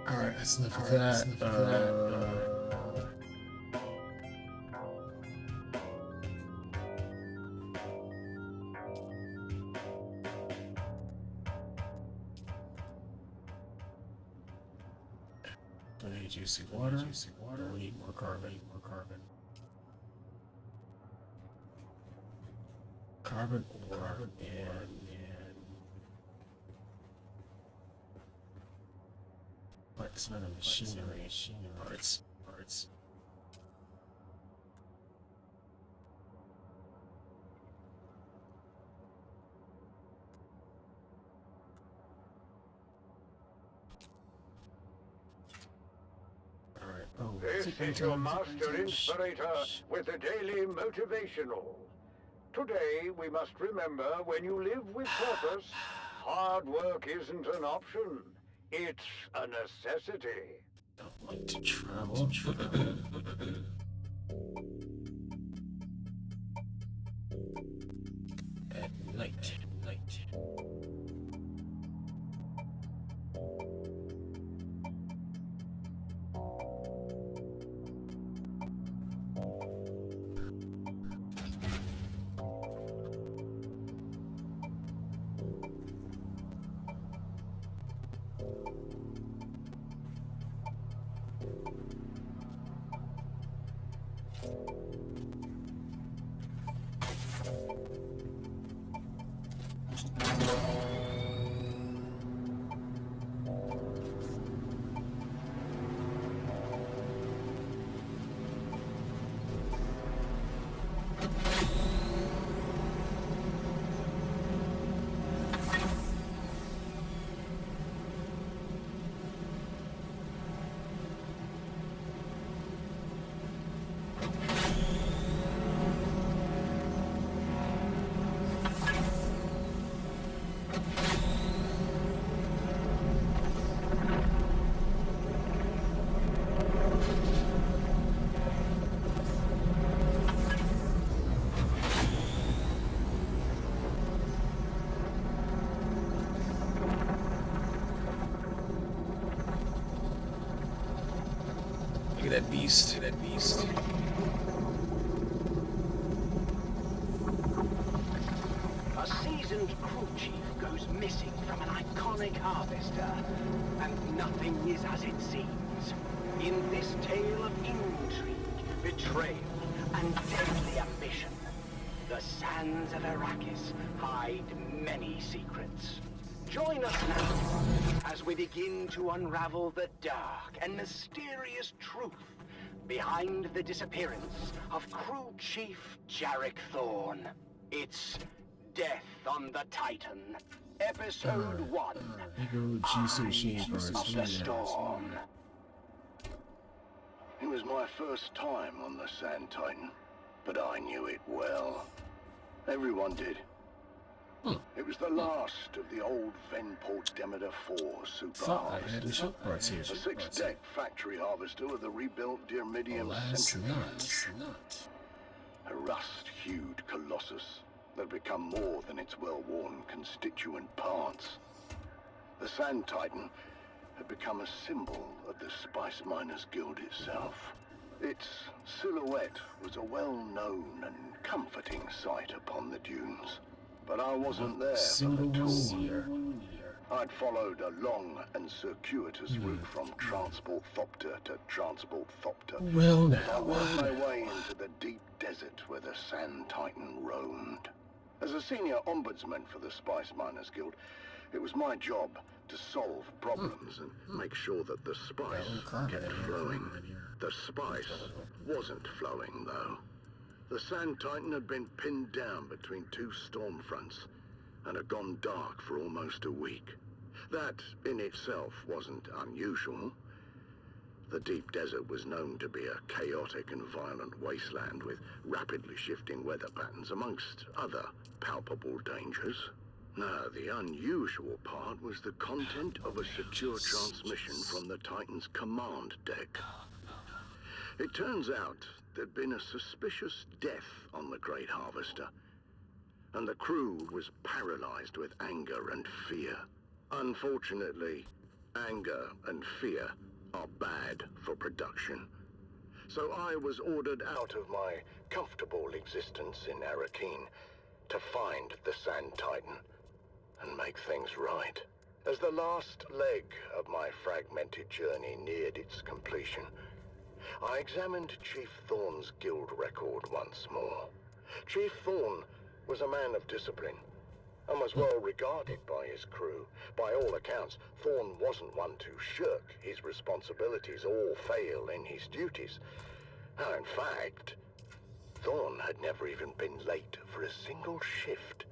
Alright, that's enough of that. I need juicy water. We need more carbon. Carbon ore and what's not a machinery parts. This is your master inspirator with the daily motivational. Today, we must remember when you live with purpose, hard work isn't an option. It's a necessity. Don't like to travel. At night. Look at that beast. Look at that beast. A seasoned crew chief goes missing from an iconic harvester, and nothing is as it seems. In this tale of intrigue, betrayal, and deadly ambition, the sands of Arrakis hide many secrets. Join us now as we begin to unravel the dark and mysterious truth behind the disappearance of Crew Chief Jarek Thorne. It's Death on the Titan, Episode 1, Eyes of the Storm. It was my first time on the Sand Titan, but I knew it well. Everyone did. It was the last of the old Venport Demeter 4 super harvesters. A six-deck factory harvester with a rebuilt Dyrmidium centrifuge. A rust-hued colossus that had become more than its well-worn constituent parts. The Sand Titan had become a symbol of the Spice Miners Guild itself. Its silhouette was a well-known and comforting sight upon the dunes. But I wasn't there for the tour. I'd followed a long and circuitous route from Transport Thopter to Transport Thopter. Well, now. I worked my way into the deep desert where the Sand Titan roamed. As a senior ombudsman for the Spice Miners Guild, it was my job to solve problems and make sure that the spice kept flowing. The spice wasn't flowing, though. The Sand Titan had been pinned down between two storm fronts and had gone dark for almost a week. That, in itself, wasn't unusual. The deep desert was known to be a chaotic and violent wasteland with rapidly shifting weather patterns, amongst other palpable dangers. No, the unusual part was the content of a secure transmission from the Titan's command deck. It turns out there'd been a suspicious death on the Great Harvester, and the crew was paralyzed with anger and fear. Unfortunately, anger and fear are bad for production. So I was ordered out of my comfortable existence in Arrakeen to find the Sand Titan and make things right. As the last leg of my fragmented journey neared its completion, I examined Chief Thorne's guild record once more. Chief Thorne was a man of discipline and was well regarded by his crew. By all accounts, Thorne wasn't one to shirk his responsibilities or fail in his duties. Now, in fact, Thorne had never even been late for a single shift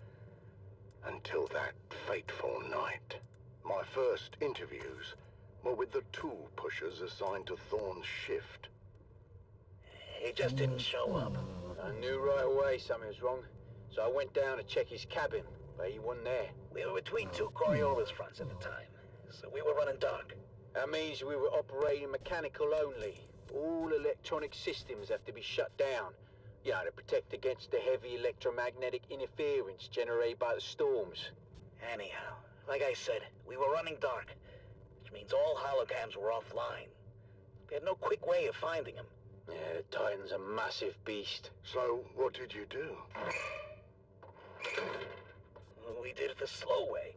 until that fateful night. My first interviews were with the tool pushers assigned to Thorne's shift. He just didn't show up. I knew right away something was wrong, so I went down to check his cabin, but he wasn't there. We were between two Coriolis fronts at the time, so we were running dark. That means we were operating mechanical only. All electronic systems have to be shut down, you know, to protect against the heavy electromagnetic interference generated by the storms. Anyhow, like I said, we were running dark, which means all holocams were offline. We had no quick way of finding them. Yeah, the Titan's a massive beast. So, what did you do? We did it the slow way.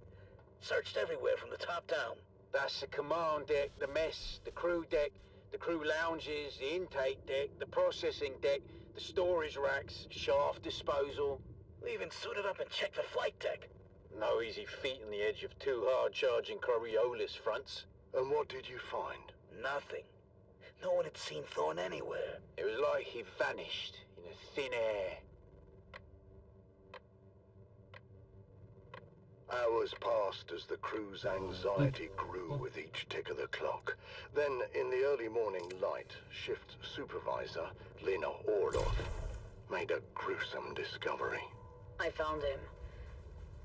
Searched everywhere from the top down. That's the command deck, the mess, the crew deck, the crew lounges, the intake deck, the processing deck, the storage racks, shaft disposal. We even suited up and checked the flight deck. No easy feat on the edge of two hard-charging Coriolis fronts. And what did you find? Nothing. No one had seen Thorne anywhere. It was like he vanished in a thin air. Hours passed as the crew's anxiety grew with each tick of the clock. Then, in the early morning light, shift supervisor Lena Orloff made a gruesome discovery. I found him.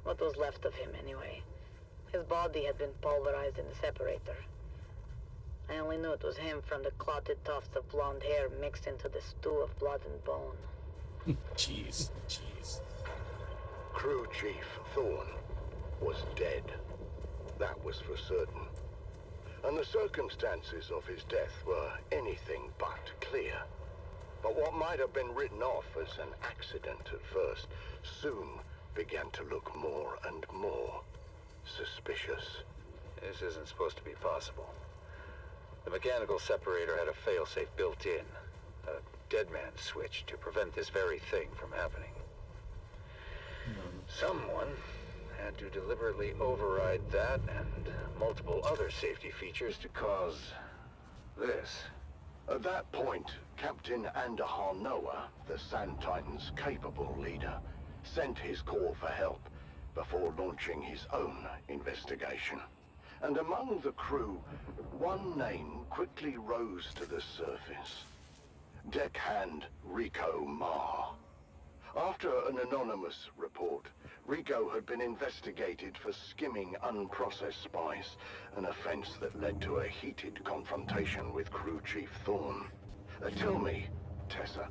What was left of him, anyway. His body had been pulverized in the separator. I only knew it was him from the clotted tufts of blonde hair mixed into the stew of blood and bone. Jeez. Crew Chief Thorne was dead. That was for certain. And the circumstances of his death were anything but clear. But what might have been written off as an accident at first soon began to look more and more suspicious. This isn't supposed to be possible. The mechanical separator had a failsafe built in, a dead man's switch to prevent this very thing from happening. Someone had to deliberately override that and multiple other safety features to cause this. At that point, Captain Andahar Noah, the Sand Titan's capable leader, sent his call for help before launching his own investigation. And among the crew, one name quickly rose to the surface. Deckhand Rico Ma. After an anonymous report, Rico had been investigated for skimming unprocessed spice, an offense that led to a heated confrontation with Crew Chief Thorne. Tell me, Tessa,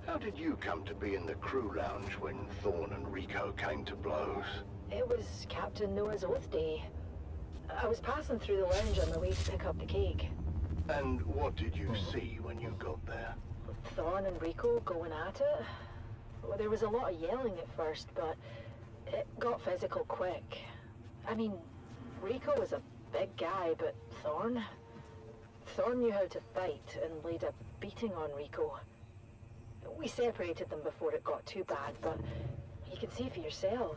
how did you come to be in the crew lounge when Thorne and Rico came to blows? It was Captain Noah's Oath Day. I was passing through the lounge on my way to pick up the cake. And what did you see when you got there? Thorne and Rico going at it. Well, there was a lot of yelling at first, but it got physical quick. I mean, Rico was a big guy, but Thorne knew how to fight and laid a beating on Rico. We separated them before it got too bad, but you can see for yourself.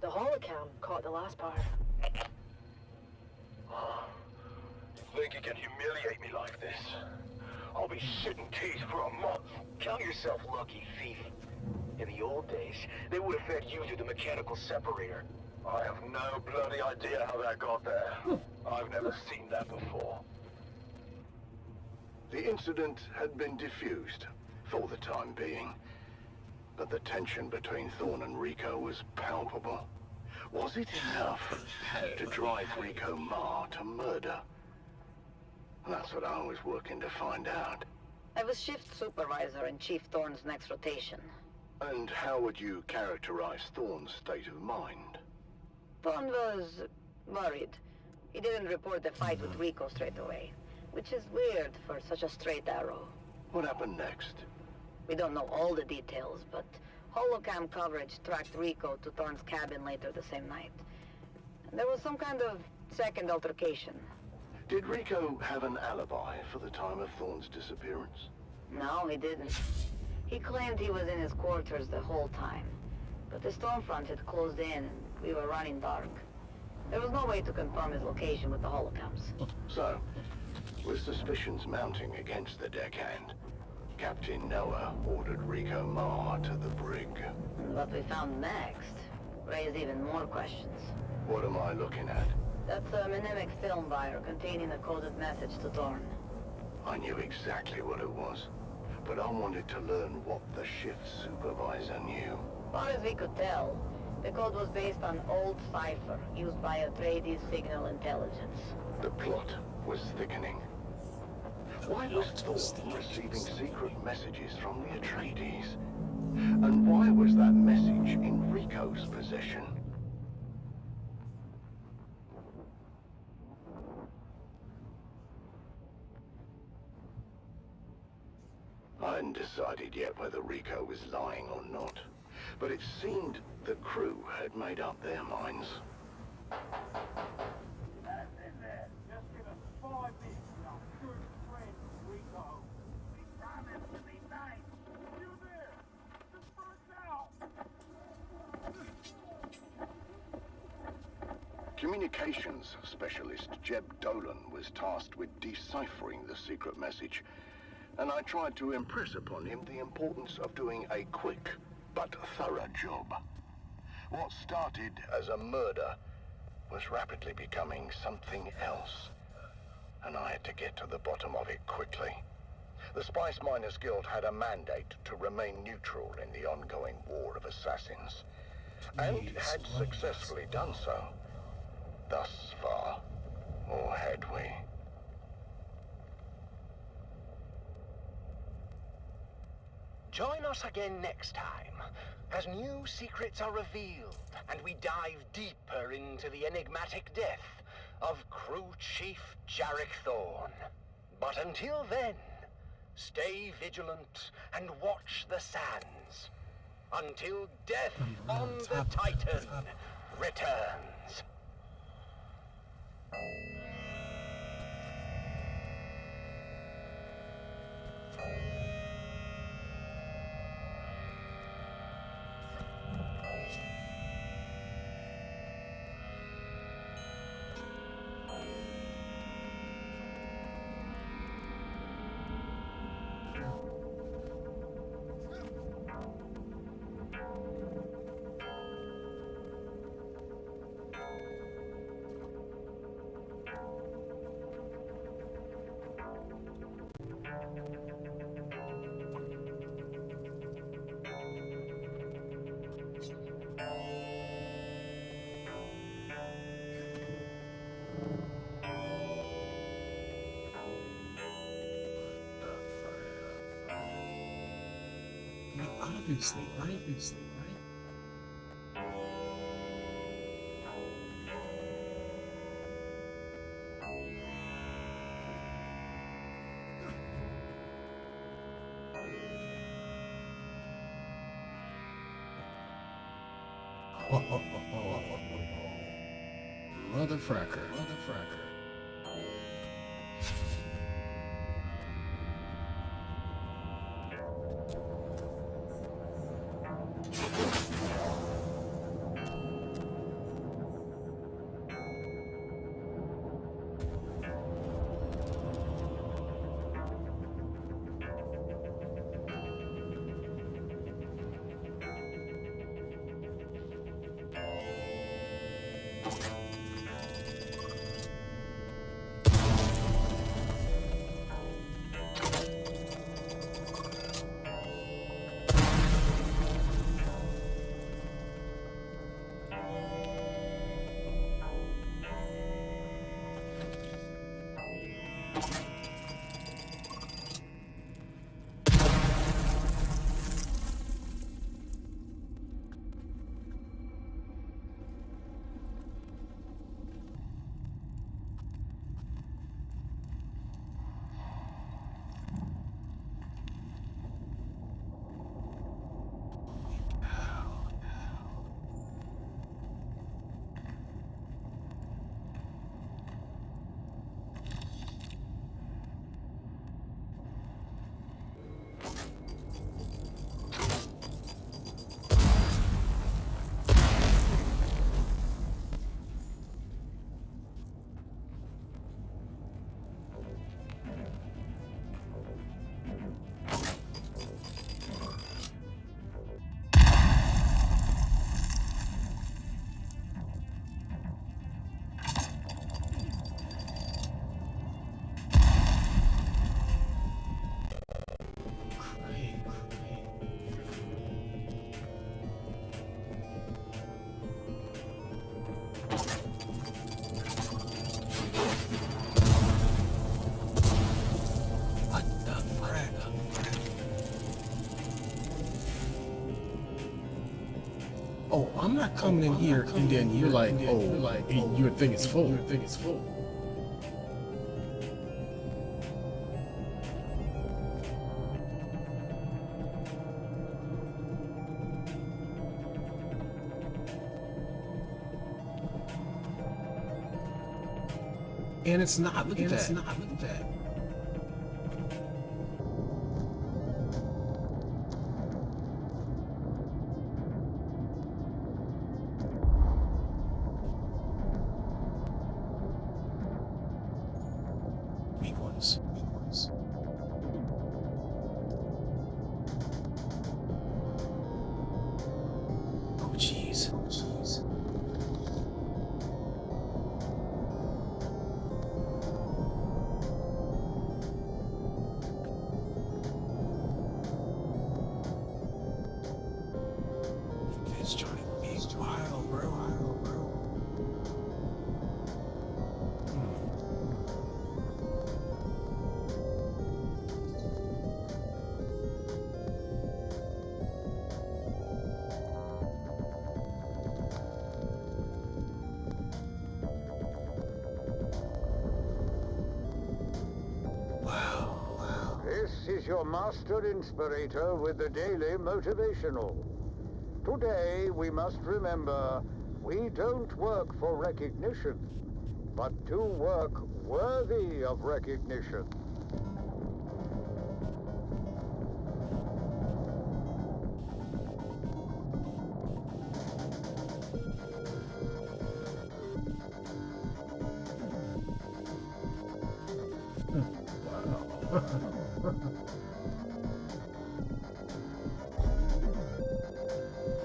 The holocam caught the last part. You think you can humiliate me like this? I'll be shitting teeth for a month. Count yourself lucky, thief. In the old days, they would have fed you through the mechanical separator. I have no bloody idea how that got there. I've never seen that before. The incident had been diffused, for the time being. But the tension between Thorne and Rico was palpable. Was it enough to drive Rico Ma to murder? That's what I was working to find out. I was shift supervisor in Chief Thorne's next rotation. And how would you characterize Thorne's state of mind? Thorne was worried. He didn't report the fight with Rico straight away, which is weird for such a straight arrow. What happened next? We don't know all the details, but holocam coverage tracked Rico to Thorne's cabin later the same night. And there was some kind of second altercation. Did Rico have an alibi for the time of Thorne's disappearance? No, he didn't. He claimed he was in his quarters the whole time. But the stormfront had closed in and we were running dark. There was no way to confirm his location with the holocams. So, with suspicions mounting against the deckhand, Captain Noah ordered Rico Ma to the brig. And what we found next raised even more questions. What am I looking at? That's a mnemonic film wire containing a coded message to Thorne. I knew exactly what it was, but I wanted to learn what the shift supervisor knew. As far as we could tell, the code was based on old cipher used by Atreides signal intelligence. The plot was thickening. Why was Thorne receiving secret messages from the Atreides? And why was that message in Rico's possession? I hadn't decided yet whether Rico was lying or not, but it seemed the crew had made up their minds. Communications specialist Jeb Dolan was tasked with deciphering the secret message, and I tried to impress upon him the importance of doing a quick but thorough job. What started as a murder was rapidly becoming something else, and I had to get to the bottom of it quickly. The Spice Miners Guild had a mandate to remain neutral in the ongoing war of assassins, and had successfully done so. Thus far, or had we? Join us again next time, as new secrets are revealed, and we dive deeper into the enigmatic death of Crew Chief Jarek Thorne. But until then, stay vigilant and watch the sands, until death on the Titan returns. Obviously, right? Mother fracker. Oh, I'm not coming in here and then you're like, your thing is full. And it's not. Look at that. Oh jeez. Oh jeez. It's trying to be wild, bro. This is your master inspirator with the daily motivational. Today we must remember, we don't work for recognition, but do work worthy of recognition.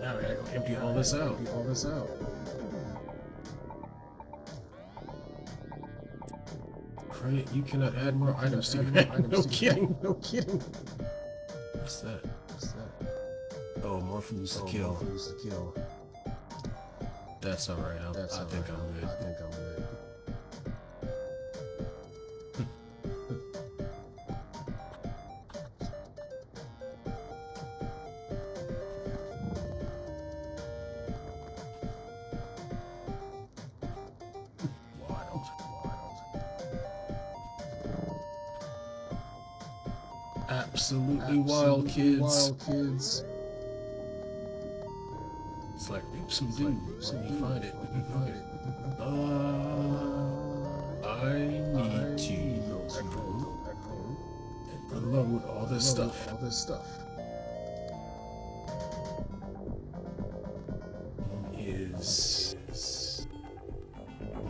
Now we gotta go empty all this out. Credit, you cannot add more items to your hand. No kidding. What's that? Oh, more foods to kill. That's alright. I think I'm good. Absolutely wild kids. It's like oops and doops when you find it. I need to go back home and unload all this stuff. Is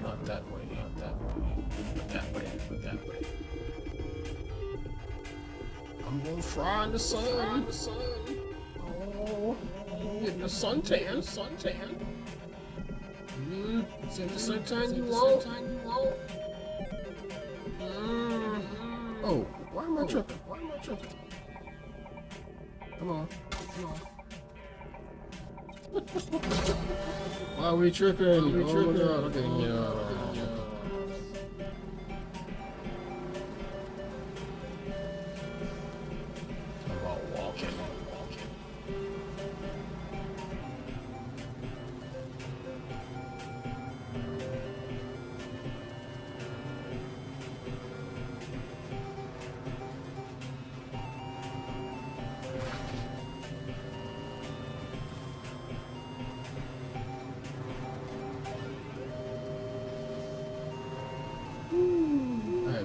not that way, but that way. I'm gonna fry in the sun. Oh, getting a suntan. Is that the suntan you want? Oh, why am I tripping? Come on. Why are we tripping? Oh my god, okay, yeah.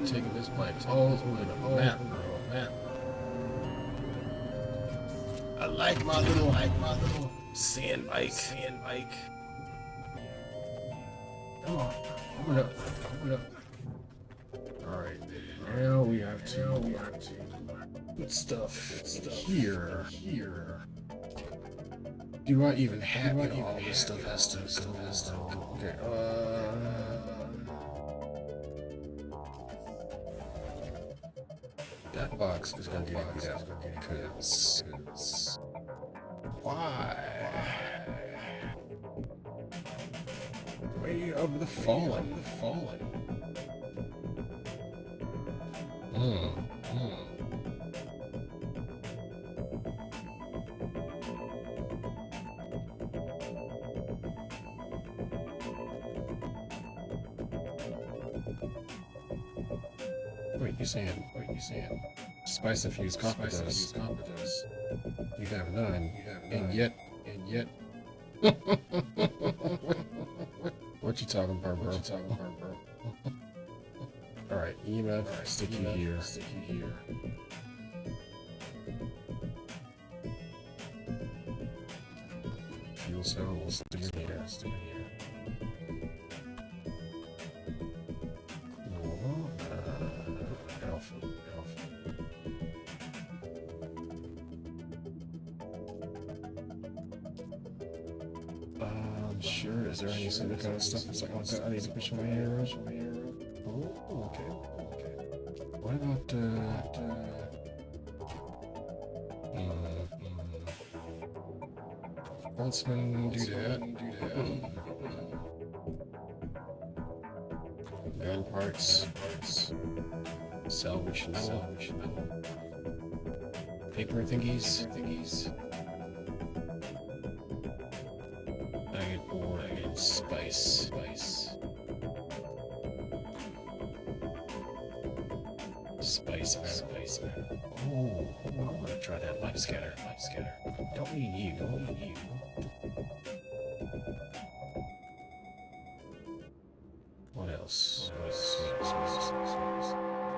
Taking this bike all the way to the map. I like my little sand bike. Come on, open up. All right, now we have to put stuff here. Do I even have it? All this stuff has to. Okay. That box is gonna get emptied out because why? Way of the fallen. Wait, you saying? Spice infused competence. You have none. And yet. What you talking about, bro? Alright, EMF, stick you here. Fuel cell will stick in here. Sure, is there any other kind of stuff? It's like, oh, I need to push my arrow. Oh, okay. What about, Huntsman, do that. Gun parts. Salvage. Paper thingies. I get ore, I get spice. Spice. Oh, I want to try that life scatter. Don't need you. What else?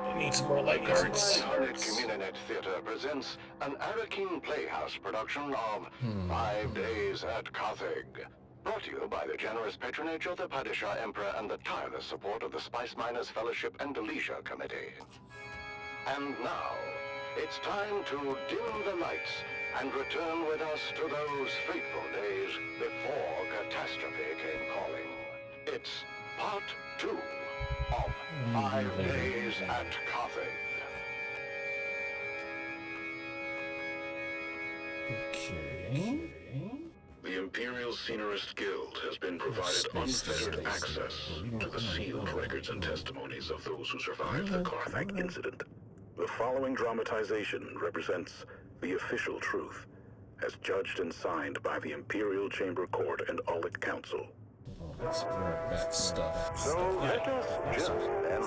I need some more light cards. Communinet Theatre presents an Arakeen Playhouse production of 5 Days at Carthage. Brought to you by the generous patronage of the Padishah Emperor and the tireless support of the Spice Miners Fellowship and the Leisure Committee. And now, it's time to dim the lights and return with us to those fateful days before catastrophe came calling. It's part 2 of 5 Days at Carthage. Okay. The Imperial Scenarist Guild has been provided unfettered access to the sealed records and testimonies of those who survived the Carthage incident. The following dramatization represents the official truth, as judged and signed by the Imperial Chamber Court and Aulic Council. Let's grab that stuff. So let us jump then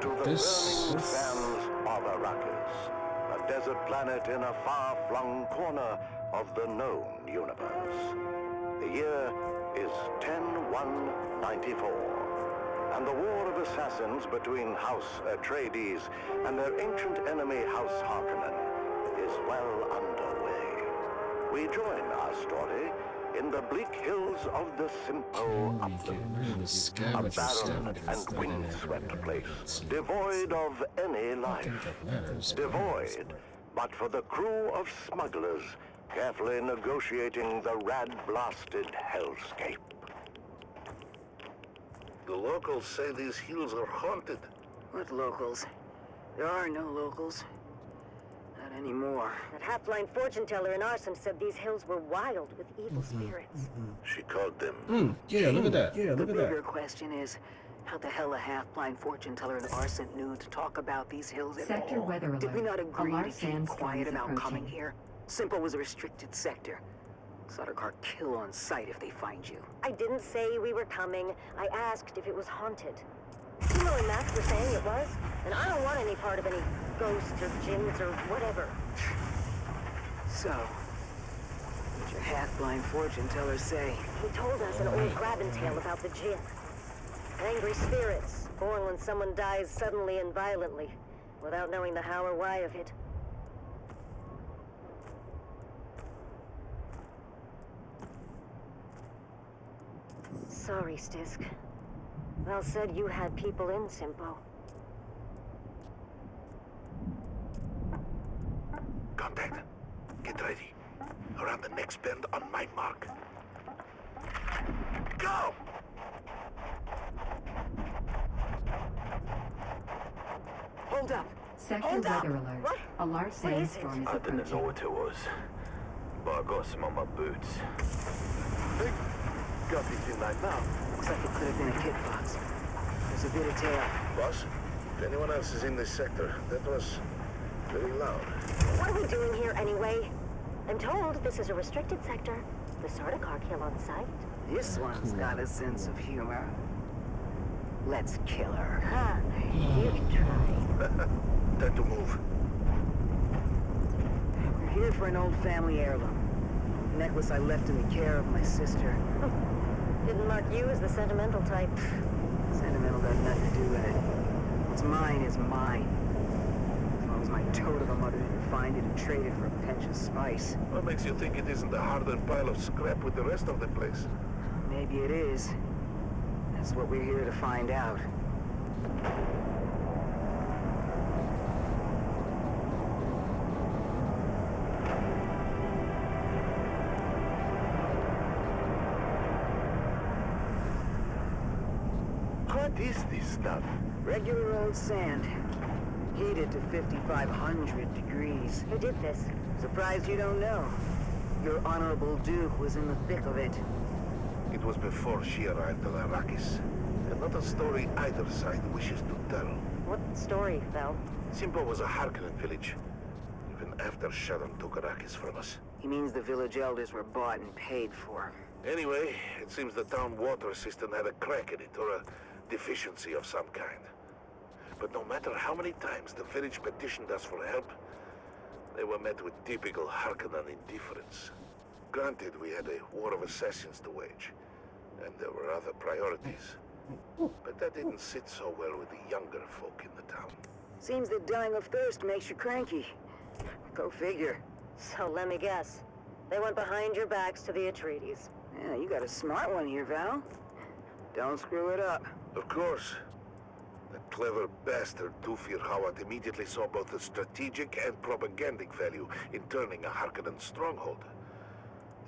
to the burning sands of Arrakis, a desert planet in a far-flung corner of the known universe. The year is 10-1-94. And the war of assassins between House Atreides and their ancient enemy House Harkonnen is well underway. We join our story in the bleak hills of the Simpo Uplands, a barren and windswept place, devoid of any life. Devoid, but for the crew of smugglers carefully negotiating the rad-blasted hellscape. The locals say these hills are haunted. What locals? There are no locals. Not anymore. That half-blind fortune teller in Arson said these hills were wild with evil spirits. She called them. Yeah, look at that. The bigger question is, how the hell a half-blind fortune teller in Arson knew to talk about these hills at Sector all? weather alert. Did we not agree A to keep large quiet about sandstorm is coming approaching. here? Simple was a restricted sector. Sardaukar kill on sight if they find you. I didn't say we were coming. I asked if it was haunted. Timo and Max were saying it was, and I don't want any part of any ghosts or jinns or whatever. So, what'd your half-blind fortune teller say? He told us an old Graben tale about the jinn. Angry spirits, born when someone dies suddenly and violently, without knowing the how or why of it. Sorry, Stisk. Val said you had people in Simpo. Contact. Get ready. Around the next bend on my mark. Go! Hold up! Sector Hold up! weather alert. What? A large What is sandstorm is I didn't approaching. know what it was, but I got some on my boots. Hey, got it in my mouth. Looks like it could have been a kit box. There's a bit of tail. Boss, if anyone else is in this sector, that was very loud. What are we doing here anyway? I'm told this is a restricted sector. The Sardaukar kill on sight. This one's got a sense of humor. Let's kill her. Ha! You can try. Time to move. We're here for an old family heirloom. A necklace I left in the care of my sister. Didn't mark you as the sentimental type. Sentimental got nothing to do with it. What's mine is mine. As long as my toad of a mother didn't find it and trade it for a pinch of spice. What makes you think it isn't a hardened pile of scrap with the rest of the place? Maybe it is. That's what we're here to find out. stuff? Regular old sand. Heated to 5,500 degrees. Who did this? Surprised you don't know. Your Honorable Duke was in the thick of it. It was before she arrived on Arrakis. And not a story either side wishes to tell. What story, Val? Simpo was a Harkonnen village. Even after Shaddam took Arrakis from us. He means the village elders were bought and paid for. Anyway, it seems the town water system had a crack in it, or a deficiency of some kind. But no matter how many times the village petitioned us for help, they were met with typical Harkonnen indifference. Granted, we had a war of assassins to wage, and there were other priorities. But that didn't sit so well with the younger folk in the town. Seems that dying of thirst makes you cranky. Go figure. So let me guess. They went behind your backs to the Atreides. Yeah, you got a smart one here, Val. Don't screw it up. Of course. That clever bastard Dufir Hawat immediately saw both the strategic and propagandic value in turning a Harkonnen stronghold.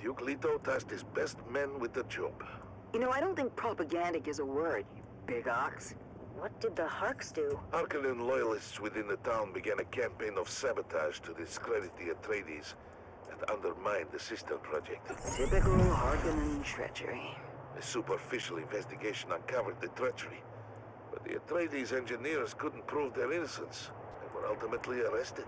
Duke Leto tasked his best men with the job. You know, I don't think propagandic is a word, you big ox. What did the Harks do? Harkonnen loyalists within the town began a campaign of sabotage to discredit the Atreides and undermine the sister project. Typical Harkonnen treachery. A superficial investigation uncovered the treachery, but the Atreides engineers couldn't prove their innocence and were ultimately arrested.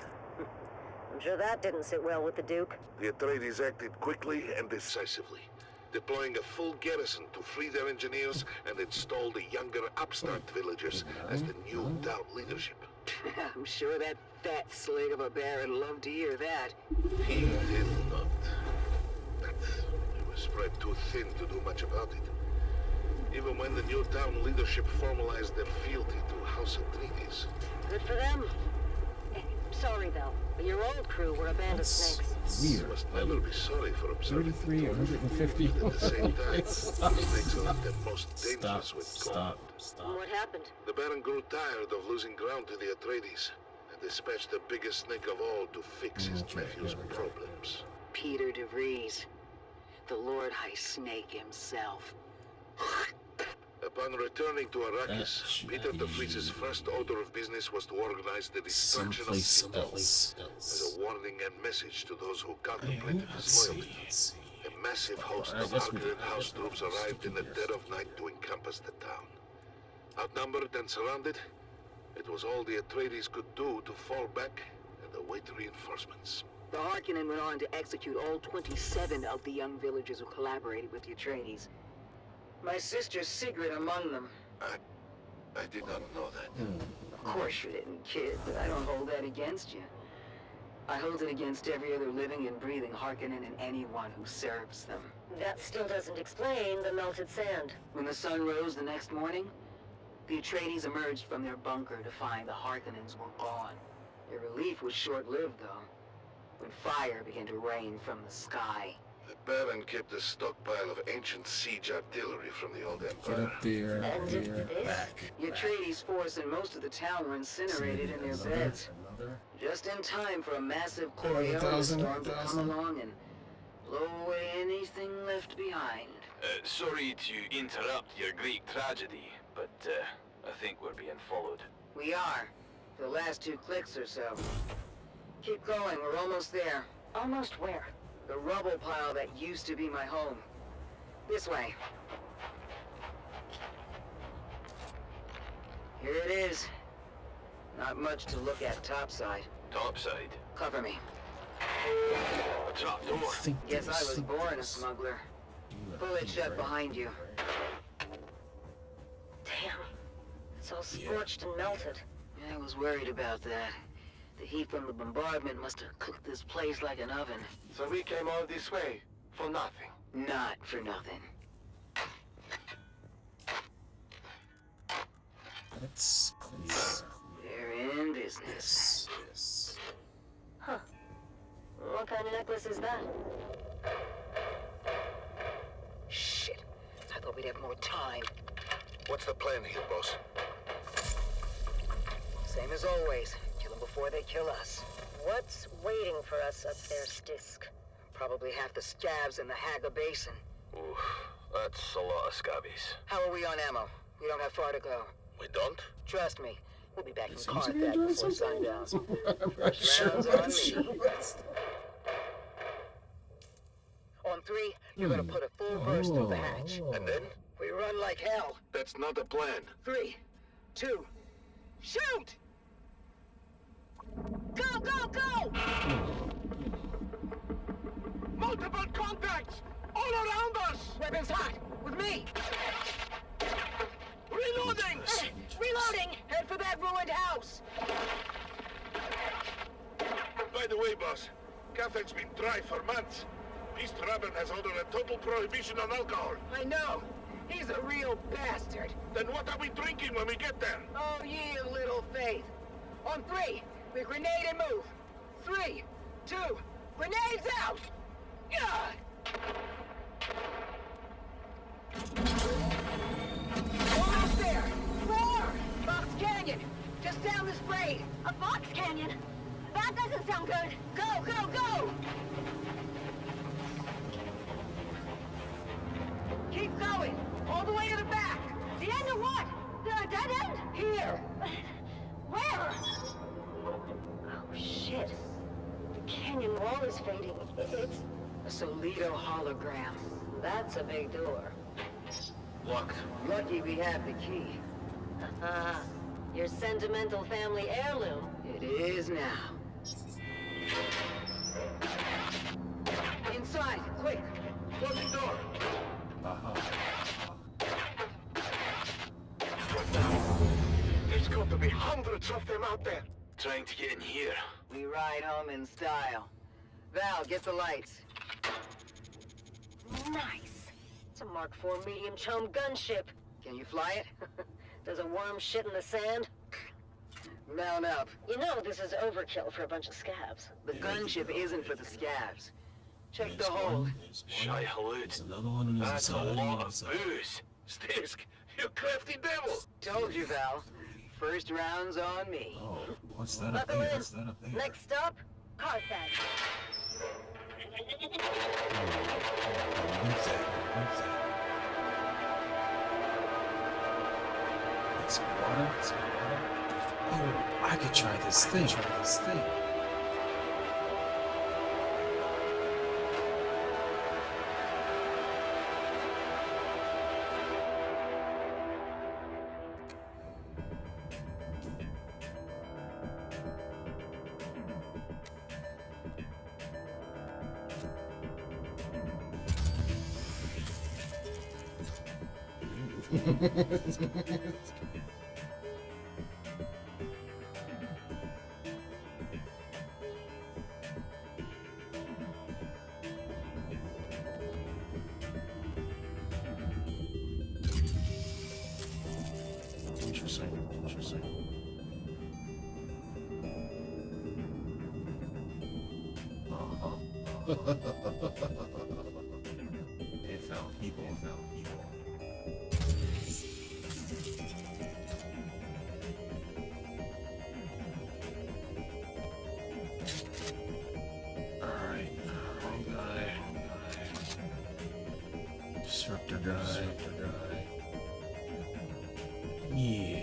I'm sure that didn't sit well with the Duke. The Atreides acted quickly and decisively, deploying a full garrison to free their engineers and install the younger upstart villagers as the new town leadership. I'm sure that fat slig of a Baron loved to hear that. He did not. But we were spread too thin to do much about it. Even when the new town leadership formalized their fealty to House Atreides. Good for them. Sorry, Val, but your old crew were a band of snakes. Weird. You must never be sorry for observing 33, 150. At the same time, Stop. snakes are at their most dangerous with cold. Stop. What happened? The Baron grew tired of losing ground to the Atreides and dispatched the biggest snake of all to fix his nephew's problems. Peter de Vries, the Lord High Snake himself. Upon returning to Arrakis, Peter de Vries' first order of business was to organize the destruction of Simple as a warning and message to those who contemplated his loyalty. A massive host of Harkonnen house troops arrived in the dead of night to encompass the town. Outnumbered and surrounded, it was all the Atreides could do to fall back and await reinforcements. The Harkonnen went on to execute all 27 of the young villagers who collaborated with the Atreides. My sister Sigrid among them. I did not know that. Of course you didn't, kid, but I don't hold that against you. I hold it against every other living and breathing Harkonnen and anyone who serves them. That still doesn't explain the melted sand. When the sun rose the next morning, the Atreides emerged from their bunker to find the Harkonnens were gone. Their relief was short-lived, though, when fire began to rain from the sky. The Baron kept a stockpile of ancient siege artillery from the old Empire. Get up there, back. The Atreides force and most of the town were incinerated in their beds. Just in time for a massive Coriolis storm to come along and blow away anything left behind. Sorry to interrupt your Greek tragedy, but I think we're being followed. We are. For the last 2 clicks or so. Keep going, we're almost there. Almost where? The rubble pile that used to be my home. This way. Here it is. Not much to look at topside. Topside? Cover me. A trap door. Guess I was born a smuggler. Pull it shut behind you. Damn. It's all scorched and melted. I was worried about that. The heat from the bombardment must have cooked this place like an oven. So we came all this way for nothing? Not for nothing. That's clear. They're in business. Yes. Huh. What kind of necklace is that? Shit. I thought we'd have more time. What's the plan here, boss? Same as always. Kill them before they kill us. What's waiting for us up there, Stisk? Probably half the scabs in the Haga Basin. Oof, that's a lot of scabbies. How are we on ammo? We don't have far to go. We don't? Trust me. We'll be back in Seems to be Carthage doing before something. sundown. I'm not sure. Rounds I'm on sure. me. On 3, you're gonna put a full burst through the hatch. And then? We run like hell. That's not a plan. 3, 2, shoot! Go, go, go! Multiple contacts! All around us! Weapons hot! With me! Reloading! Reloading! Head for that ruined house! By the way, boss, Carthage's been dry for months. East Rabin has ordered a total prohibition on alcohol. I know! He's a real bastard! Then what are we drinking when we get there? Oh, ye of little faith! On 3, we grenade and move! 3, 2, grenades out! Yeah! Almost there! 4! Fox Canyon! Just down this grade! A Fox Canyon? That doesn't sound good. Go, go, go! Keep going! All the way to the back! The end of what? The dead end? Here! Where? Oh, shit. The canyon wall is fading. It's A Solito hologram. That's a big door. Locked. Lucky we have the key. your sentimental family heirloom. It is now. Inside, quick! Close the door! There's got to be hundreds of them out there. Trying to get in here. We ride home in style. Val, get the lights. Nice! It's a Mark IV medium chum gunship. Can you fly it? Does a worm shit in the sand? Mount up. You know this is overkill for a bunch of scabs. The gunship isn't for the scabs. Check the hold. Shy halud. There's another one on the other That's a side. On the lot other of side. booze. Stisk, you crafty devil! Told you, Val. First round's on me. Oh, what's that up Buckle there? in. What's that up there? Next stop, Carthage. What's that? What's that? It's water. It's water. Oh, I could try this thing. Try this thing. Interesting. Interesting. They found people. They found people. Alright, guy. Disruptor guy. Yeah.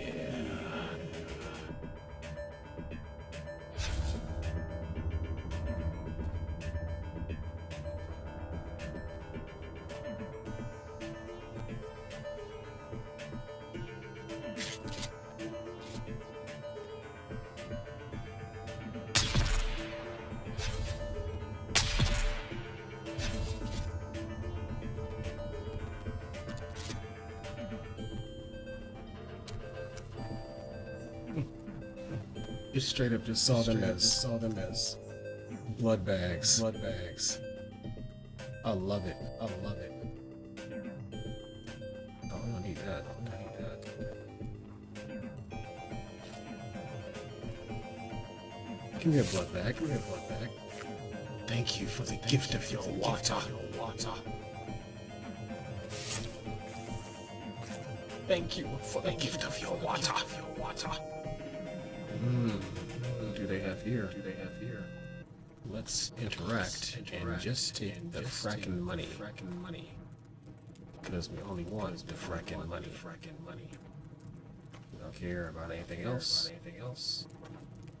You straight up just saw them as blood bags. Blood bags. I love it. I love it. Oh, I don't need that. I don't need that. Give me a blood bag. Give me a blood bag. Thank you for the gift of your water. Thank you for the gift of your water. Do they have here? Do they have here? Let's interact and just take the fracking money. Because we only want the fracking money. care about anything else.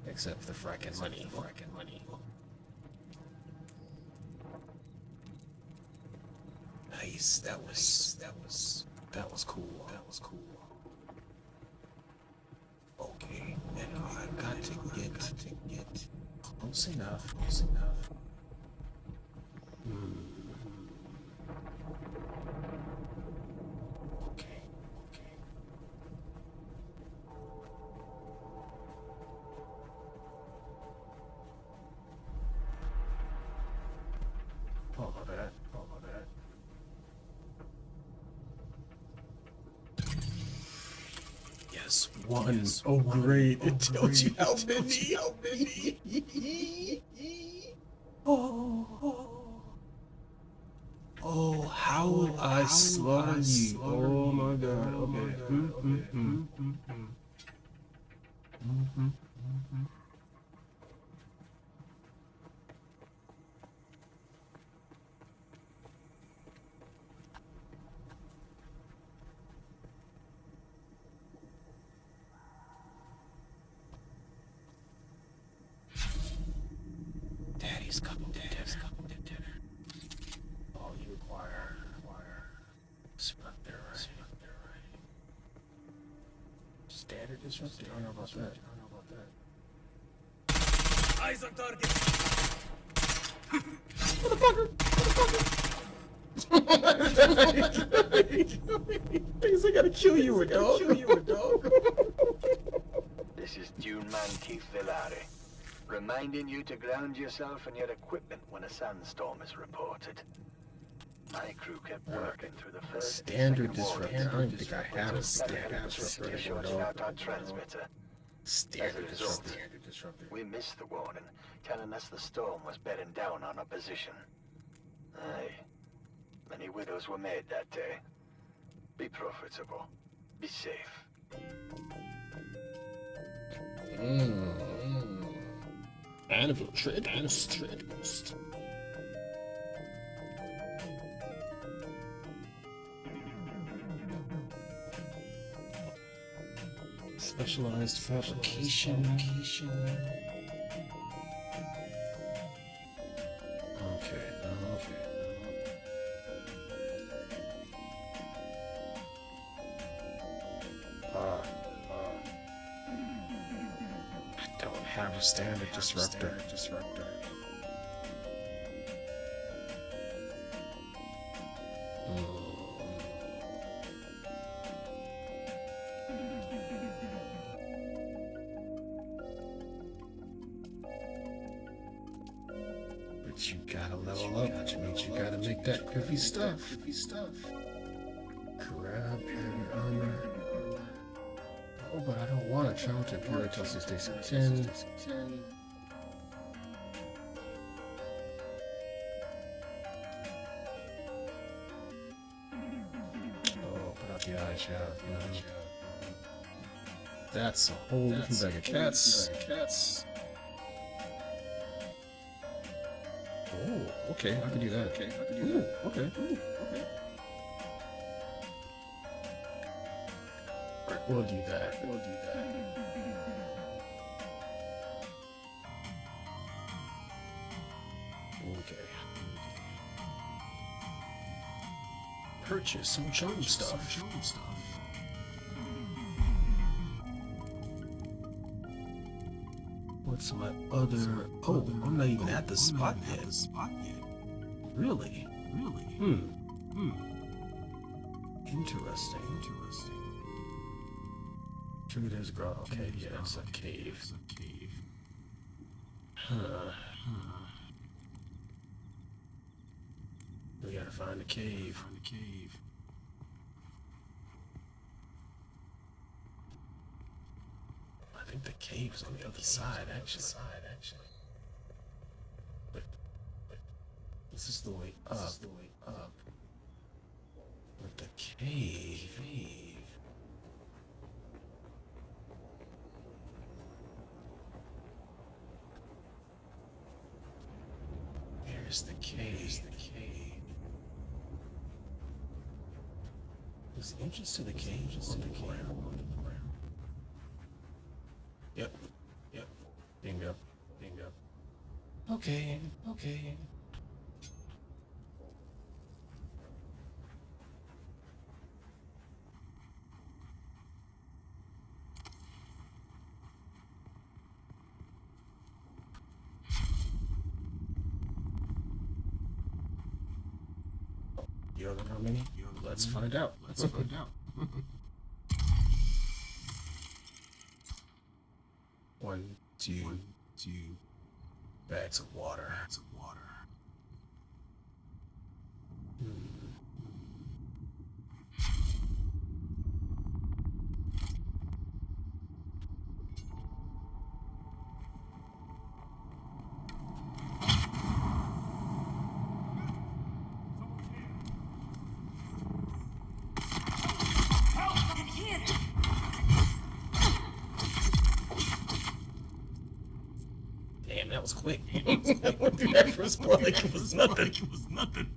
Except the fracking money. Nice. That was cool. Okay, and I've got to get close enough. Okay. Oh, my bad. Yes, one. Oh, great. It tells you how many. Oh, how will I slaughter you? Oh my god. Okay. Daddy's coming to dinner. All you require. Surrender, right? Standard disruptor. I don't know about that. Eyes on target. Motherfucker! Things I gotta kill you with, dog. This is DUNE-man Keith Villari, reminding you to ground yourself and your equipment when a sandstorm is reported. My crew kept working through the first standard disruptor. I don't think I have a standard disruptor. Shorting out our transmitter. Standard As a result, disruptor. we missed the warning, telling us the storm was bearing down on our position. Aye. Many widows were made that day. Be profitable. Be safe. Anvil trade post. Specialized fabrication. Okay. I don't have a standard disruptor. But you gotta level up, which means you gotta make that griffy stuff. Grab your armor. Oh, but I don't want to travel to Imperial Chelsea Station 10. Oh, put out the eyes, yeah. That's a whole different bag of cats. Oh, okay, I can do that. Okay. We'll do that. Okay. Purchase some jump stuff. What's my other... Oh, I'm not even at the spot yet. Really? Interesting. Trigger's grotto. Okay, yeah, it's a cave. We gotta find a cave. I think the cave's on the other side, actually. But this is the way up. But the cave. Here's the cave. Is the entrance to the cave on the ground? Okay, okay. You don't know how many? Let's find out. Let's find out. 1, 2 bags of water. Damn, that was quick. I went through that first blood like it was nothing.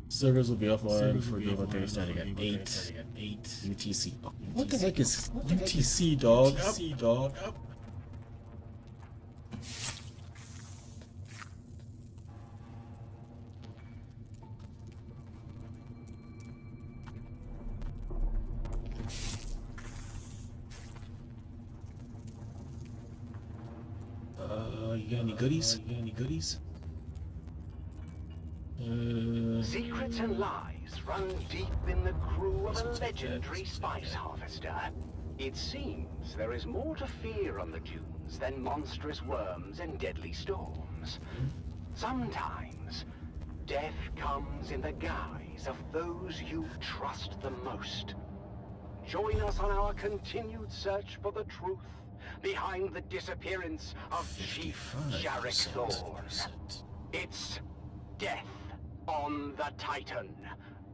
Servers will be offline for game update starting at 8 UTC. What the heck is UTC, dog? You got any goodies? Secrets and lies run deep in the crew of a legendary spice harvester. It seems there is more to fear on the dunes than monstrous worms and deadly storms. Sometimes, death comes in the guise of those you trust the most. Join us on our continued search for the truth behind the disappearance of Chief Jarek Thorne. It's Death on the Titan,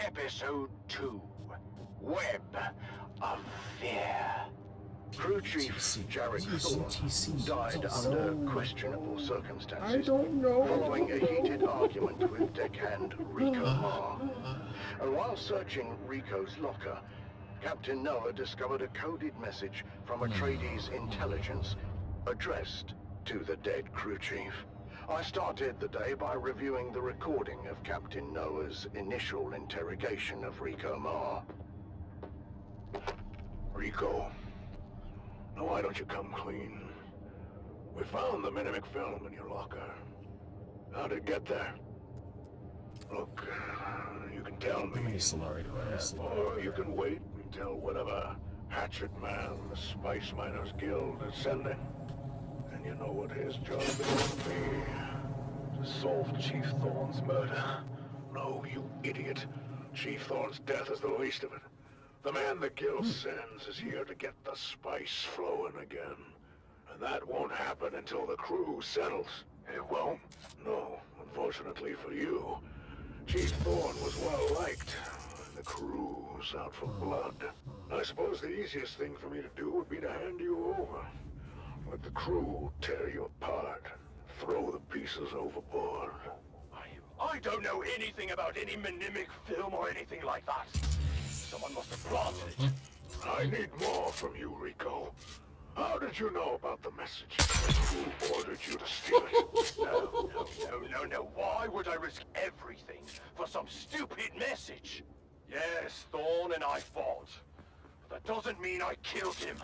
Episode 2, Web of Fear. Crew Chief Jarek Thorne died under questionable circumstances. I don't know. Following a heated argument with deckhand Rico Ma. And while searching Rico's locker, Captain Noah discovered a coded message from Atreides intelligence addressed to the dead crew chief. I started the day by reviewing the recording of Captain Noah's initial interrogation of Rico Ma. Rico, now why don't you come clean? We found the Mimic film in your locker. How did it get there? Look, you can tell me. How many Solari do I have? Or you can wait until whatever hatchet man the Spice Miners Guild is sending. And you know what his job is to be. To solve Chief Thorne's murder. No, you idiot. Chief Thorne's death is the least of it. The man the Guild sends is here to get the spice flowing again. And that won't happen until the crew settles. It won't? No, unfortunately for you. Chief Thorne was well liked. The crew's out for blood. I suppose the easiest thing for me to do would be to hand you over. Let the crew tear you apart. Throw the pieces overboard. I don't know anything about any Mimic film or anything like that. Someone must have planted it. I need more from you, Rico. How did you know about the message? Who ordered you to steal it? No. Why would I risk everything for some stupid message? Yes, Thorne and I fought. But that doesn't mean I killed him.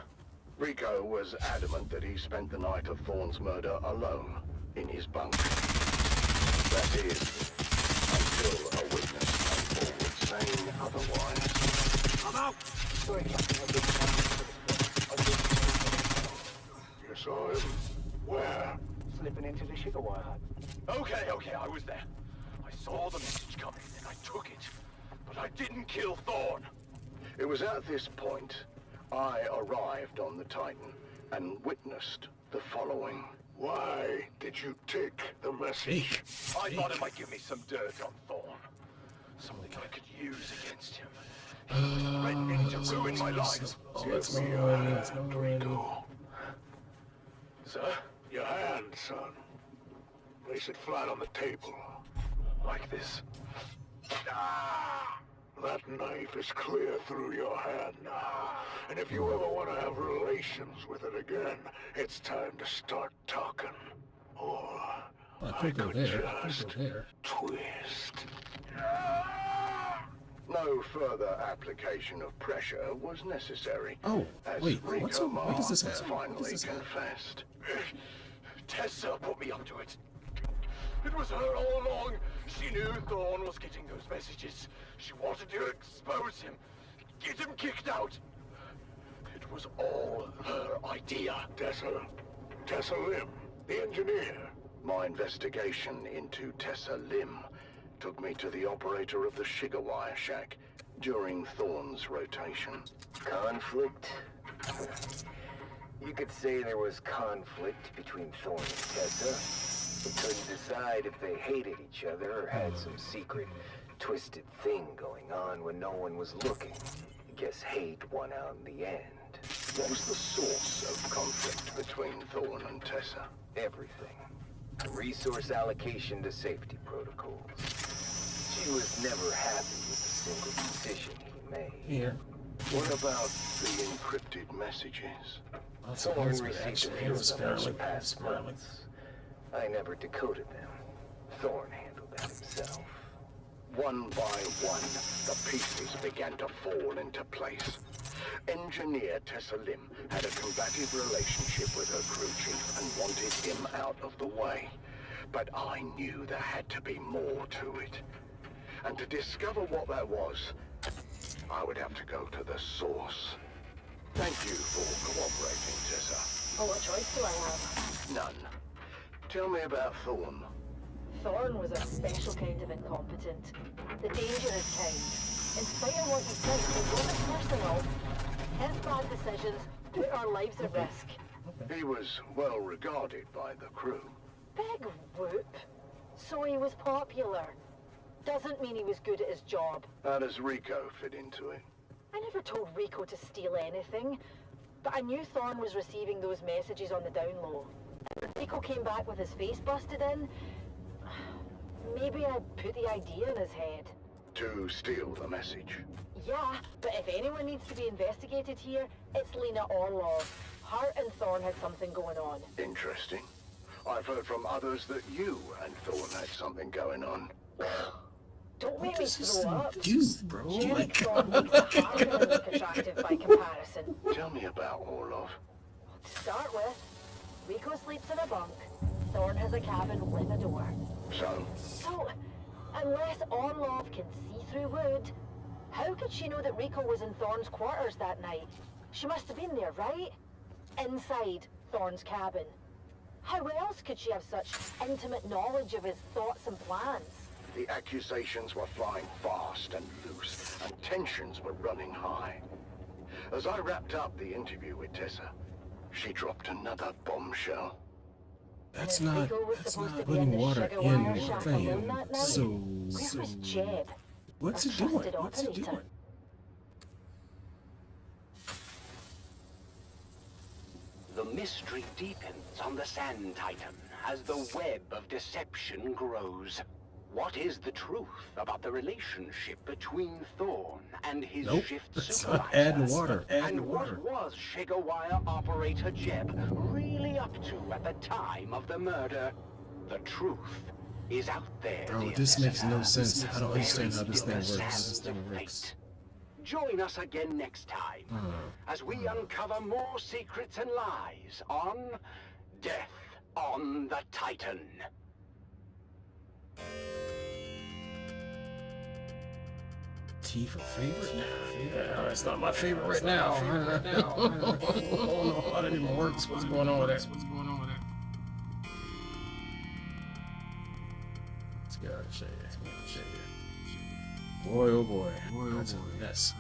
Rico was adamant that he spent the night of Thorne's murder alone in his bunk. That is, until a witness came forward saying otherwise. I'm out! You saw him? Where? Slipping into the sugar wire hut. Okay, I was there. I saw the message coming and I took it. But I didn't kill Thorne. It was at this point I arrived on the Titan and witnessed the following. Why did you take the message? I thought it might give me some dirt on Thorne. Something I could use against him. He was threatening to ruin my life. Let's go in. Sir? Your hand, son. Place it flat on the table. Like this. Ah! That knife is clear through your hand now. And if you ever want to have relations with it again, it's time to start talking. Or I could go there. I could go there. Twist. No further application of pressure was necessary. Oh, as wait, Rico what does this have? finally confessed. Tessa put me onto it. It was her all along. She knew Thorn was getting those messages. She wanted to expose him, get him kicked out. It was all her idea. Tessa Lim, the engineer. My investigation into Tessa Lim took me to the operator of the sugar wire shack during Thorn's rotation. Conflict? You could say there was conflict between Thorn and Tessa. They couldn't decide if they hated each other or had some secret, twisted thing going on when no one was looking. I guess hate won out in the end. What was the source of conflict between Thorn and Tessa? Everything. Resource allocation to safety protocols. She was never happy with the single decision he made. Here. What about the encrypted messages? Thorn received them here for the past months. I never decoded them. Thorn handled that himself. One by one, the pieces began to fall into place. Engineer Tessa Lim had a combative relationship with her crew chief and wanted him out of the way. But I knew there had to be more to it. And to discover what that was, I would have to go to the source. Thank you for cooperating, Tessa. Oh, what choice do I have? None. Tell me about Thorn. Thorn was a special kind of incompetent. The dangerous kind. In spite of what he said, it wasn't personal. His bad decisions put our lives at risk. He was well regarded by the crew. Big whoop. So he was popular. Doesn't mean he was good at his job. How does Rico fit into it? I never told Rico to steal anything, but I knew Thorn was receiving those messages on the down low. When Rico came back with his face busted in, maybe I put the idea in his head. To steal the message. Yeah, but if anyone needs to be investigated here, it's Lena Orlov. Her and Thorn had something going on. Interesting. I've heard from others that you and Thorn had something going on. Don't make me throw up. Bro? Generic Thorn makes the Harkonnen look attractive by comparison. Tell me about Orlov. To start with, Rico sleeps in a bunk. Thorn has a cabin with a door. So, unless Orlov can see through wood, how could she know that Rico was in Thorn's quarters that night? She must have been there, right? Inside Thorn's cabin. How else could she have such intimate knowledge of his thoughts and plans? The accusations were flying fast and loose, and tensions were running high. As I wrapped up the interview with Tessa, she dropped another bombshell. That's not putting water in the thing. So what's it doing? What's it doing? The mystery deepens on the Sand Titan as the web of deception grows. What is the truth about the relationship between Thorn and his shift supervisor? Add water. And what was Shigawire operator Jeb really up to at the time of the murder? The truth is out there. Bro, this makes no sense. I don't understand how this thing works. Join us again next time as we uncover more secrets and lies on Death on the Titan. Tifa favorite? Yeah, it's not my favorite right now. I don't know how that even works. What's going on with that? Let's go and show you. Boy, oh boy. That's a mess.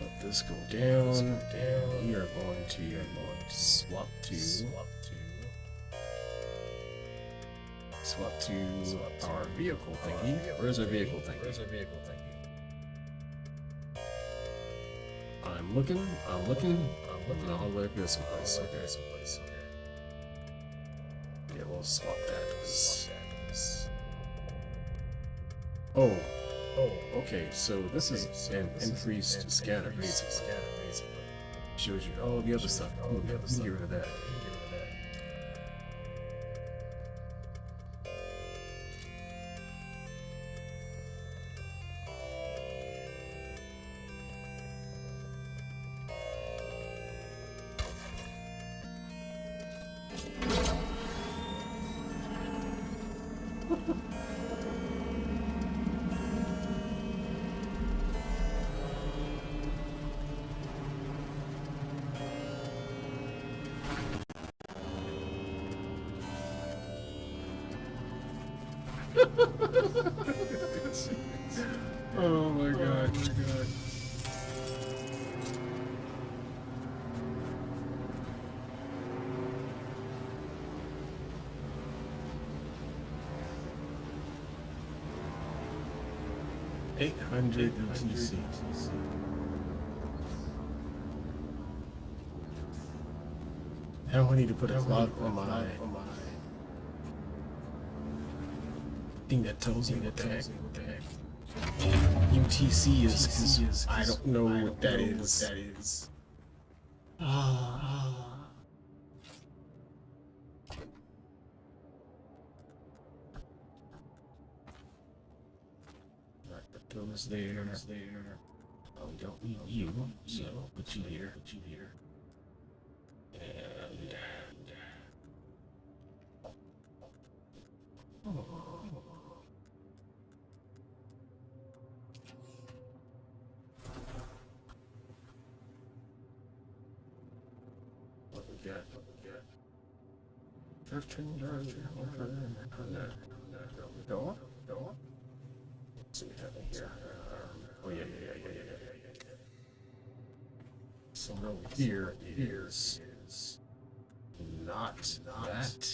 Let this go down. We are going to swap to our vehicle thingy. Where's our vehicle thingy? I'm looking all the way up here someplace. Okay. Yeah, we'll swap that. Oh, okay, so this is an increased scanner, basically. Shows you all the other stuff. Oh, the other stuff. Get rid of that. Oh my god, oh my god. $800 UTC. Now I need to put a log on my thing that tells me what the heck UTC is, because I don't know what that is. Right, put those there. Oh, we don't need you, so put you here. And what we got? 15 yards. Go on. So we have it here. Oh yeah. So over here is not that.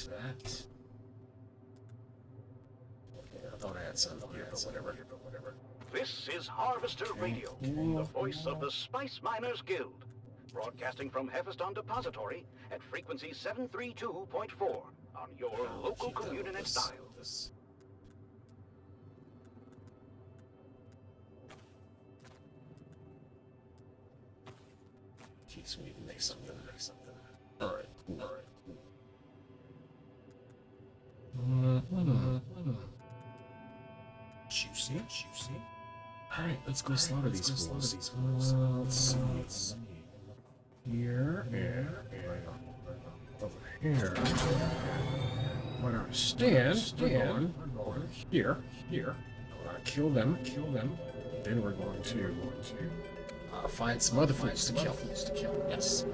Okay, I thought I had something here, but whatever. This is Harvester Radio, the voice of the Spice Miners Guild, broadcasting from Hefeston Depository at frequency 732.4 on your local community style. Jeez, we need to make something. Alright, cool. Juicy. Alright, let's go slaughter these fools. Let's see. Here, over here. What I understand, we're going over here. We're gonna kill them. Then we're going to find some other fools to kill. Yes.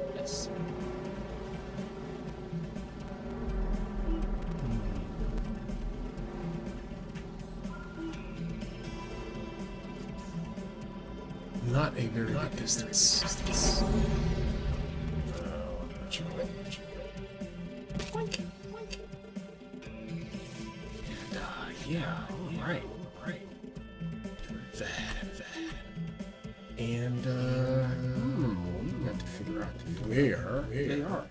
Not a very good distance. And, yeah, right. That. And, we got to figure out where they are.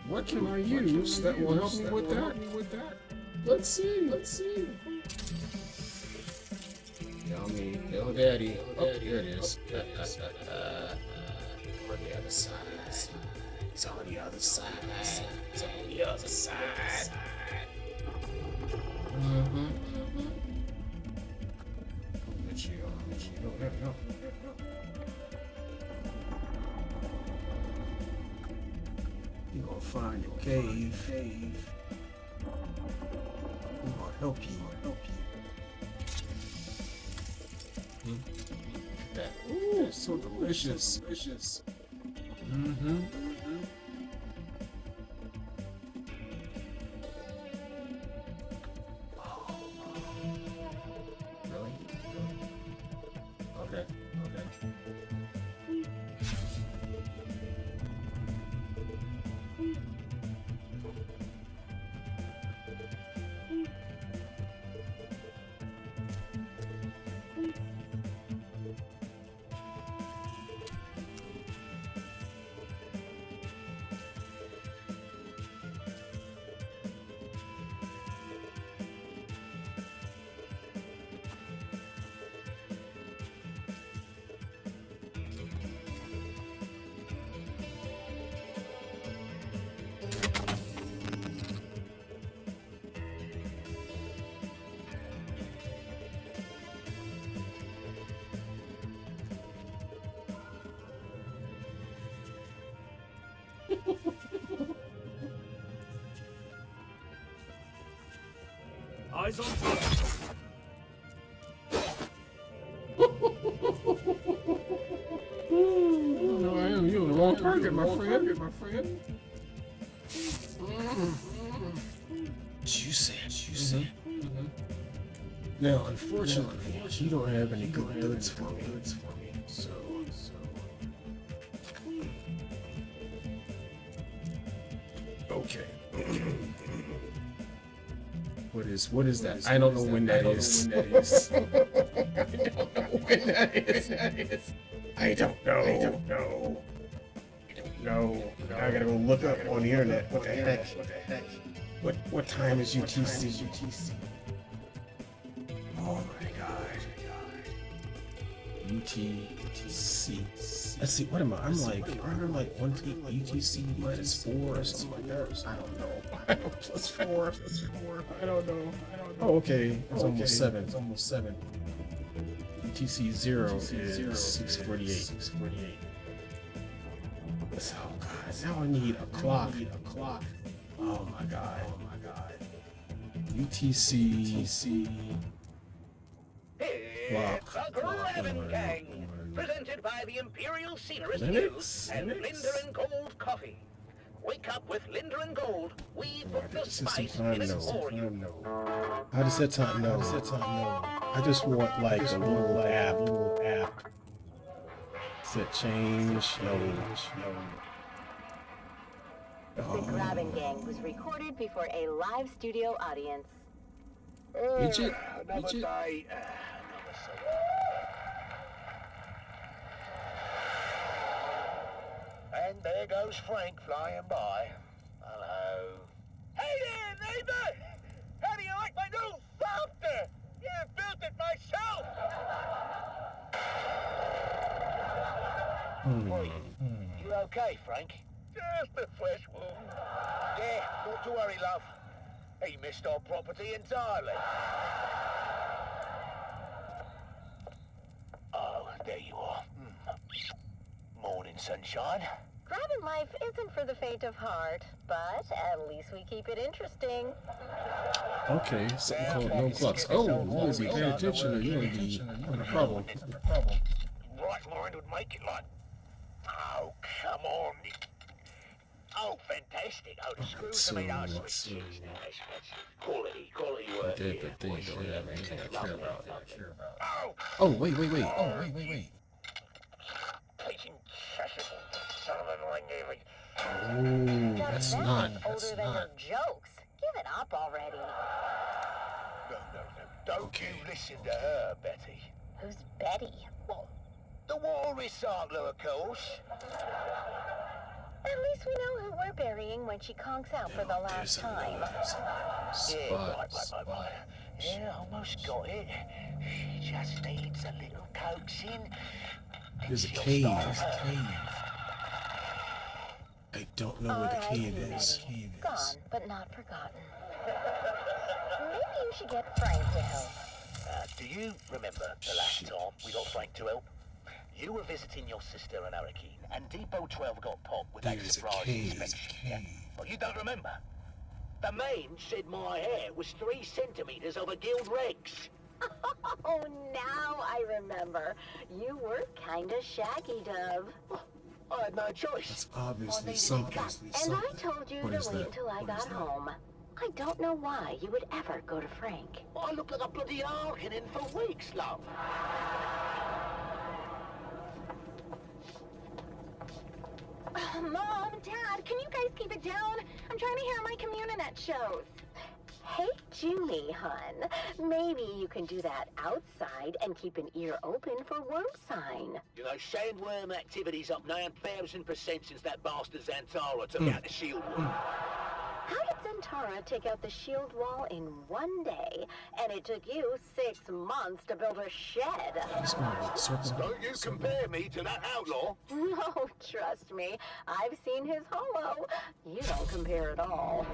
What can I use that will help me with that? Let's see. Yummy, little daddy. Oh, here it is. On the other side. It's on the other side. Let you. No. You're gonna find your cave. We're gonna help you. That. Ooh, so delicious. Really? Okay. Eyes on target. No, I am. You're the wrong target, my friend. Juicy. Now, unfortunately, you don't have any good goods for me. So. Okay. What is that? I don't know when that is. I don't know. I gotta go look up on the internet. What the heck? What time is UTC? Oh my god. UTC. Let's see, what am I? I'm like 1 UTC minus 4 or something like that. I don't know. Plus 4. I don't know. Oh, okay. It's almost 7. UTC 0 is 648. Oh god, now I need a clock. Oh my god. UTC. The 11 Gang, presented by the Imperial Scenerist Guild and Linder and Gold Coffee. Wake up with Linder and Gold. We put the spice in it for you. How does that time know? I just want like a little app. Set change. No. The Grabbing Gang was recorded before a live studio audience. Another day, another soul. And there goes Frank flying by. Hello. Hey there, neighbor! How do you like my new lobster? Yeah, built it myself! You okay, Frank? Just a fresh wound. Yeah, not to worry, love. He missed our property entirely. Oh, there you are. Morning, sunshine. Grabbing life isn't for the faint of heart, but at least we keep it interesting. Okay, something called no clocks. Oh, as long as you pay attention or you're gonna be having a problem. Right mind would make it like... Oh, come on. Oh, fantastic. Oh, the screws are made out of switches. Quality work. Okay, but they don't have anything I care about. Oh, wait. Teaching son of a That's not. Older than your jokes. Give it up already. No. Don't you listen to her, Betty. Who's Betty? What? The war recycler, of course. At least we know who we're burying when she conks out for the last time. Right. Yeah, almost got it. She just needs a little coaxing. There's a cave. I don't know where the cave is. Gone, but not forgotten. Maybe you should get Frank to help. Do you remember the last time we got Frank to help? You were visiting your sister in Arakeen, and Depot 12 got popped with that surprise inspection. Yeah? Well, you don't remember. The main said my hair was 3 centimeters over guild regs. Oh, now I remember. You were kinda shaggy, Dove. I had no choice. It's obviously something. And I told you to wait until I got home. I don't know why you would ever go to Frank. I look like a bloody Arkanin for weeks, love. Mom, Dad, can you guys keep it down? I'm trying to hear my Communinet shows. Hey, Junie, hun. Maybe you can do that outside and keep an ear open for worm sign. You know, sandworm activity's up 9,000% since that bastard Zantara took out the shield wall. How did Zantara take out the shield wall in 1 day, and it took you 6 months to build a shed? Don't you compare me to that outlaw? No, trust me. I've seen his holo. You don't compare at all.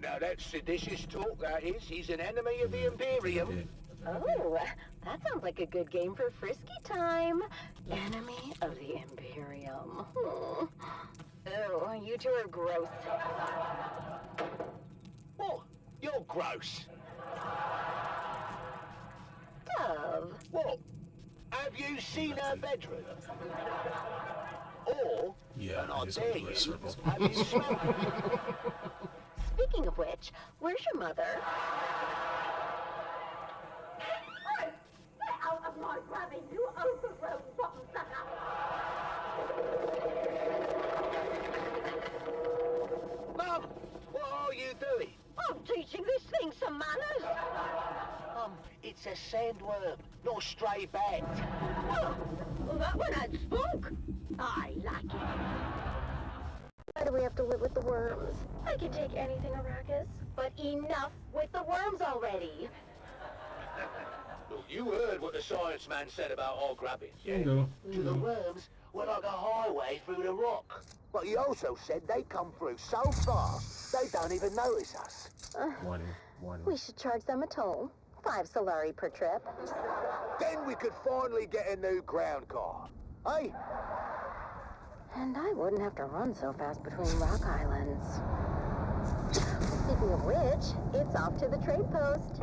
Now that's seditious talk, that is. He's an enemy of the Imperium. Oh, that sounds like a good game for frisky time. Enemy of the Imperium. Ew, you two are gross. What? You're gross. Dove. What? Have you seen her bedroom? Or, Yeah, and I he's dare on the you, circle. have you smelled it? Speaking of which, where's your mother? Get out of my grabbing, you overgrown bottom sucker! Mum, what are you doing? I'm teaching this thing some manners! It's a sandworm, not a stray bat. Oh, well, that one had spunk! I like it. Why do we have to live with the worms? I can take anything, Arrakis, but enough with the worms already. Look, you heard what the science man said about our grabbing, yeah? No. To the worms, we're like a highway through the rock. But he also said they come through so fast, they don't even notice us. One. We should charge them a toll. 5 Solari per trip. Then we could finally get a new ground car. Hey? And I wouldn't have to run so fast between rock islands. Speaking of which, it's off to the trade post.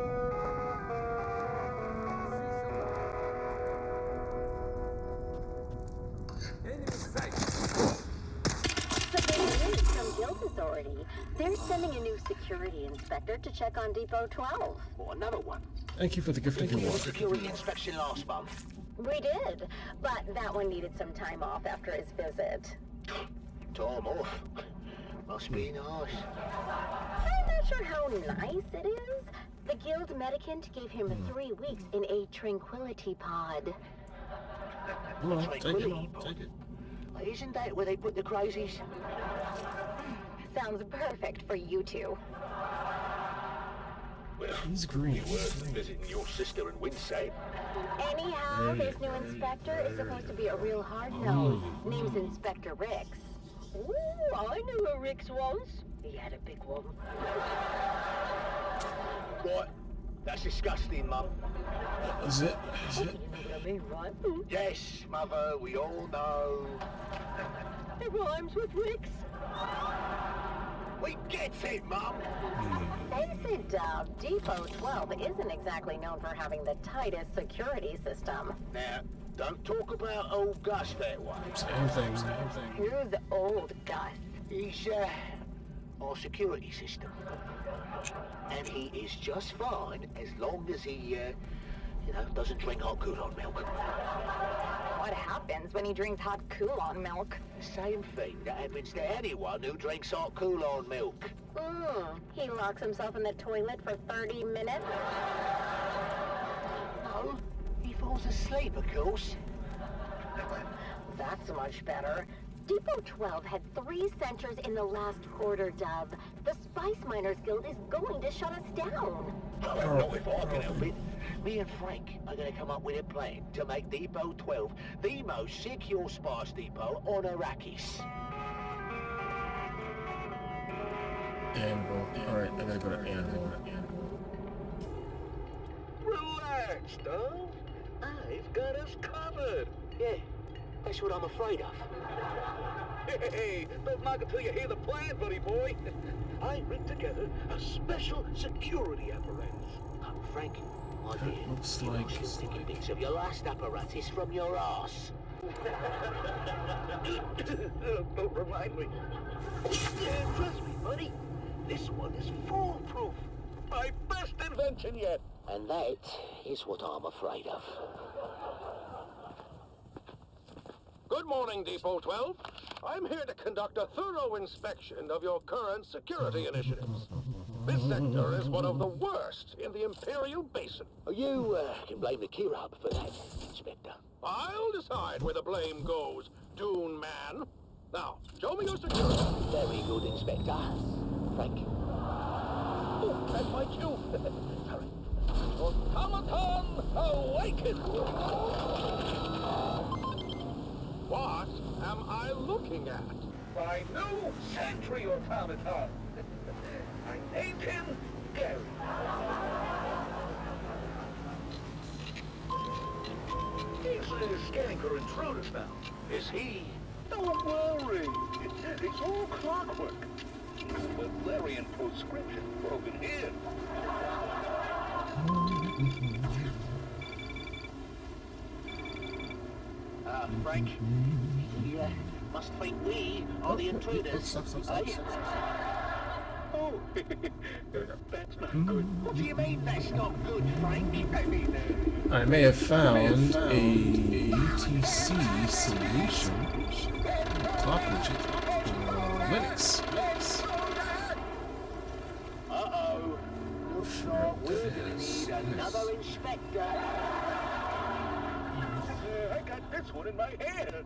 So big news from Guild Authority. They're sending a new security inspector to check on Depot 12. Or another one. Thank you for the gift of your water. Security inspection last month. We did, but that one needed some time off after his visit. Time off? Must be nice. I'm not sure how nice it is. The Guild Medicant gave him 3 weeks in a tranquility pod. Tranquility pod? Isn't that where they put the crazies? Sounds perfect for you two. Well, he's green. Worse than visiting your sister in Winsay. Anyhow, this new inspector is supposed to be a real hard-nose. Name's Inspector Rix. Ooh, I knew a Rix once. He had a big one. Right. That's disgusting, Mum. Is it? You know what I mean, right? Yes, Mother, we all know. It rhymes with Rix. We get it, Mum. Face it, Dove. Depot 12 isn't exactly known for having the tightest security system. Now, don't talk about old Gus that way. Same thing. Who's old Gus? He's, our security system. And he is just fine as long as he, doesn't drink hot Coulon milk. What happens when he drinks hot Coulon milk? The same thing that happens to anyone who drinks hot Coulon milk. He locks himself in the toilet for 30 minutes? No, he falls asleep, of course. That's much better. Depot 12 had 3 centers in the last quarter, Dove. The Spice Miners Guild is going to shut us down. Not if I can help it. Me and Frank are going to come up with a plan to make Depot 12 the most secure spice depot on Arrakis. Anvil. Alright, I gotta go to Anvil. Relax, Dove. I've got us covered. Yeah, that's what I'm afraid of. Hey, don't knock until you hear the plan, buddy boy. I rigged together a special security apparatus. Frank, my dear, looks you like taking bits of your last apparatus from your ass. Don't remind me. Trust me, buddy. This one is foolproof. My best invention yet. And that is what I'm afraid of. Good morning, Depot 12. I'm here to conduct a thorough inspection of your current security initiatives. This sector is one of the worst in the Imperial Basin. You can blame the Kirab for that, Inspector. I'll decide where the blame goes, Dune Man. Now, show me your security. Very good, Inspector. Frank. Oh, that's my cue. Sorry. Automaton, awaken! What am I looking at? My new sentry automaton. I named him Gary. He's scanning for intruders now. Is he Don't worry. It's all clockwork. Valerian proscription broken here. Frank, you must think we are the intruders. Oh, that's not good. What do you mean that's not good, Frank? I mean, I may have found a UTC solution top widget for Linux. Uh-oh. Looks like we're gonna need another inspector. I got this one in my hand.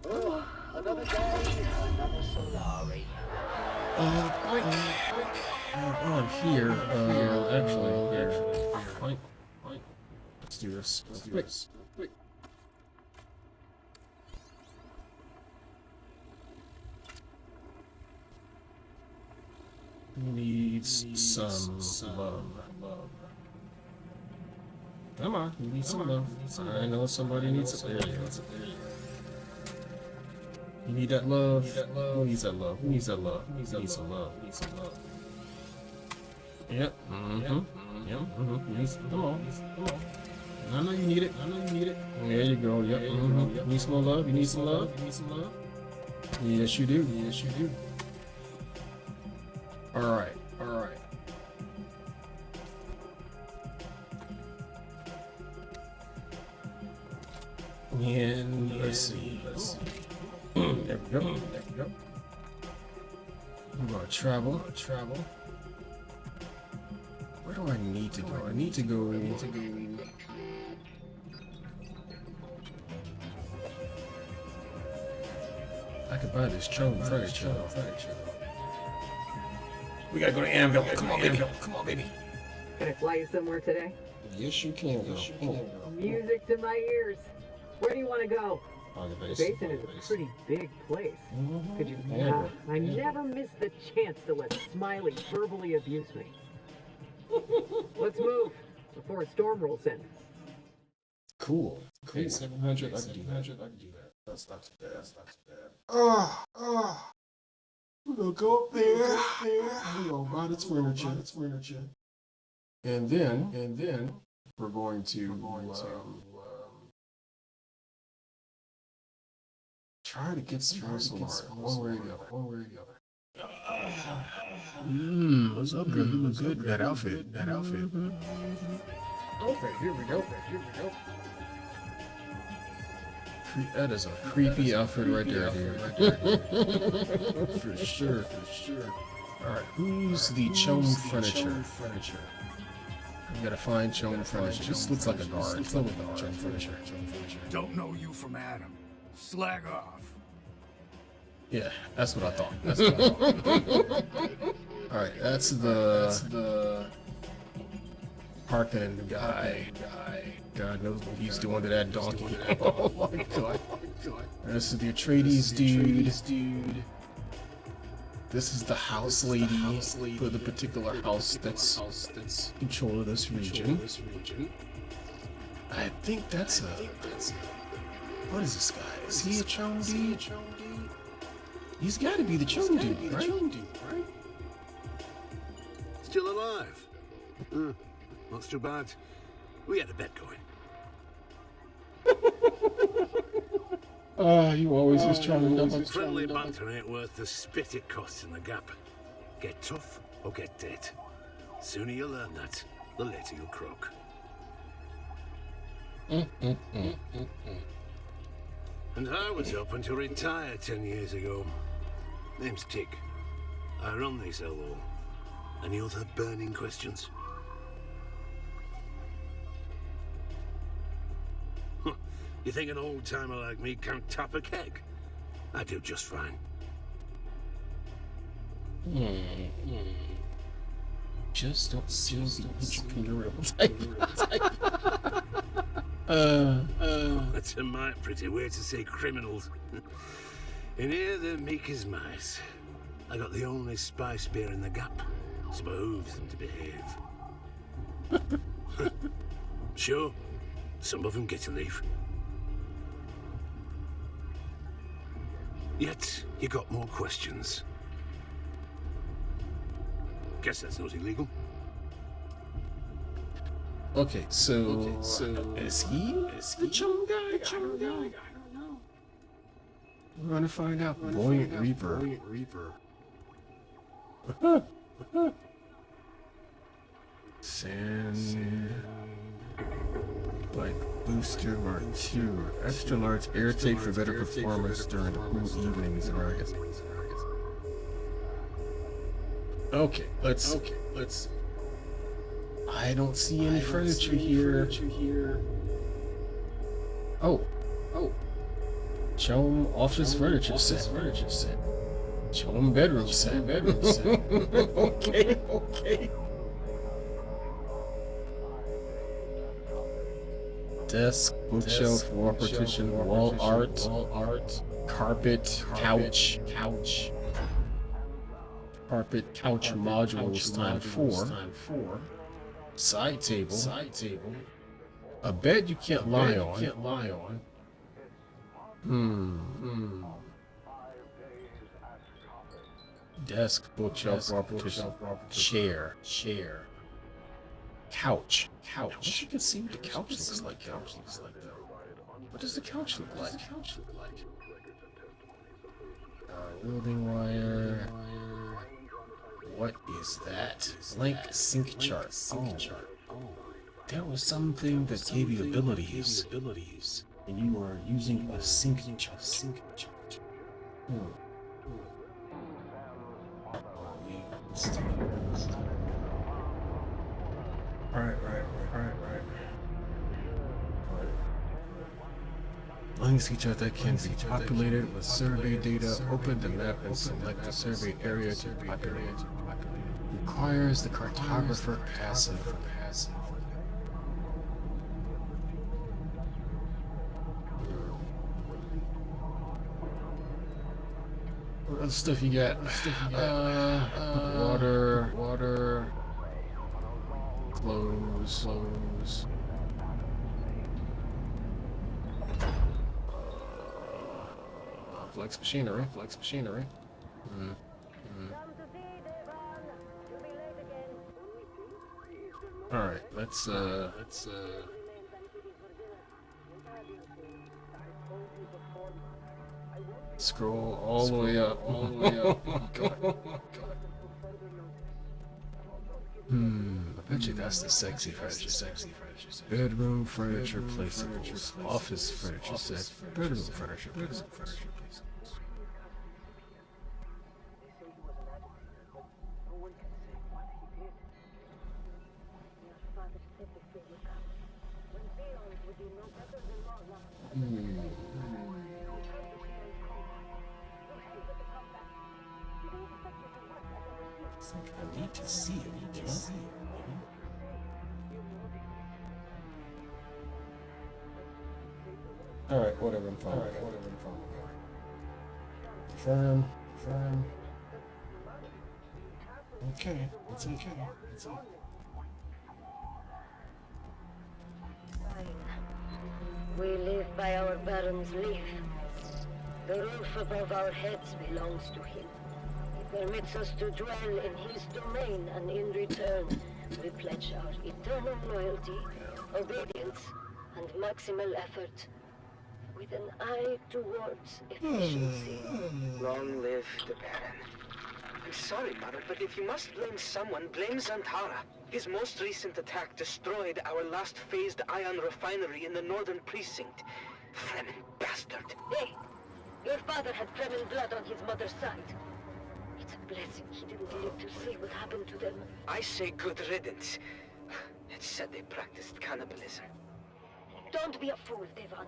Oh, another day, another Solari. On here, actually, fine. Let's do this. Wait. Needs some love. Come on, you need some love. I know somebody needs it. There you go. You need that love. Who needs that love? Who needs that love? Who needs some love? Who needs some love? Yep. Yep. You need some, come on. I know you need it. There you go. Yep. You need some more love. You need some love. Yes, you do. All right. And let's see. There we go. I'm gonna travel. Where do I need to go? I need to go. I could buy this Chone furniture. We gotta go to Anvil. Come on, baby. Can I fly you somewhere today? Yes, you can go. Music to my ears. Where do you want to go? The basin is a pretty big place. Could you? I never miss the chance to let Smiley verbally abuse me. Let's move before a storm rolls in. Cool. 700. I can do that. That's not too bad. We're gonna go up there. We're gonna buy this furniture. And then we're going to try to get some one way or the other. What's up, girl? You look good. That outfit. Okay, here we go. That is a creepy outfit right there, dude. For sure. Alright, who's the Chone furniture? We gotta find Chone furniture. This looks like a guard. It's not like Chone furniture. Don't know you from Adam. Slag off. Yeah, that's what I thought. Alright, that's the Harkonnen guy. God knows what he's doing to that donkey. Oh my god. This is the Atreides dude. This is the house lady for the particular house that's control of this region. I think that's a... What is this guy? Is he a Chone dude? He's got to be the Chone dude, right? Still alive? Not too bad. We had a bet going. You always just trying to... Friendly banter ain't worth the spit it costs in the gap. Get tough or get dead. Sooner you learn that, the later you'll croak. And I was hoping to retire 10 years ago. Name's Tig. I run this LO. Any other burning questions? You think an old-timer like me can't tap a keg? I do just fine. Just don't seem the entrepreneurial type. That's a mighty pretty way to say criminals. In here, they're meek as mice. I got the only spy spear in the gap. So it behooves them to behave. Sure, some of them get to leave. Yet, you got more questions. Guess that's not illegal. Okay, so is he the chum guy? I don't know. We're gonna find out. Buoyant Reaper. Sand. Like Booster Mark II. Extra large air tank for better performance during the cool evenings in August. Okay, let's. I don't see any furniture here. Oh. Chum office furniture set. Chum bedroom set. Okay. Desk, bookshelf, wall partition, wall art, carpet, couch. Carpet, couch modules time 4. Side table. A bed you can't lie on. Desk, bookshelf, wall partition, chair. Couch. I wish you could see what the couch looks like. What does the couch look like? Welding wire. What is that? Blank sync chart. There was something that gave you abilities, and you were using a sync chart. Right. Blank sync chart that can be populated with survey data. Open the map and select the survey area to populate. Requires the cartographer passive. What other stuff you got? Water. Clothes. Flex machinery. Alright, let's scroll all the way up. God. I bet you that's the sexy furniture. Bedroom furniture placeables. Office furniture set. Bedroom furniture placeables. I need to see it. Alright, whatever, I'm fine. Confirm. Okay, it's okay. We live by our Baron's leave. The roof above our heads belongs to him. He permits us to dwell in his domain, and in return, we pledge our eternal loyalty, obedience, and maximal effort, with an eye towards efficiency. Long live the Baron. I'm sorry, Mother, but if you must blame someone, blame Zantara. His most recent attack destroyed our last phased ion refinery in the northern precinct. Fremen bastard. Hey! Your father had Fremen blood on his mother's side. It's a blessing he didn't live to see what happened to them. I say good riddance. It's said they practiced cannibalism. Don't be a fool, Devan.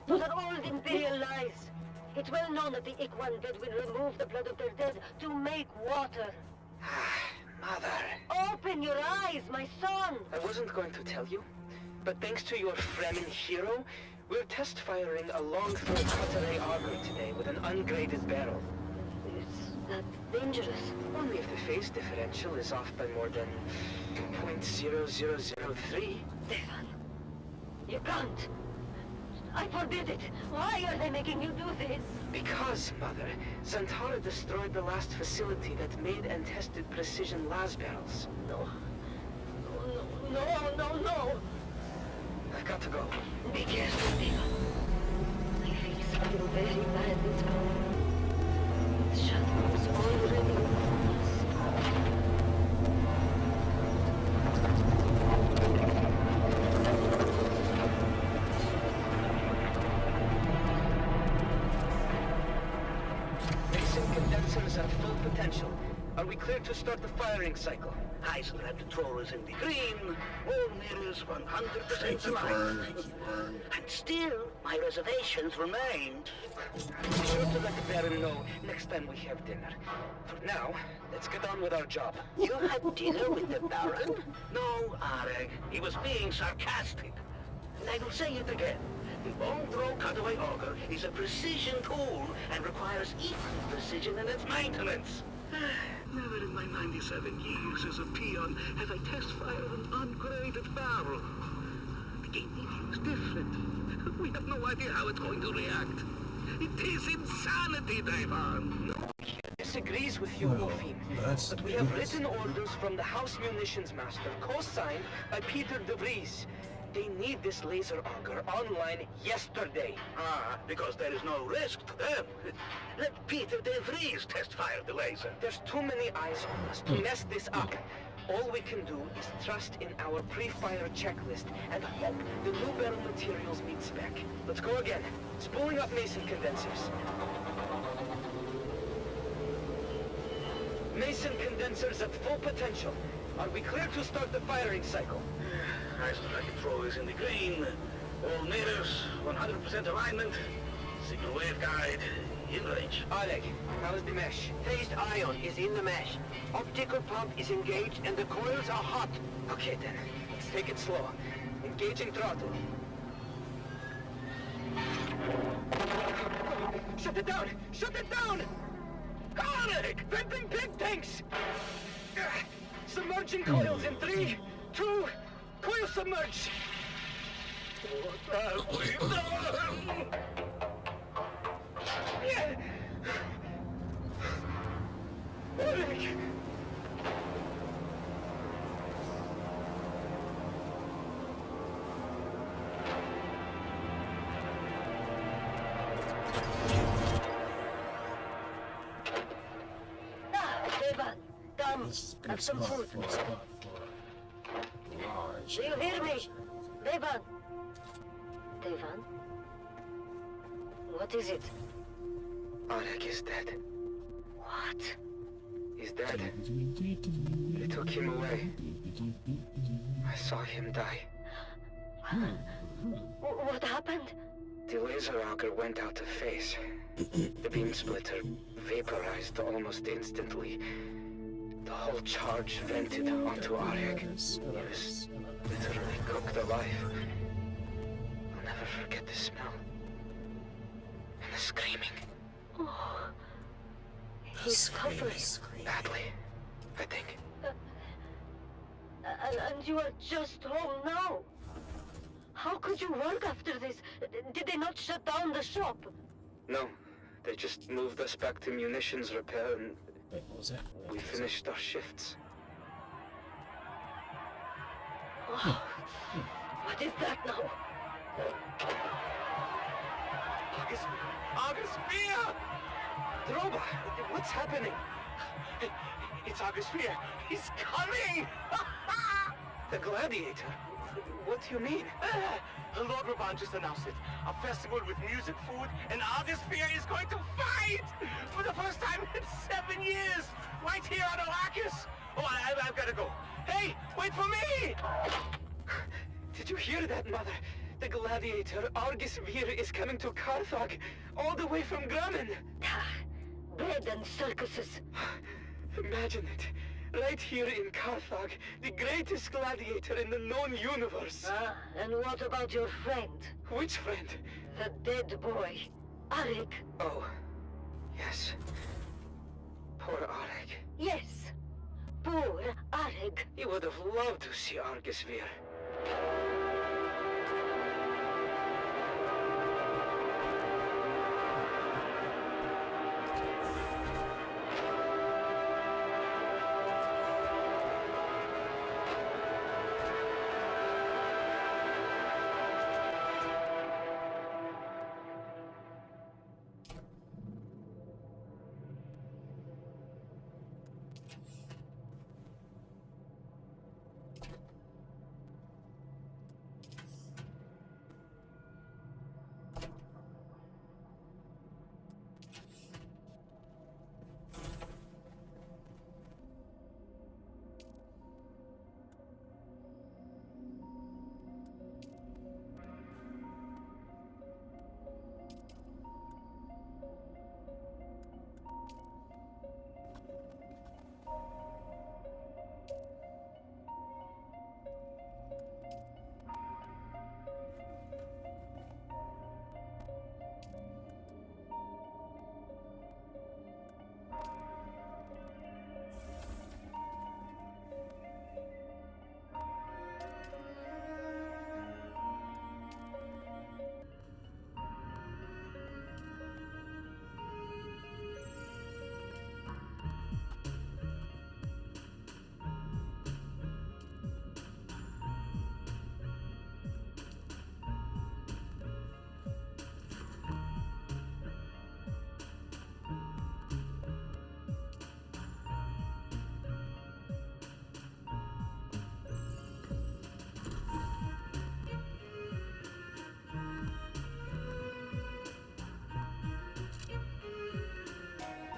Those are all imperial lies. It's well known that the Ikwan Bedouin remove the blood of their dead to make water. Mother. Open your eyes, my son! I wasn't going to tell you, but thanks to your Fremen hero, we're test firing a long-throw Cutteray auger today with an ungraded barrel. Is that dangerous? Only if the phase differential is off by more than 0.0003. Devan, you can't. I forbid it. Why are they making you do this? Because, Mother, Zantara destroyed the last facility that made and tested precision las barrels. No. No. I've got to go. Be careful, Diva. My face feel very bad this morning. The shadows already upon us. Mason condensers at full potential. Are we clear to start the firing cycle? Heisenberg controllers in the green, all mirrors 100% aligned. And still, my reservations remain. Be sure to let the Baron know next time we have dinner. For now, let's get on with our job. You had dinner with the Baron? No, Areg. He was being sarcastic. And I will say it again. The bone throw cutaway auger is a precision tool and requires equal precision in its maintenance. Never in my 97 years as a peon have I test fired an ungraded barrel. The game we use different. We have no idea how it's going to react. It is insanity, Devon. Disagrees with you, Wolfine, but we have written orders from the House Munitions Master, co-signed by Peter de Vries. They need this laser auger online yesterday. Ah, because there is no risk to them. Let Peter de Vries test fire the laser. There's too many eyes on us to mess this up. All we can do is trust in our pre-fire checklist and hope the new barrel materials meet spec. Let's go again. Spooling up Mason condensers. Mason condensers at full potential. Are we clear to start the firing cycle? Heisenberg controllers in the green. All mirrors, 100% alignment. Signal wave guide, in range. Oleg, how's the mesh? Phased ion is in the mesh. Optical pump is engaged and the coils are hot. Okay then, let's take it slow. Engaging throttle. Shut it down! Shut it down! Oleg! Venting pig tanks! Submerging coils in 3, 2, coil submerge! What have we done? Oleg! Devan, come. Have some food. Do you hear me? Devan. Devan? What is it? Oleg is dead. What? He's dead. They took him away. I saw him die. What happened? The laser auger went out of phase. The beam splitter vaporized almost instantly. The whole charge vented onto Oleg. He was literally cooked alive. I'll never forget the smell. And the screaming. Oh. He's suffering. Badly, I think. And you are just home now. How could you work after this? Did they not shut down the shop? No, they just moved us back to munitions repair and we finished our shifts. Oh, what is that now? August Fear! Droba, what's happening? It's August Fear. He's coming! The Gladiator? What do you mean? Lord Raban just announced it. A festival with music, food, and August Fear is going to fight! For the first time in 7 years! Right here on Arrakis! Oh, I've got to go. Hey, wait for me! Did you hear that, Mother? The Gladiator, Argus Vir, is coming to Carthage, all the way from Grumman. Bread and circuses. Imagine it. Right here in Carthage, the greatest gladiator in the known universe. And what about your friend? Which friend? The dead boy, Arik. Oh, yes. Poor Arik. Yes, poor Arik. He would have loved to see Argus Vir.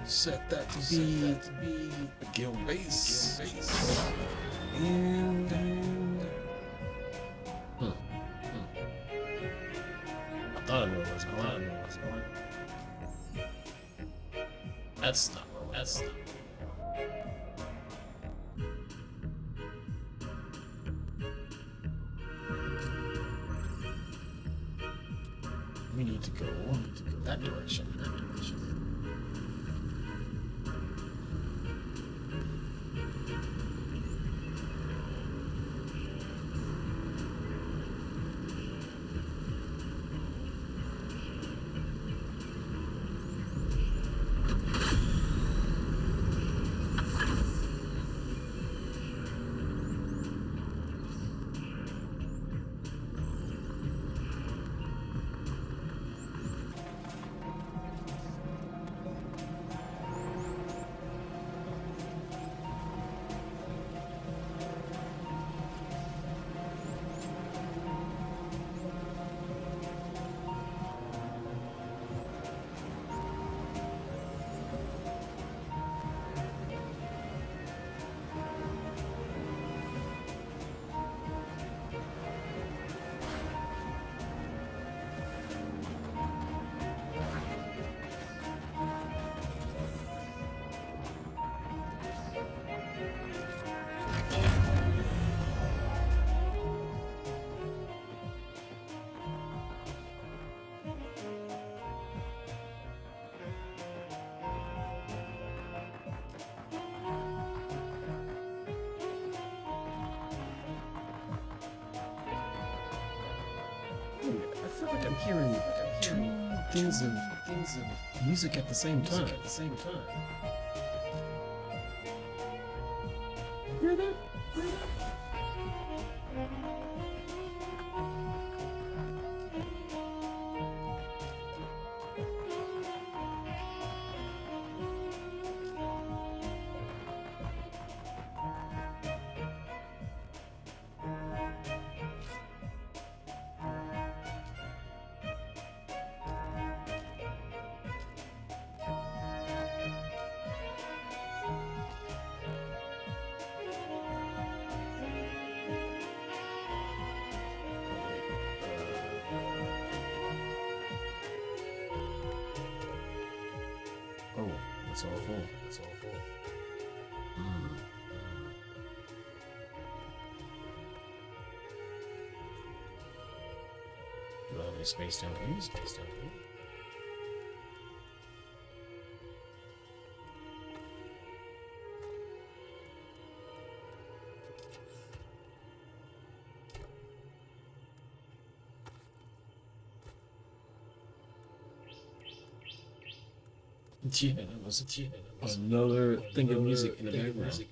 set that to be a guild base. And I thought I knew where it was going. That's not. We need to go that direction. I feel like I'm hearing two things of music at the same time. You hear that? Oh, it's all full. Do I have any space down here? Yeah, that was another thing of music in the background.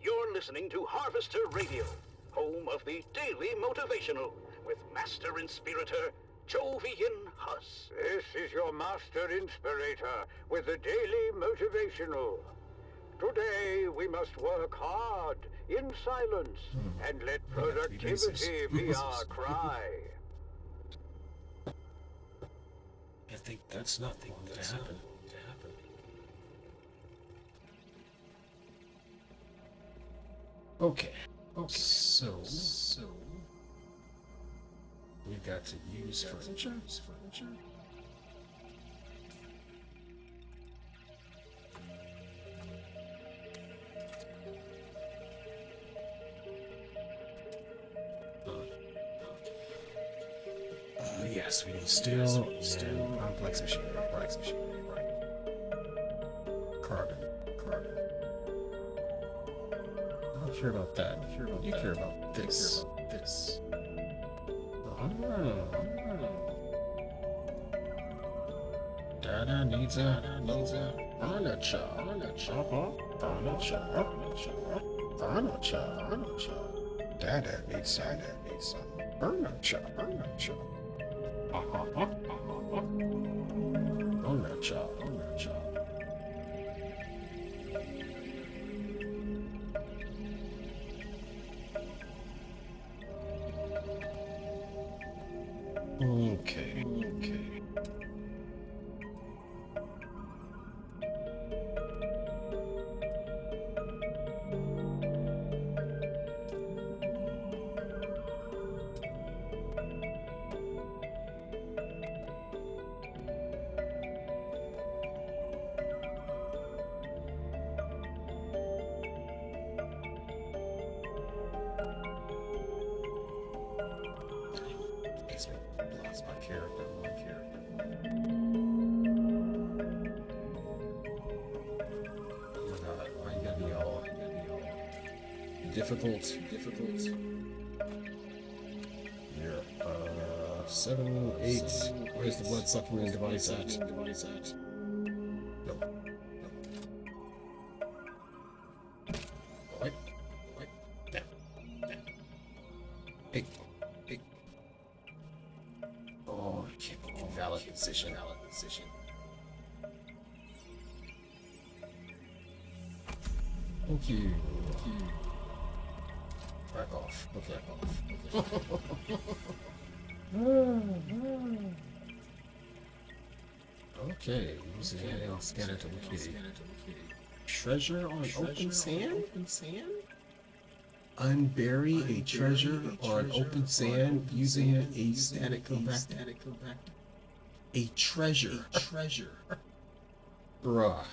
You're listening to Harvester Radio, home of the Daily Motivational, with Master Inspirator Jovian Huss. This is your Master Inspirator with the Daily Motivational. Today we must work hard in silence and let productivity be our cry. I think that's not going to happen. Okay. So we've got to use furniture. Yes, we need steel and complex machinery. Right. Carbon. I don't care about that. You care about this. Dada needs a furniture. Dada needs some furniture. Furniture. Okay. Lost my character. Oh my god, why you gotta be all difficult. Here, 7, 8. Where's the blood sucking device at? Nope. What? Down. Hey. Oh, I can't believe valid position. Thank you. Back off. Okay, using handheld scanner to locate treasure on open sand? Unbury a treasure on open sand using a static compactor. A treasure. Bruh.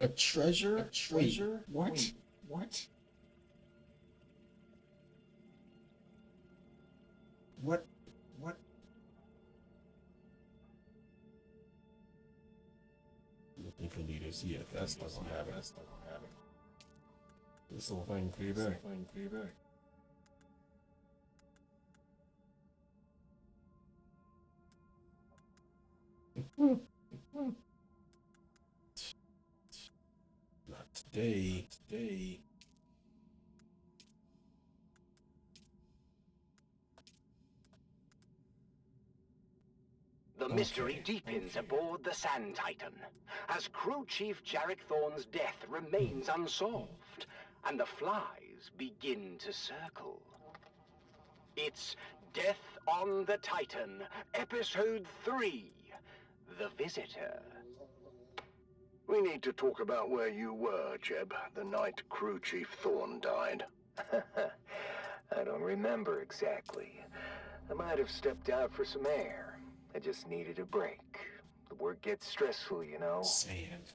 A treasure? Wait, what? What? Looking for leaders. Yeah, that's not gonna happen. This little thing feedback. Not today. The mystery deepens aboard the Sand Titan, as Crew Chief Jarek Thorne's death remains unsolved, and the flies begin to circle. It's Death on the Titan, Episode 3, The Visitor. We need to talk about where you were, Jeb, the night Crew Chief Thorne died. I don't remember exactly. I might have stepped out for some air. I just needed a break. The work gets stressful, you know.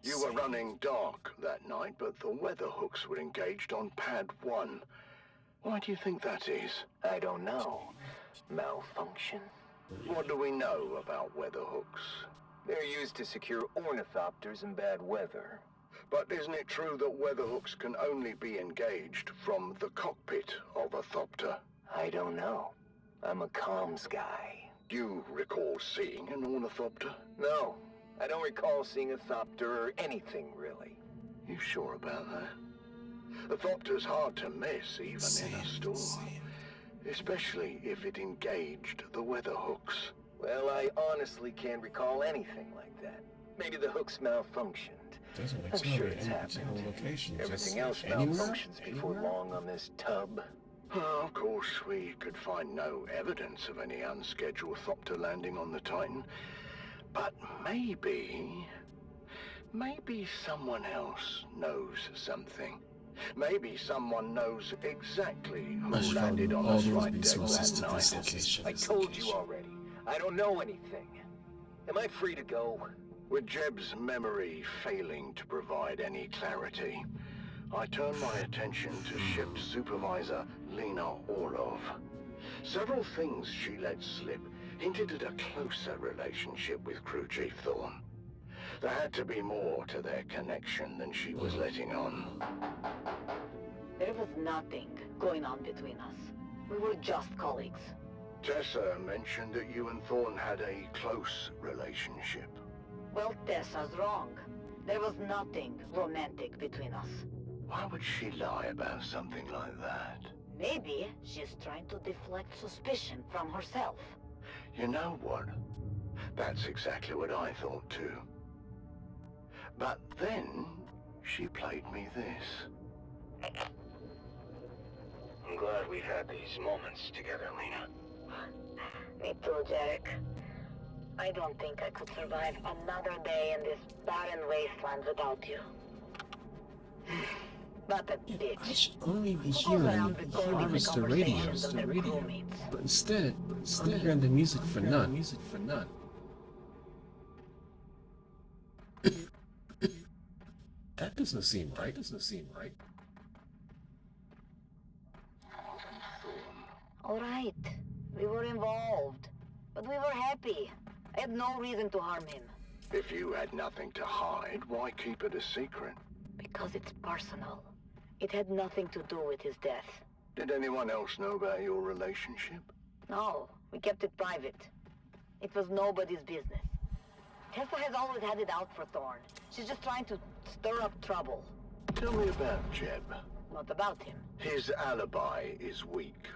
You were running dark that night, but the weather hooks were engaged on Pad 1. Why do you think that is? I don't know. Malfunction? What do we know about weather hooks? They're used to secure ornithopters in bad weather. But isn't it true that weather hooks can only be engaged from the cockpit of a thopter? I don't know. I'm a comms guy. Do you recall seeing an ornithopter? No, I don't recall seeing a thopter or anything, really. You sure about that? A thopter's hard to miss, even in a storm. Especially if it engaged the weather hooks. Well, I honestly can't recall anything like that. Maybe the hooks malfunctioned. I'm sure it's happened. Everything else malfunctions before long on this tub. Of course, we could find no evidence of any unscheduled thopter landing on the Titan. But maybe someone else knows something. Maybe someone knows exactly who landed on us right there that night. I told you already. I don't know anything. Am I free to go? With Jeb's memory failing to provide any clarity, I turned my attention to Ship Supervisor Lena Orlov. Several things she let slip hinted at a closer relationship with Crew Chief Thorne. There had to be more to their connection than she was letting on. There was nothing going on between us. We were just colleagues. Tessa mentioned that you and Thorne had a close relationship. Well, Tessa's wrong. There was nothing romantic between us. Why would she lie about something like that? Maybe she's trying to deflect suspicion from herself. You know what? That's exactly what I thought too. But then, she played me this. I'm glad we've had these moments together, Lena. Me too, Jarek. I don't think I could survive another day in this barren wasteland without you. But a bitch. I should only be hearing the harvester radio, but instead I'm hearing the music for none. That doesn't seem right. All right, we were involved, but we were happy. I had no reason to harm him. If you had nothing to hide, why keep it a secret? Because it's personal. It had nothing to do with his death. Did anyone else know about your relationship? No, we kept it private. It was nobody's business. Tessa has always had it out for Thorn. She's just trying to stir up trouble. Tell me about Jeb. What about him? His alibi is weak.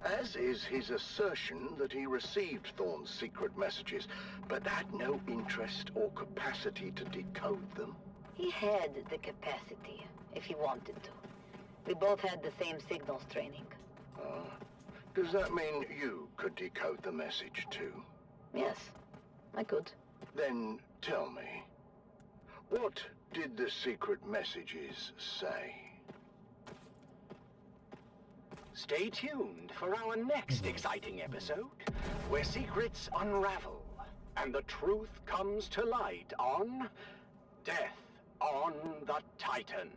As is his assertion that he received Thorn's secret messages, but had no interest or capacity to decode them. He had the capacity, if he wanted to. We both had the same signals training. Does that mean you could decode the message too? Yes, I could. Then tell me, what did the secret messages say? Stay tuned for our next exciting episode, where secrets unravel and the truth comes to light on Death on the Titan.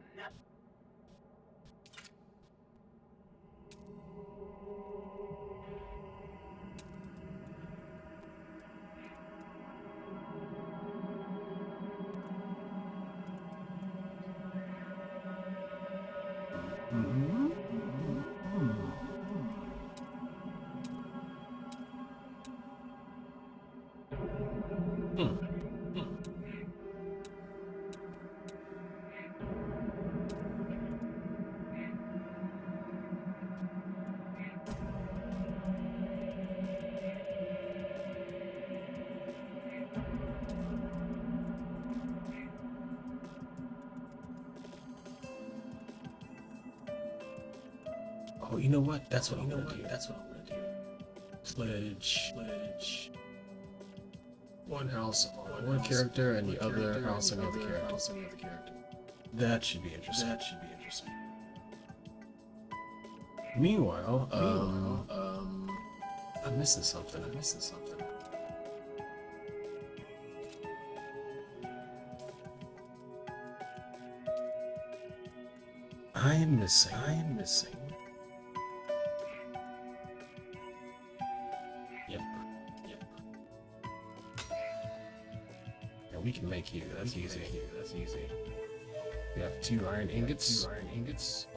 Oh, you know what? That's what I'm gonna do. Sledge. One house on one character and the other house on the other character. That should be interesting. Meanwhile, I'm missing something. I am missing. Yep. And we can make you. That's easy. We have 2 iron ingots.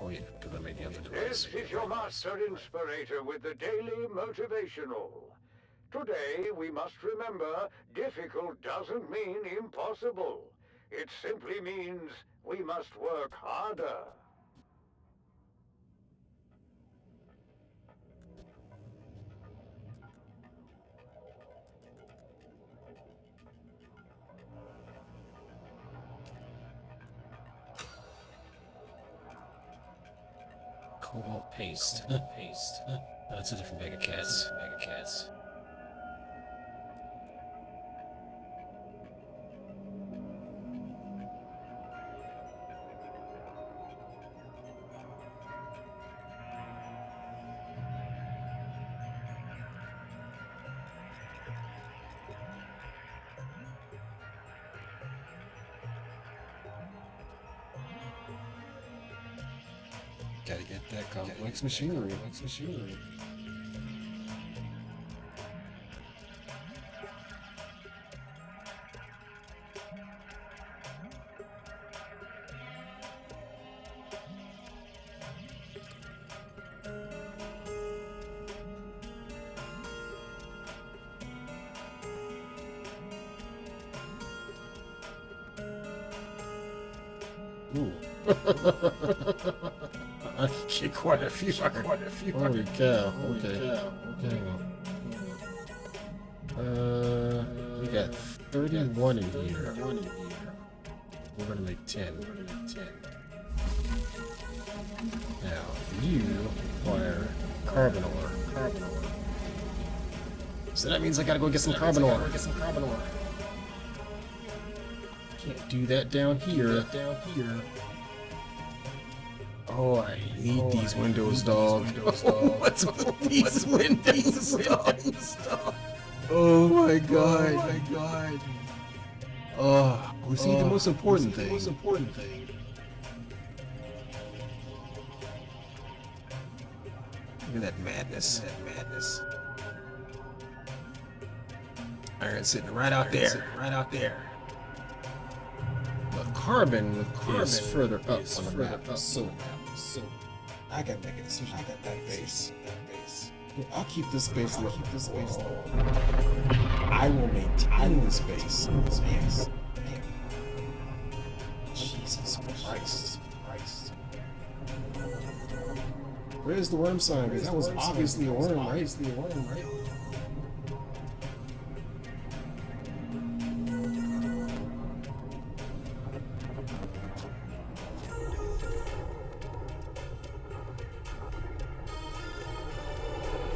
Oh yeah, because I made the other device. This is your master inspirator with the daily motivational. Today we must remember difficult doesn't mean impossible. It simply means we must work harder. Cobalt paste. That's a different bag of cats. Gotta get that complex machinery. Ooh. I get quite a few. Holy cow. Okay. We got 31 in here. We're gonna make 10. Now, you require Carbon ore. So that means I gotta go get some carbon ore. Can't do that down here. Oh, I hate these windows, dog. What's with these windows, dog? Oh my god. Oh, we see the most important thing. Look at that madness. Iron sitting right out there. The carbon is further up on the map. So I gotta make a decision. I got that base. I'll keep this base low. I will maintain this base. Jesus Christ. Where's the worm sign? Because that was obviously a worm, right?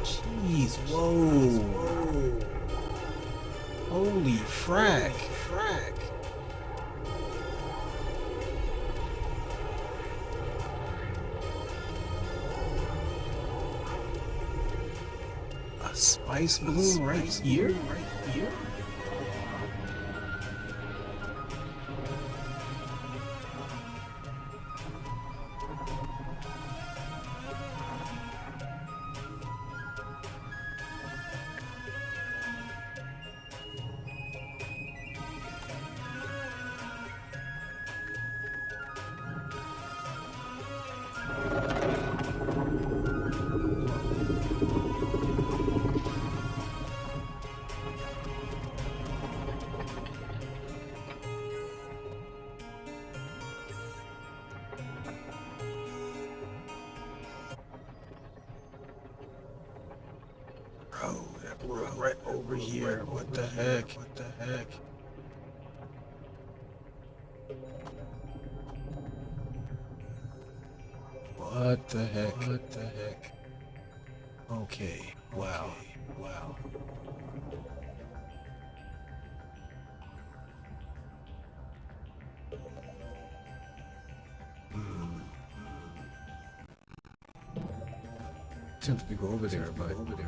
Jeez, whoa. Holy frack. A spice bloom right here? Bro, that blew right over here. What the heck? What the heck? Okay, wow. Tempted to go over there, but I think we're good.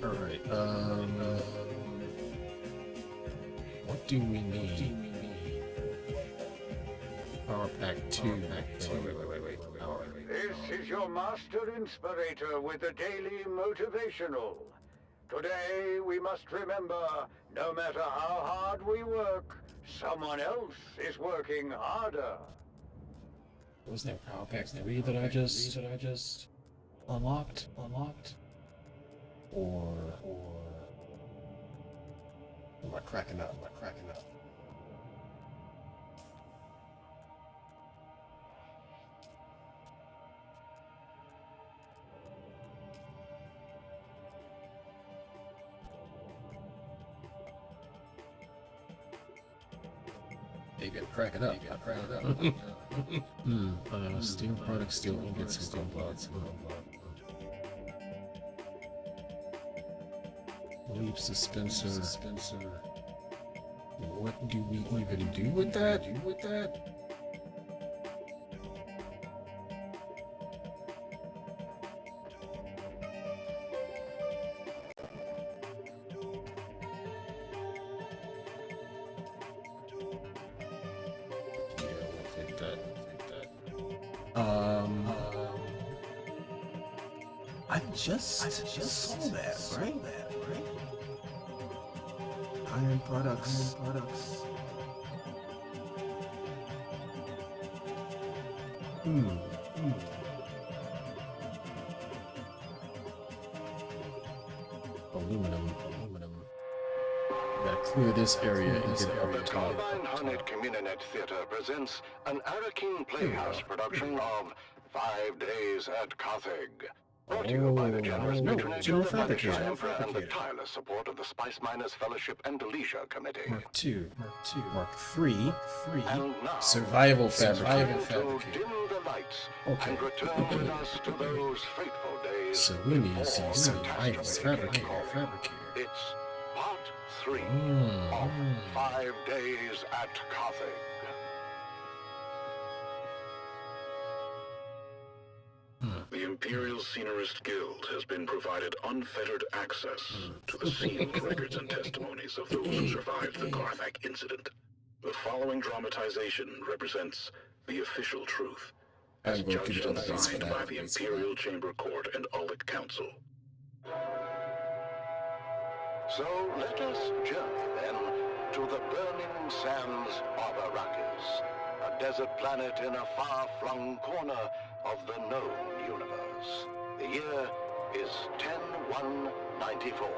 Alright, what do we need? Power pack 2. Wait. This is your master inspirator with a daily motivational. Today we must remember, no matter how hard we work, someone else is working harder. Was that power pack 3 that I just unlocked? Or am I cracking up? Maybe I'm cracking up. Steel products, steel ingots, steel blocks. Leap dispenser. What do we even do with that? I just saw that, right? Iron products. Aluminum. We gotta clear this area and get up The to top. Turbine Hornet Communinet Theatre presents an Arakeen Playhouse production of 5 Days at Carthage. Brought to you by the generous patronage of the Vanisher Emperor and the tireless support of the Spice Miners Fellowship and Leisure Committee. Mark 2. Mark 3. And now, Survival it's time Fabricator. to dim the lights Okay. and return with us to those fateful days. So we need to see before Survival catastrophe. Fabricator. It's part 3 Mm. of 5 Days at Carthage. The Imperial Scenarist Guild has been provided unfettered access to the sealed records and testimonies of those who survived the Carthage incident. The following dramatization represents the official truth, as I'm going to judged do and updates for signed that. by the Imperial Chamber Court and Ulic Council. So let us journey then to the burning sands of Arrakis, a desert planet in a far-flung corner of the known universe. The year is 10-1-94,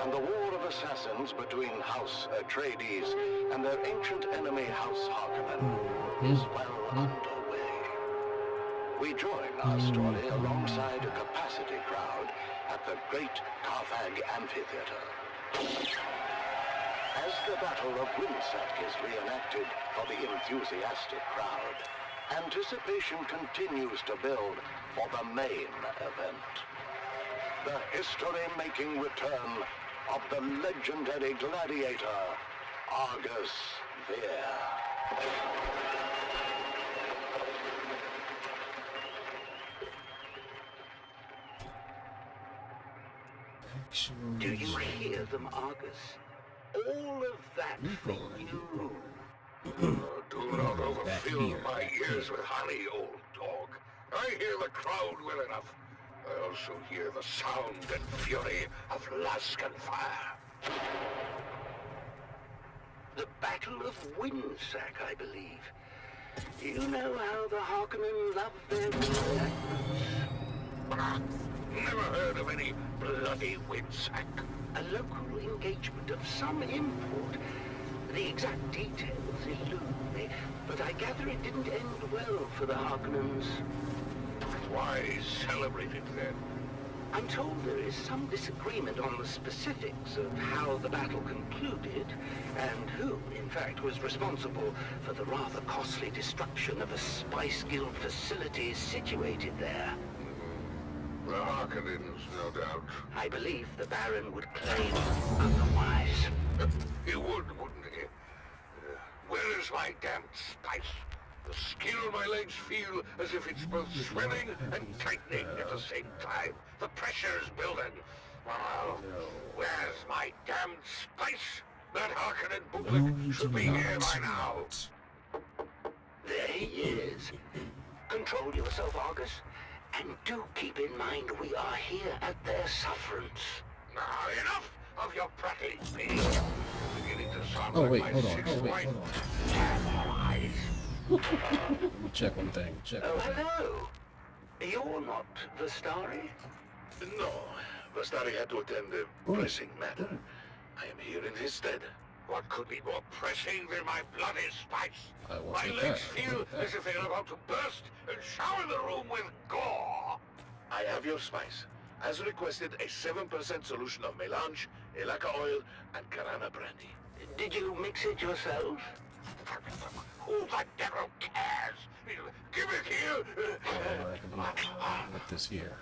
and the war of assassins between House Atreides and their ancient enemy House Harkonnen is well underway. We join our story alongside a capacity crowd at the Great Carthage Amphitheater. As the Battle of Windsack is reenacted for the enthusiastic crowd, anticipation continues to build for the main event. The history-making return of the legendary gladiator, Argus Veer. Do you hear them, Argus? All of that for you. Do not overfill my ears with honey, old dog. I hear the crowd well enough. I also hear the sound and fury of Laskan fire. The Battle of Windsack, I believe. You know how the Harkonnen love their reenactments. Never heard of any bloody Windsack. A local engagement of some import. The exact details elude me, but I gather it didn't end well for the Harkonnens. Why celebrate it then? I'm told there is some disagreement on the specifics of how the battle concluded, and who, in fact, was responsible for the rather costly destruction of a Spice Guild facility situated there. The Harkonnens, no doubt. I believe the Baron would claim otherwise. He would, wouldn't he? Where is my damned spice? The skin on my legs feel as if it's both swelling and tightening at the same time. The pressure is building. Well, where's my damned spice? That Harkonnen bootlick should be here by now. There he is. Control yourself, Argus. And do keep in mind we are here at their sufferance. Now, enough of your prattling, please. Beginning to sound Oh like wait, my hold on. sixth wife. Let me check one thing. Hello. You're not Vestari? No, Vestari had to attend a pressing matter. I am here in his stead. What could be more pressing than my bloody spice? My legs feel as if they are about to burst and shower the room with gore. I have your spice. As requested, a 7% solution of melange, elaka oil, and Karana brandy. Did you mix it yourself? Who the devil cares? Give it here! Put this here.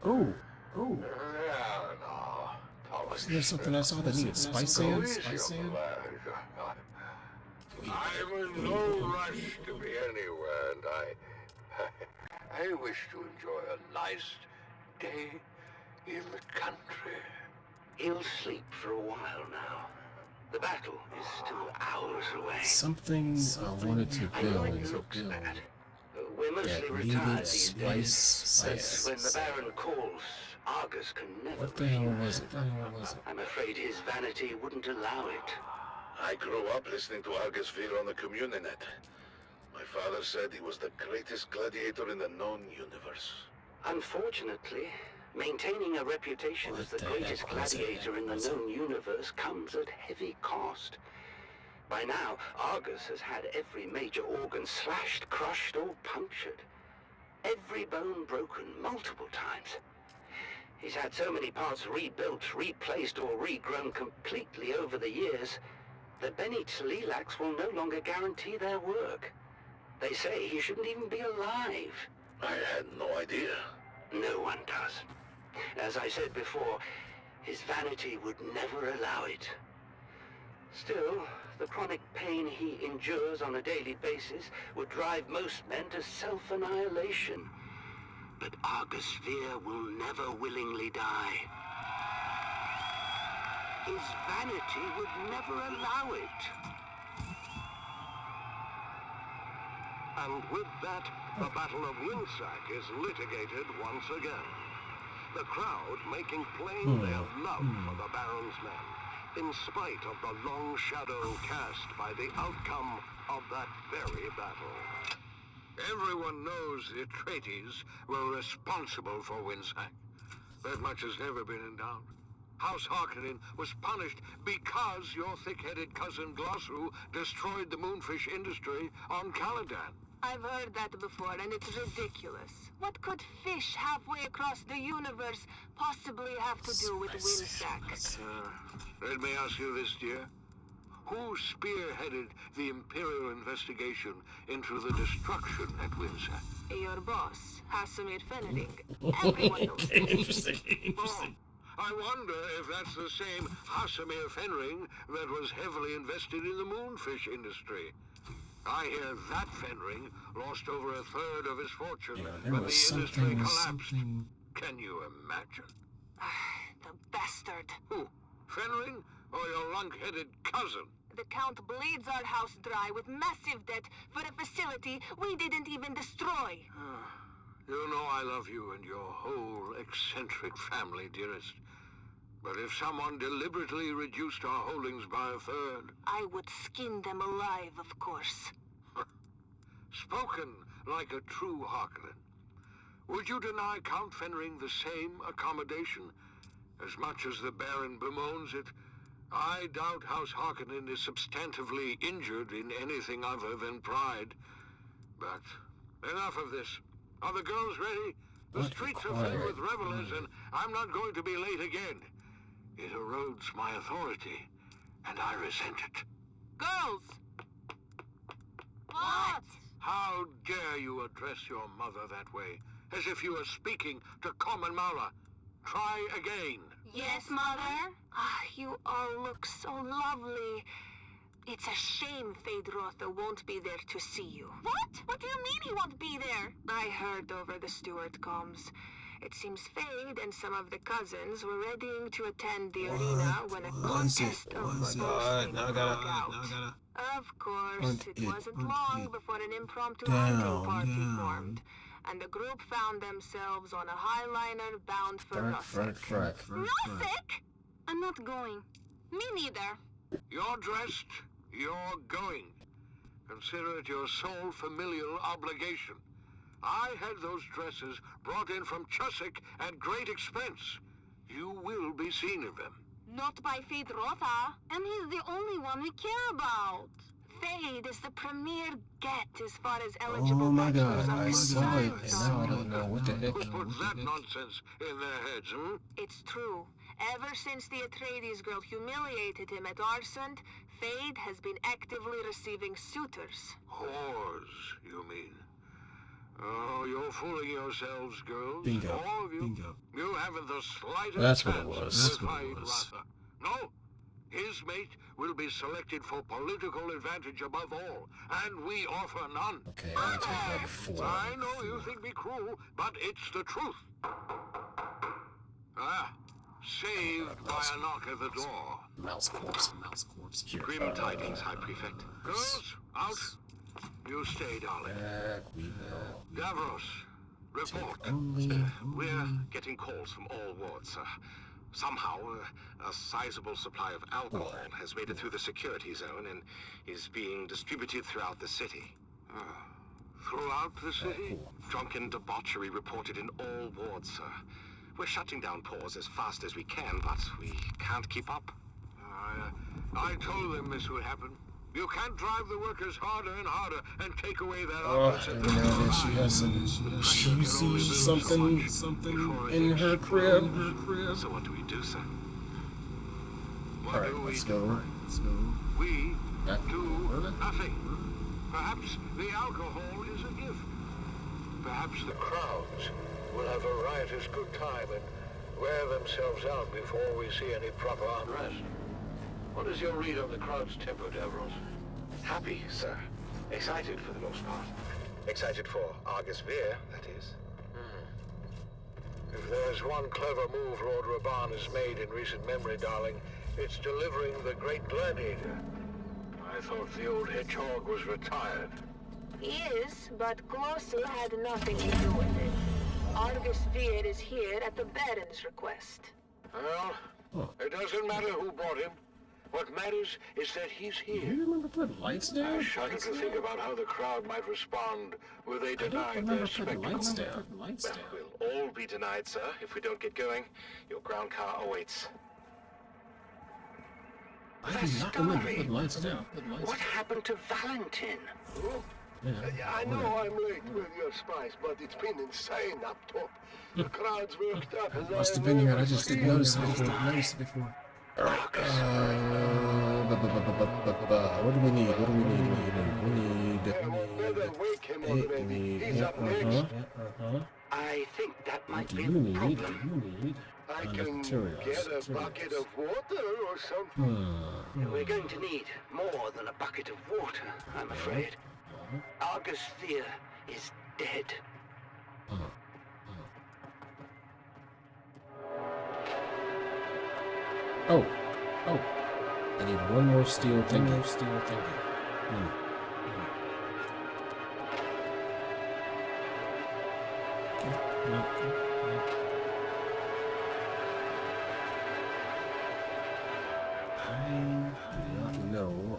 Oh. Isn't there something I saw that needed spice sands? I'm in no rush to be anywhere, and I wish to enjoy a nice day in the country. He'll sleep for a while now. The battle is still hours away. Something I wanted to build. We're mostly That retired needed these spice days. sands. When the Baron calls, Argus can never What the hell was it? I'm afraid his vanity wouldn't allow it. I grew up listening to Argus Vir on the Communinet. My father said he was the greatest gladiator in the known universe. Unfortunately, maintaining a reputation as the greatest gladiator in the known universe comes at heavy cost. By now, Argus has had every major organ slashed, crushed, or punctured. Every bone broken multiple times. He's had so many parts rebuilt, replaced, or regrown completely over the years that Benny Tlilaks will no longer guarantee their work. They say he shouldn't even be alive. I had no idea. No one does. As I said before, his vanity would never allow it. Still, the chronic pain he endures on a daily basis would drive most men to self-annihilation. But Argus Vir will never willingly die. His vanity would never allow it. And with that, the Battle of Winsack is litigated once again. The crowd making plain their love for the Baron's men, in spite of the long shadow cast by the outcome of that very battle. Everyone knows the Atreides were responsible for Winsack. That much has never been in doubt. House Harkonnen was punished because your thick-headed cousin Glossu destroyed the moonfish industry on Caladan. I've heard that before, and it's ridiculous. What could fish halfway across the universe possibly have to do with Winsack? Let me ask you this, dear. Who spearheaded the Imperial investigation into the destruction at Winsack? Your boss, Hasamir Fenring. Everyone knows. Interesting. I wonder if that's the same Hasamir Fenring that was heavily invested in the moonfish industry. I hear that Fenring lost over a third of his fortune when the industry collapsed. Can you imagine? The bastard. Who? Fenring or your lunk-headed cousin? The Count bleeds our house dry with massive debt for a facility we didn't even destroy. You know I love you and your whole eccentric family, dearest. But if someone deliberately reduced our holdings by a third... I would skin them alive, of course. Spoken like a true Harkonnen. Would you deny Count Fenring the same accommodation? As much as the Baron bemoans it, I doubt House Harkonnen is substantively injured in anything other than pride. But enough of this. Are the girls ready? The streets are filled with revelers, and I'm not going to be late again. It erodes my authority, and I resent it. Girls! What? How dare you address your mother that way, as if you were speaking to common Mara? Try again. Yes, Mother? Ah, you all look so lovely. It's a shame Feyd-Rautha won't be there to see you. What? What do you mean he won't be there? I heard over the steward comms. It seems Feyd and some of the cousins were readying to attend the arena when a contest of boasting broke out. Of course, it wasn't long before an impromptu hunting party formed, and the group found themselves on a highliner bound for Russick. Russick? I'm not going. Me neither. You're dressed, you're going. Consider it your sole familial obligation. I had those dresses brought in from Chusik at great expense. You will be seen in them. Not by Feyd-Rautha. And he's the only one we care about. Feyd is the premier get as far as eligible. Oh my god, I saw it, and now I don't know what the heck. Who put that nonsense in their heads, hmm? It's true. Ever since the Atreides girl humiliated him at Arsent, Feyd has been actively receiving suitors. Whores, you mean? Oh, you're fooling yourselves, girls. Bingo. All of you. Bingo. You haven't the slightest That's what it chance was. That's with what it was. Feyd-Rautha. No. His mate will be selected for political advantage above all, and we offer none. Okay, I'll take like 4. I know you think me cruel, but it's the truth. Ah, saved by a knock at the door. Mouse corpse. Here. Grim tidings, High Prefect. Girls, out. You stay, darling. Davros, report. We're getting calls from all wards, sir. Somehow, a sizable supply of alcohol has made it through the security zone and is being distributed throughout the city. Throughout the city? Drunken debauchery reported in all wards, sir. We're shutting down pores as fast as we can, but we can't keep up. I told them this would happen. You can't drive the workers harder and harder and take away their Every now and then she has something in her crib. So what do we do, sir? Alright, let's go. We do nothing. Perhaps the alcohol is a gift. Perhaps the crowds will have a riotous good time and wear themselves out before we see any proper unrest. What is your read of the crowd's temper, Davros? Happy, sir. Excited for the most part. Excited for Argus Veer, that is. If there's one clever move Lord Raban has made in recent memory, darling, it's delivering the great gladiator. I thought the old hedgehog was retired. He is, but Glossel had nothing to do with it. Argus Veer is here at the Baron's request. Well, it doesn't matter who brought him. What matters is that he's here. You remember putting lights down? I shudder to think about how the crowd might respond were they denied their spectacle. Lights down. We'll all be denied, sir, if we don't get going. Your ground car awaits. I do not remember putting lights down. What happened to Valentin? Yeah, I know I'm late with your spice, but it's been insane up top. The crowd's worked up as Must have been here. I just didn't notice it before. Alright, what do we need? I think that might be a problem. I can get a bucket of water or something. We're going to need more than a bucket of water, I'm afraid. Argus Veer is dead. Oh. I need one more steel thingy.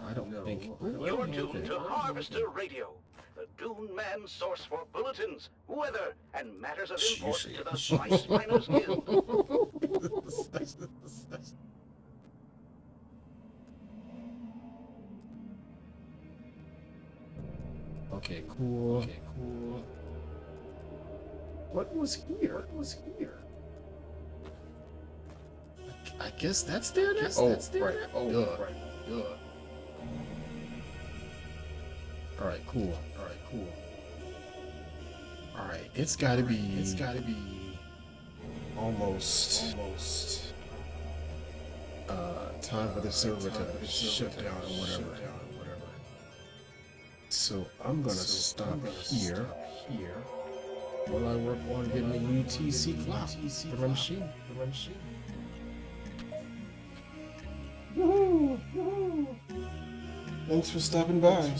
I don't think. You're tuned to Harvester Radio, the Dune Man source for bulletins, weather, and matters of import to the Spice Miners Guild. Okay, cool. What was here? I guess that's there now? Right. Alright, cool. Alright, it's gotta be almost time for the server to shut down or whatever. So I'm gonna stop here while I work on getting the UTC clock for my machine. Woohoo! Thanks for stopping by.